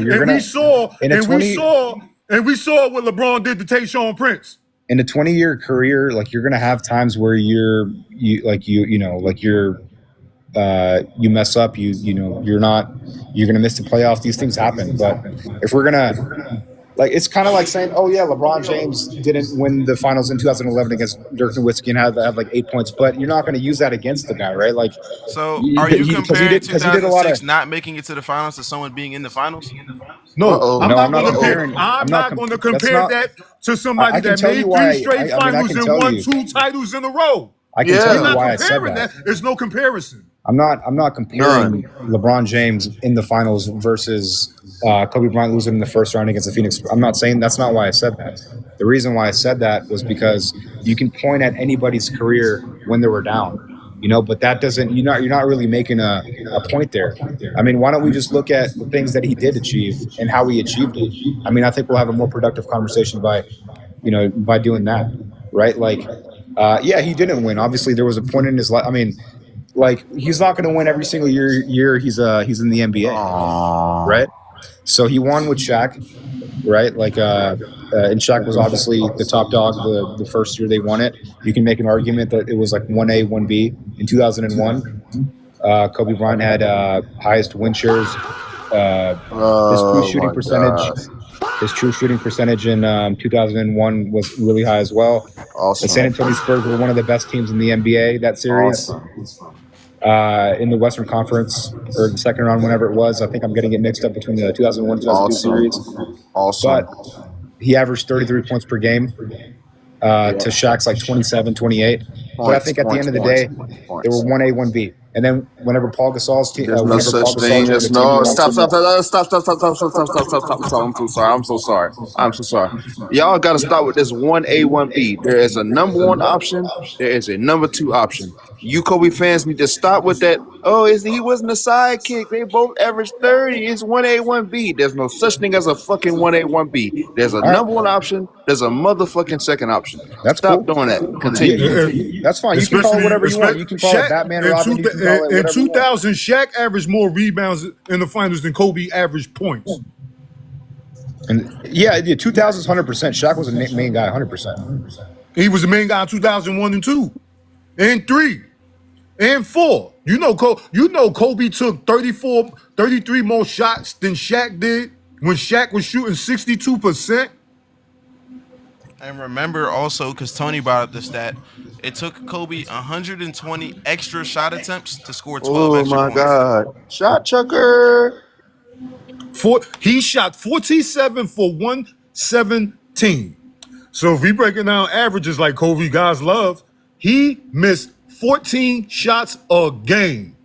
what LeBron did to Tayshaun Prince. In a 20-year career, like, you're gonna have times where you mess up, you're gonna miss the playoffs. These things happen. But if we're gonna, like, it's kind of like saying, oh yeah, LeBron James didn't win the finals in 2011 against Dirk Nowitzki and had like 8 points, but you're not going to use that against the guy, right? Like, so are you comparing 2006 not making it to the finals to someone being in the finals? No, I'm not going to compare that to somebody that made 3 straight finals and won 2 titles in a row. I can tell you why I said that. There's no comparison. I'm not comparing LeBron James in the finals versus Kobe Bryant losing in the first round against the Phoenix. I'm not saying that's not why I said that. The reason why I said that was because you can point at anybody's career when they were down, but that doesn't, you're not really making a point there. I mean, why don't we just look at the things that he did achieve and how he achieved it? I mean, I think we'll have a more productive conversation by doing that, right? Like, yeah, he didn't win. Obviously, there was a point in his life. I mean, like, he's not going to win every single year he's in the NBA, right? So he won with Shaq, right? Like, and Shaq was obviously the top dog the first year they won it. You can make an argument that it was like 1A, 1B. In 2001, Kobe Bryant had highest win shares. His true shooting percentage in 2001 was really high as well. Awesome. The San Antonio Spurs were one of the best teams in the NBA that series. Awesome. In the Western Conference, or the second round, whenever it was. I think I'm getting it mixed up between the 2001-2002 series. Awesome. But he averaged 33 points per game to Shaq's like 27, 28. But I think at the end of the day, they were 1A, 1B. And then whenever Paul Gasol's team, There's no whenever Paul such Gasol thing joined the as team, he no. won Stop, so stop, much. stop, stop, stop, stop, stop, stop, stop, stop, stop, stop. I'm so sorry. I'm so sorry. I'm so sorry. Y'all got to start with this 1A, 1B. There is a number one option. There is a number two option. You Kobe fans need to stop with that. Oh, he wasn't a sidekick. They both averaged 30. It's 1A, 1B. There's no such thing as a fucking 1A, 1B. There's a All right, number one option. There's a motherfucking second option. that's Stop cool. doing that. Yeah, Continue. that's fine. You can call it whatever you want. You can call it Shaq Batman or Robin. You can call it in whatever you want. 2000, Shaq averaged more rebounds in the finals than Kobe averaged points. And yeah, 2000s 100%. Shaq was the main guy 100%. He was the main guy in 2001 and 2 and 3 and 4. You know Kobe took 33 more shots than Shaq did when Shaq was shooting 62%. And remember also, because Tony brought up the stat, it took Kobe 120 extra shot attempts to score 12 Oh extra my points. God. Shot chucker. He shot 47 for 117. So if we breaking down averages like Kobe guys love, he missed 14 shots a game.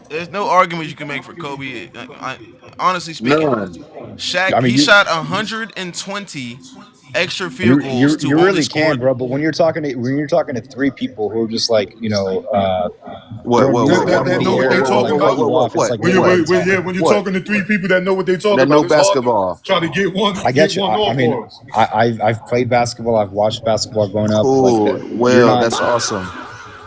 There's no argument you can make for Kobe. Honestly speaking, None. Shaq, he shot 120 extra field goals You only really score. can, bro. But when you're talking to three people who are just like They know what they're talking about. When you're talking to three people that know what they're talking That know about, it's hard basketball. trying to get one. I get you. One I mean, I've played basketball. I've watched basketball growing up. Cool. Like Well, that's awesome.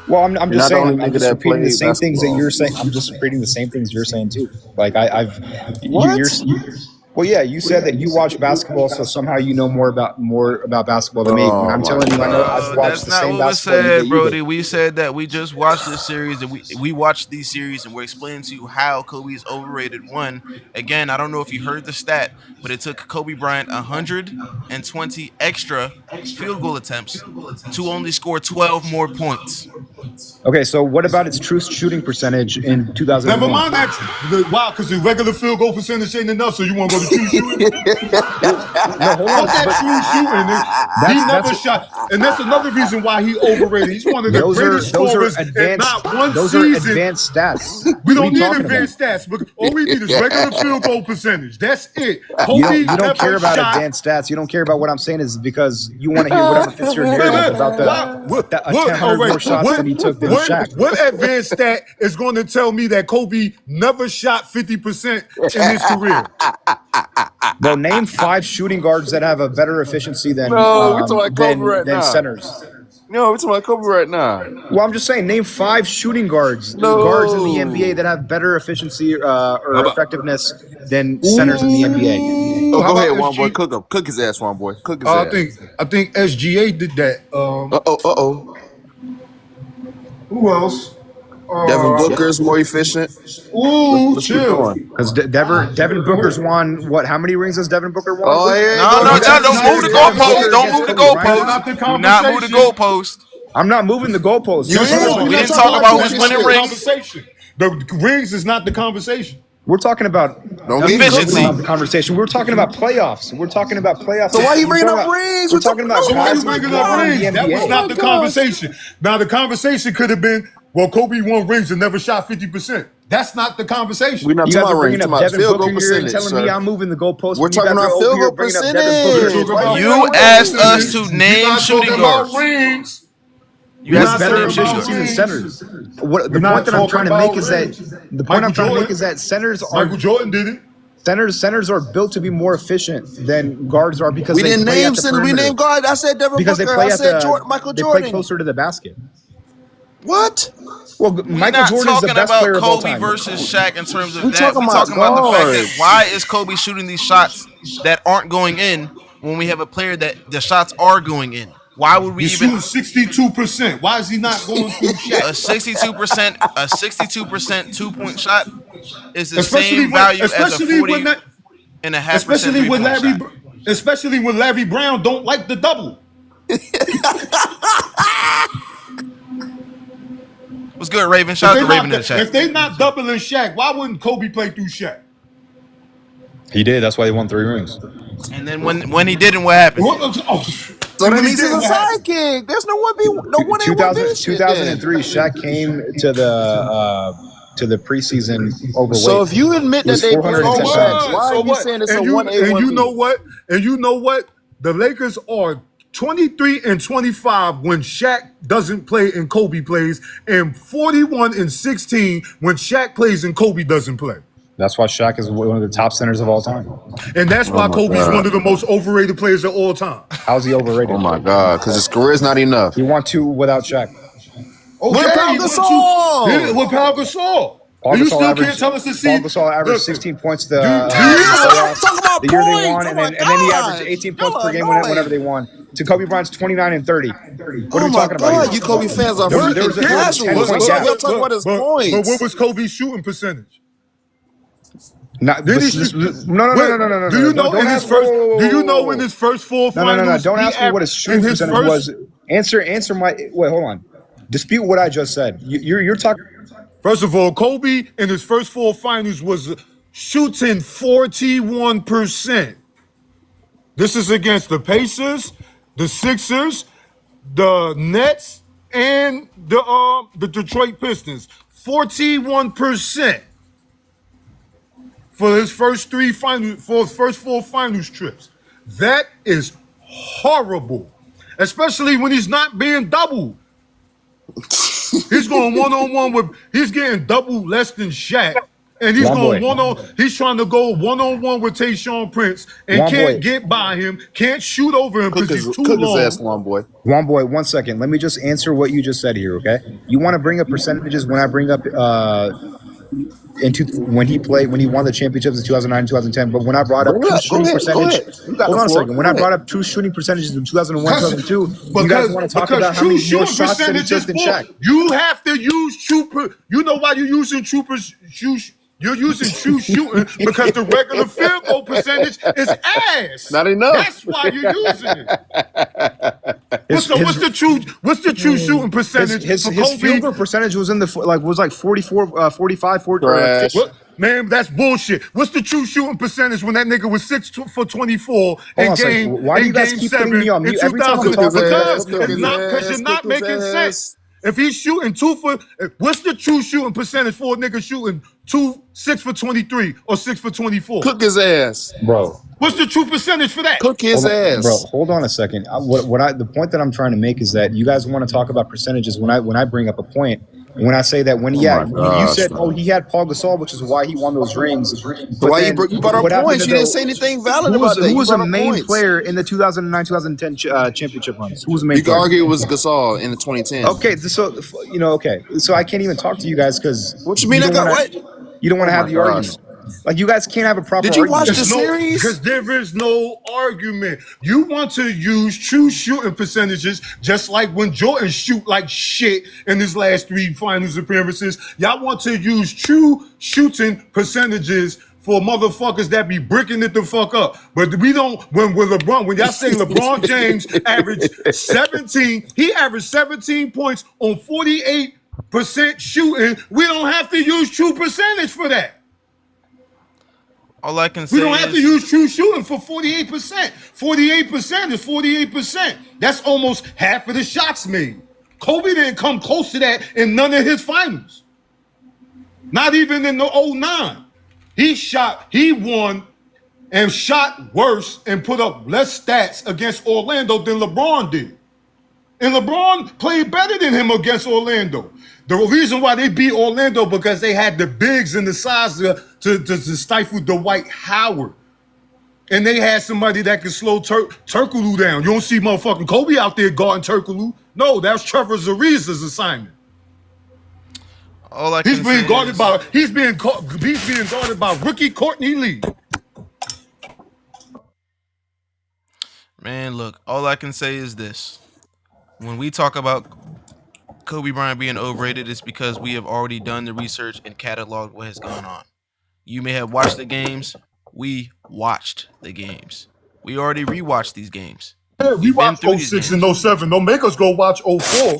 Well, I'm just not the saying. only I'm nigga just that repeating the played same things that basketball. you're saying. I'm just repeating the same things you're saying too. Like What? Well, yeah, you said that you watch basketball, so somehow you know more about basketball than me. When I'm telling you, I know I've watched That's the not same what we basketball that said, you Brody. do. We said that we just watched this series and we watched these series and we're explaining to you how Kobe is overrated. One, again, I don't know if you heard the stat, but it took Kobe Bryant 120 extra field goal attempts to only score 12 more points. Okay, so what about its true shooting percentage in 2001? Never mind that. Wow, because the regular field goal percentage ain't enough, so you want to go to true shooting? No, hold on. Fuck that true shooting. He never shot. And that's another reason why he overrated. He's one of the greatest scorers in not one those season. are advanced stats. We What are don't you need talking advanced stats. But all we need is regular field goal percentage. That's it. You Kobe don't never care about shot. advanced stats. You don't care about what I'm saying is because you want to hear whatever fits your narrative about the 100 more shots that he took than Shaq. What advanced stat is going to tell me that Kobe never shot 50% in his career? Well, name 5 shooting guards that have a better efficiency than No, we're talking about Kobe right than now. centers. No, we're talking about Kobe right now. Well, I'm just saying, name 5 shooting guards in the NBA that have better efficiency or effectiveness than centers in the NBA. Oh, go ahead, one boy. Cook his ass, one boy. Cook his ass. I think SGA did that. Who else? Devin Booker's more efficient. Ooh, Let's keep chill. going. Because Devin Booker's won what? How many rings has Devin Booker won? Oh, yeah. No, don't move the goalpost. Don't move the goalpost. Do not move the goalpost. I'm not moving the goalpost. We didn't talk about who's winning rings. The rings is not the conversation. We're talking about efficiency. The conversation. We're talking about playoffs. We're talking about playoffs. So why are you bringing up rings? We're talking about So why guys you bringing who up won rings? the That was NBA. not the conversation. Now the conversation could have been, well, Kobe won rings and never shot 50%. That's not the conversation. We're not You talking guys are about rings. bringing We're up talking about Devin field Booker goal here and percentage, telling me sir. I'm moving the goalpost. We're talking about field goal percentage. You asked us to name shooting guards. Rings. You asked us to better name shooting efficiency guards. than centers. The We're point not that I'm trying to talking make is about that rings. the point Michael I'm trying to Jordan- make is that centers are Michael Jordan did it. centers are built to be more efficient than guards are because We they didn't play name at the center. We perimeter. named guard. I said Devin Because they Booker. play I at said the Michael they Jordan. play closer to the basket. What? Well, We're Michael not Jordan is the talking best about player of all Kobe time. versus Shaq in terms of We're that. talking We're about talking about the fact that guards. why is Kobe shooting these shots that aren't going in when we have a player that the shots are going in? Why would we He's even shooting 62%. Why is he not going through Shaq? a 62% 2-point shot is the Especially same when- value as a especially 40 when that- and a half Especially when 3-point shot. Especially when Larry Brown don't like the double. What's good, Raven? Shout out to Raven in the chat. If they not doubling Shaq, why wouldn't Kobe play through Shaq? He did. That's why he won 3 rings. And then when he didn't, what happened? So that means he's a sidekick. There's no 1A, 1B shit. 2003, Shaq came to the preseason overweight. So if you admit that they put on Shaq, why are you saying it's a 1A, 1B? And you know what? And you know what? The Lakers are 23-25 when Shaq doesn't play and Kobe plays, and 41-16 when Shaq plays and Kobe doesn't play. That's why Shaq is one of the top centers of all time. And that's why Kobe's one of the most overrated players of all time. How's he overrated? Oh my God, because his career's not enough. He won 2 without Shaq. Okay, With Pau Gasol. With Pau Gasol. Paul You Gasol still averaged, can't tell us to see. Paul Gasol averaged 16 points the talk year about they won, points. and then he averaged 18 points per game whenever they won. To Kobe Bryant's 29 and 30. What are we talking about here? You Kobe fans are There was a 10-point gap. We'll talk about his points. But what was Kobe's shooting percentage? No. Do you know in his first? Do you know in his first 4 finals? No. Don't ask me what his shooting percentage was. Answer my. Wait, hold on. Dispute what I just said. You're talking. First of all, Kobe in his first 4 finals was shooting 41%. This is against the Pacers, the Sixers, the Nets, and the Detroit Pistons. 41% for his first 4 finals trips. That is horrible, especially when he's not being doubled. He's going one-on-one with. He's getting double less than Shaq, and he's He's trying to go one-on-one with Tayshaun Prince and can't get by him, can't shoot over him because he's too long. His ass, one boy. 1 second. Let me just answer what you just said here, okay? You want to bring up percentages when I bring up when he won the championships in 2009, 2010. But when I brought up true shooting percentage, hold on a second. When I brought up true shooting percentages in 2001, 2002, you guys want to talk about how many more shots that he took than Shaq? You have to use true. You know why you're using You're using true shooting because the regular field goal percentage is ass. Not enough. That's why you're using it. What's the true shooting percentage his for Kobe? field goal percentage was in the 44, 45, 40. Man, that's bullshit. What's the true shooting percentage when that nigga was 6 for 24 in game? Why do you guys keep putting me on mute every time I'm talking? Because you're not making sense. If he's shooting what's the true shooting percentage for a nigga shooting 6 for 23 or 6 for 24? Cook his ass, bro. What's the true percentage for that? Cook his ass, bro. Hold on a second. The point that I'm trying to make is that you guys want to talk about percentages when I bring up a point. When I say that you said, he had Paul Gasol, which is why he won those rings. But why you brought up points? You didn't say anything valid about that. Who was the main player in the 2009-2010 championship runs? Who was the main player? You can argue it was Gasol in the 2010. Okay, so I can't even talk to you guys because what you mean? You don't want to have the argument. Like, you guys can't have a proper argument. Did you watch the series? Because there is no argument. You want to use true shooting percentages, just like when Jordan shoot like shit in his last 3 finals appearances. Y'all want to use true shooting percentages for motherfuckers that be bricking it the fuck up. But we don't, when y'all say LeBron James averaged 17, he averaged 17 points on 48% shooting. We don't have to use true percentage for that. All I can say we don't have to use true shooting for 48%. 48% is 48%. That's almost half of the shots made. Kobe didn't come close to that in none of his finals. Not even in the 09. He won and shot worse and put up less stats against Orlando than LeBron did. And LeBron played better than him against Orlando. The reason why they beat Orlando because they had the bigs and the size to stifle Dwight Howard. And they had somebody that could slow Turkoglu down. You don't see motherfucking Kobe out there guarding Turkoglu. No, that's Trevor Ariza's assignment. He's being guarded by rookie Courtney Lee. Man, look, all I can say is this. When we talk about Kobe Bryant being overrated, it's because we have already done the research and cataloged what has gone on. You may have watched the games. We watched the games. We already rewatched these games. Yeah, we watched 06 and 07. Don't make us go watch 04.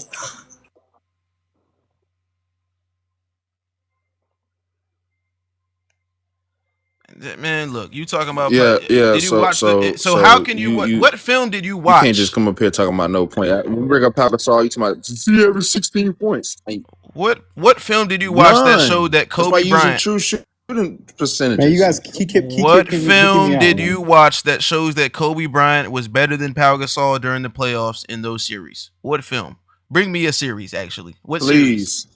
Man, look, you talking about? Yeah, yeah. Did you watch the? So how can you? What film did you You watch? can't just come up here talking about no point. When you bring up Pau Gasol, you talking about see every 16 points. Like, what film did you watch that showed that That's why Kobe using Bryant? true shooting percentages. Man, you guys keep What kicking me film out, did man. you watch that shows that Kobe Bryant was better than Pau Gasol during the playoffs in those series? What film? Bring me a series, actually. What series?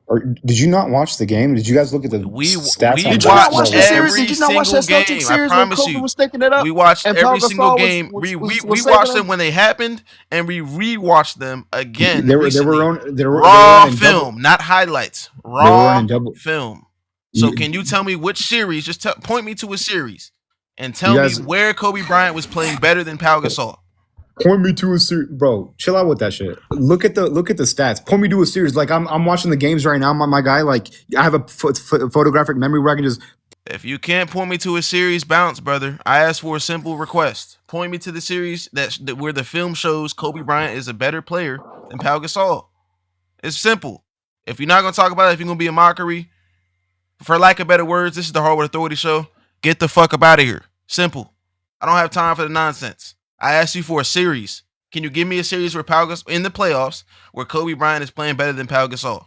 Or did you not watch the game? Did you guys look at the stats? We on Did you not watched watch the basketball? series? every Did you not watch single that Celtics game. I series when promise Kobe you. was taking it up? We watched and every Pau single Gasol game. was We saving watched them? them when they happened, and we rewatched them again They were recently. raw Raw film, not highlights. They were Raw running double. film. So can you tell me which series? Just point me to a series and tell You guys- me where Kobe Bryant was playing better than Pau Gasol. Point me to a series, bro. Chill out with that shit. Look at the stats. Point me to a series. Like I'm watching the games right now. My guy, like I have a photographic memory where I can just. If you can't point me to a series, bounce, brother. I asked for a simple request. Point me to the series that where the film shows Kobe Bryant is a better player than Pau Gasol. It's simple. If you're not gonna talk about it, if you're gonna be a mockery, for lack of better words, this is the Hardwood Authority Show. Get the fuck up out of here. Simple. I don't have time for the nonsense. I asked you for a series. Can you give me a series where Pau Gasol in the playoffs where Kobe Bryant is playing better than Pau Gasol?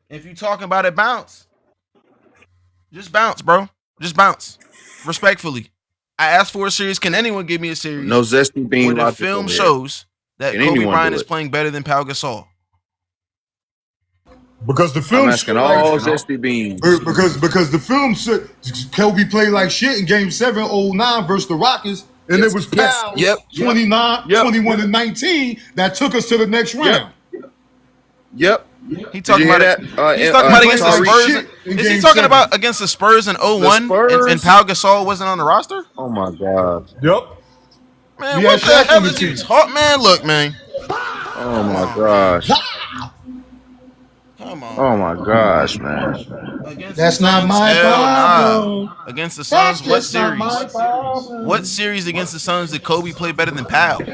If you talking about it, bounce. Just bounce, bro. Just bounce. Respectfully. I asked for a series. Can anyone give me a series? No zesty bean where the logic film over here. shows that Can Kobe anyone Bryant do is it? playing better than Pau Gasol? Because the film I'm asking all zesty beans. because the film said Kobe played like shit in Game 7, 09 versus the Rockets, and Yes, it was yes, Powell, yep, 29, yep. 21 and 19 that took us to the next round. Yep. He talking you hear about that? He's talking about against the Tariq Spurs. shit in Is he Game talking 7. about against the Spurs in 01 Spurs? and Pau Gasol wasn't on the roster? Oh my god. Yep. Man, We what had the Shaq hell on the is you team. talking? Man, look, man. Oh my gosh. Come on. Oh my gosh, man. Against That's the not Suns? my Hell problem. nah. Against the That's Suns, what just not my series? problem. What series against the Suns did Kobe play better than Pau? What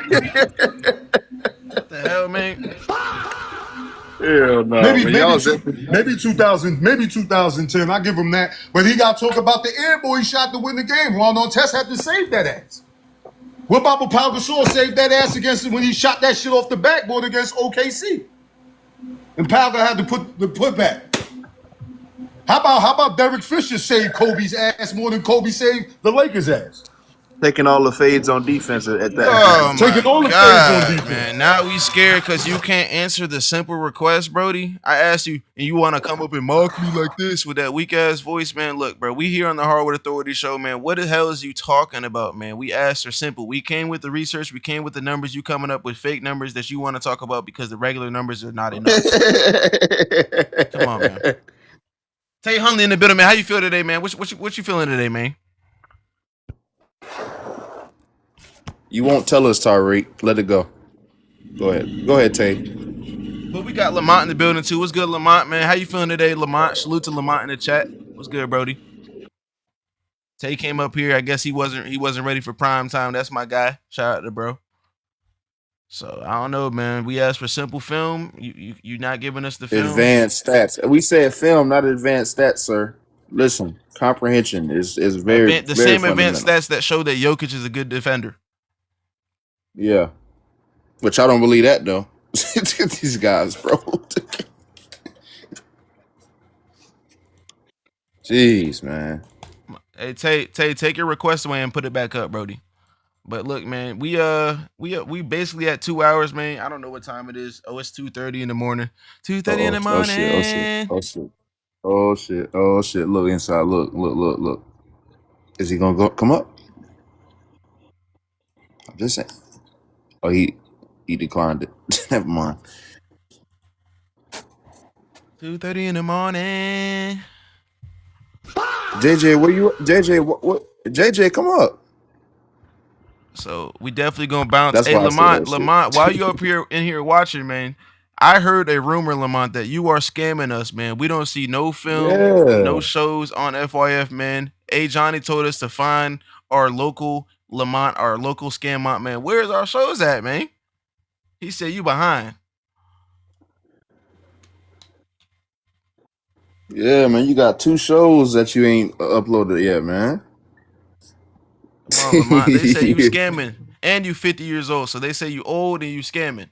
the hell, man? Hell no. Maybe 2010. I give him that. But he got to talk about the air ball he shot to win the game. Ron Artest had to save that ass. What about when Pau Gasol saved that ass against him when he shot that shit off the backboard against OKC? And Pau had to put the putback. How about Derek Fisher saved Kobe's ass more than Kobe saved the Lakers' ass? Taking all the fades on defense at that. Oh my Taking all the God, fades on defense. man. Now we scared because you can't answer the simple request, Brody. I asked you, and you want to come up and mock me like this with that weak ass voice, man. Look, bro, we here on the Hardwood Authority Show, man. What the hell is you talking about, man? We asked for simple. We came with the research. We came with the numbers. You coming up with fake numbers that you want to talk about because the regular numbers are not enough. Come on, man. Tay Huntley in the building, man. How you feel today, man? What you feeling today, man? You won't tell us, Tariq. Let it go. Go ahead, Tay. But we got Lamont in the building too. What's good, Lamont, man? How you feeling today, Lamont? Salute to Lamont in the chat. What's good, Brody? Tay came up here. I guess he wasn't ready for prime time. That's my guy. Shout out to bro. So I don't know, man. We asked for simple film. You not giving us the film. Advanced stats. We said film, not advanced stats, sir. Listen, comprehension is very the very same advanced fundamental. stats that show that Jokic is a good defender. Yeah, which I don't believe that though. These guys, bro. Jeez, man. Hey, Tay, take your request away and put it back up, Brody. But look, man, we basically at 2 hours, man. I don't know what time it is. Oh, it's 2:30 in the morning. 2:30 in the morning. Oh shit. Look inside. Look. Is he gonna come up? I'm just saying. Oh, he declined it. Never mind. 2:30 in the morning. JJ, what? JJ, come up. So we definitely gonna bounce. That's Hey, why I said that shit. Lamont, while you up here in here watching, man, I heard a rumor, Lamont, that you are scamming us, man. We don't see no film, no shows on FYF, man. Hey, Johnny told us to find our local Lamont, our local Scammont, man. Where's our shows at, man? He said you behind. Yeah, man, you got 2 shows that you ain't uploaded yet, man. Come on, Lamont. They say you scamming, and you 50 years old. So they say you old and you scamming.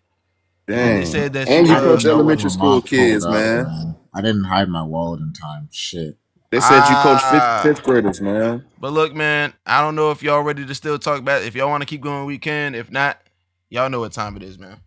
And they Dang. said that And you you I didn't coach know when elementary school Lamont pulled kids, up, man. man. I didn't hide my wallet in time. Shit. They said you coach fifth graders, man. But look, man, I don't know if y'all ready to still talk about it. If y'all want to keep going, we can. If not, y'all know what time it is, man.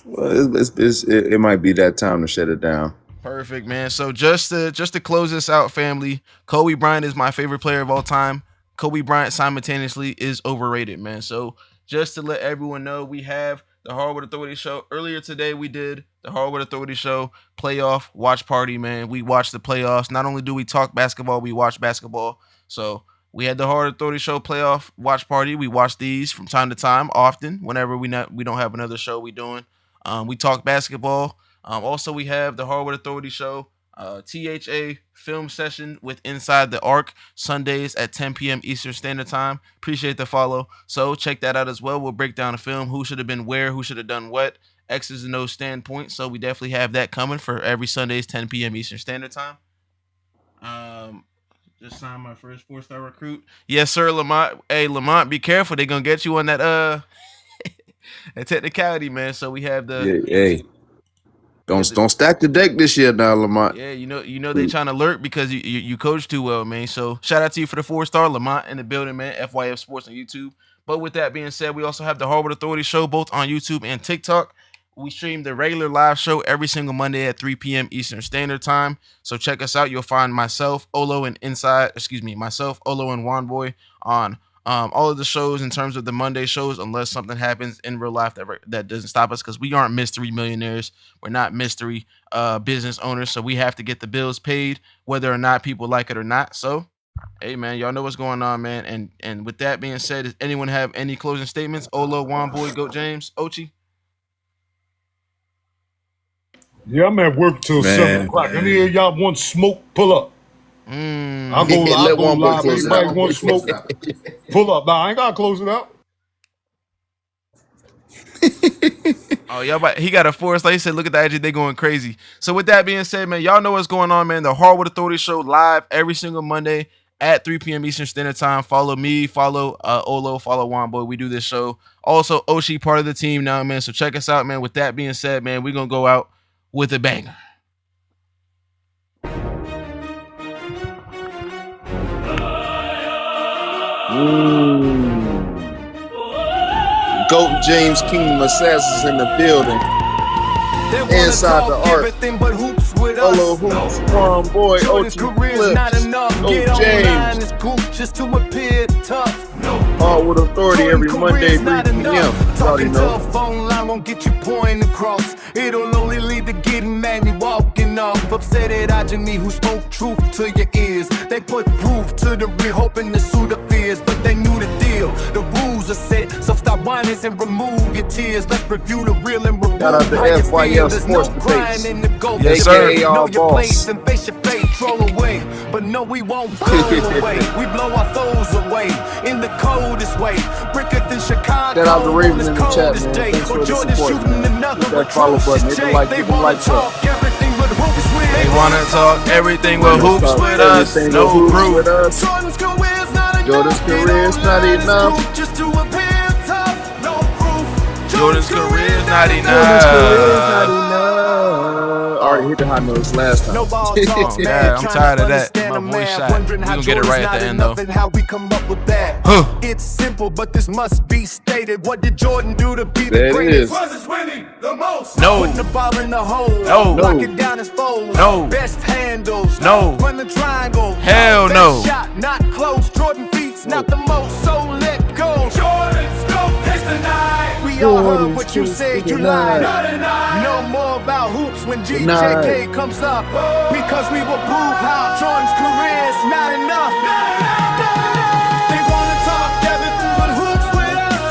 Well, it might be that time to shut it down. Perfect, man. So just to close this out, family, Kobe Bryant is my favorite player of all time. Kobe Bryant simultaneously is overrated, man. So just to let everyone know, we have the Hardwood Authority Show. Earlier today, we did the Hardwood Authority Show playoff watch party, man. We watched the playoffs. Not only do we talk basketball, we watch basketball. So we had the Hardwood Authority Show playoff watch party. We watch these from time to time, often, whenever we don't have another show we doing. We talk basketball. Also, we have the Hardwood Authority Show, THA film session with Inside the Arc, Sundays at 10 p.m. Eastern Standard Time. Appreciate the follow. So check that out as well. We'll break down the film, who should have been where, who should have done what, X's and O's standpoint. So we definitely have that coming for every Sundays, 10 p.m. Eastern Standard Time. Just signed my first 4-star recruit. Yes, sir, Lamont. Hey, Lamont, be careful. They're going to get you on that that technicality, man. So we have the... Yeah, hey. Don't stack the deck this year now, Lamont. Yeah, you know they trying to lurk because you coach too well, man. So shout out to you for the 4-star, Lamont in the building, man. FYF Sports on YouTube. But with that being said, we also have the Hardwood Authority Show both on YouTube and TikTok. We stream the regular live show every single Monday at 3 p.m. Eastern Standard Time. So check us out. You'll find myself, Olo, and myself, Olo, and Wanboy on all of the shows in terms of the Monday shows, unless something happens in real life that doesn't stop us, because we aren't mystery millionaires. We're not mystery business owners, so we have to get the bills paid, whether or not people like it or not. So, hey, man, y'all know what's going on, man. And with that being said, does anyone have any closing statements? Olo, Wanboy, Goat James, Ochi? Yeah, I'm at work till 7 o'clock. Any of y'all want smoke? Pull up. I'll go live. Anybody want smoke? Pull up. Nah, I ain't gotta close it out. Oh, y'all, he got a force. Like he said, look at the IG, they going crazy. So with that being said, man, y'all know what's going on, man. The Hardwood Authority Show live every single Monday at 3 p.m. Eastern Standard Time. Follow me, follow Olo, follow Wanboy. We do this show. Also, Oshi part of the team now, man. So check us out, man. With that being said, man, we're gonna go out with a banger. Goat James Kingdom Assassins in the building. Inside the Arc. Olo Hoops, Wanboy, Ochi Clips, James. Just to appear tough. Hardwood Authority every Monday, 3 p.m. Talking to a phone line won't get you pointing across. It'll only lead to getting mad and walking off. Upset at Ajani who spoke truth to your ears. They put proof to the real, hoping to soothe the fears, but they knew the deal. The rules are set, so stop whining and remove your tears. Let's review the real and remove Shout out to how you feel. FYF There's no Sports crying Debates. in the goat. Yes, sir. Know your place and face your fate, troll away. But no, we won't go away. We blow our foes away in the coldest way. Bricker than Chicago. Shout out to Raven in the chat, Coldest man. day. Thanks for Or the Jordan support, shooting man. another Hit that follow button. Hit the like, They hit the wanna likes up. talk everything but hoops with They want to talk everything with hoops with us. Everything No with hoops proof. with us. Jordan's career's not enough. Jordan's career's not enough. Just to appear tough. No proof. Jordan's career's not Jordan's career's not enough. enough. Already hit the high notes last time. No ball talks, Oh, man. man, I'm tired of that. Trying to My voice understand shot. the math, wondering We how gonna get it right at Jordan's the end, not though. enough and how we come up with that. It's simple, but this must be stated. What did Jordan do to be There the it greatest? is. Was winning the most. No. Putting the ball in the hole. No. Lock it down his fold. No. Best handles. No. Run the triangle. Hell Best no. shot, not close. Jordan feet's not the most, so let go. Jordan's go. It's the night. We all heard what you said, you lied. No more about hoops when GJK comes up. Because we will prove how Jordan's career is not enough. They wanna talk everything but hoops with us.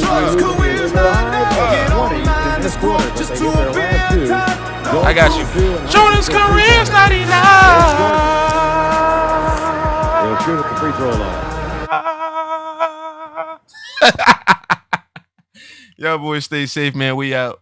Jordan's career is not enough. Get online and scroll just to appear tough. I got you. Jordan's career's not enough. Yo, shoot a free throw line. Y'all boys stay safe, man. We out.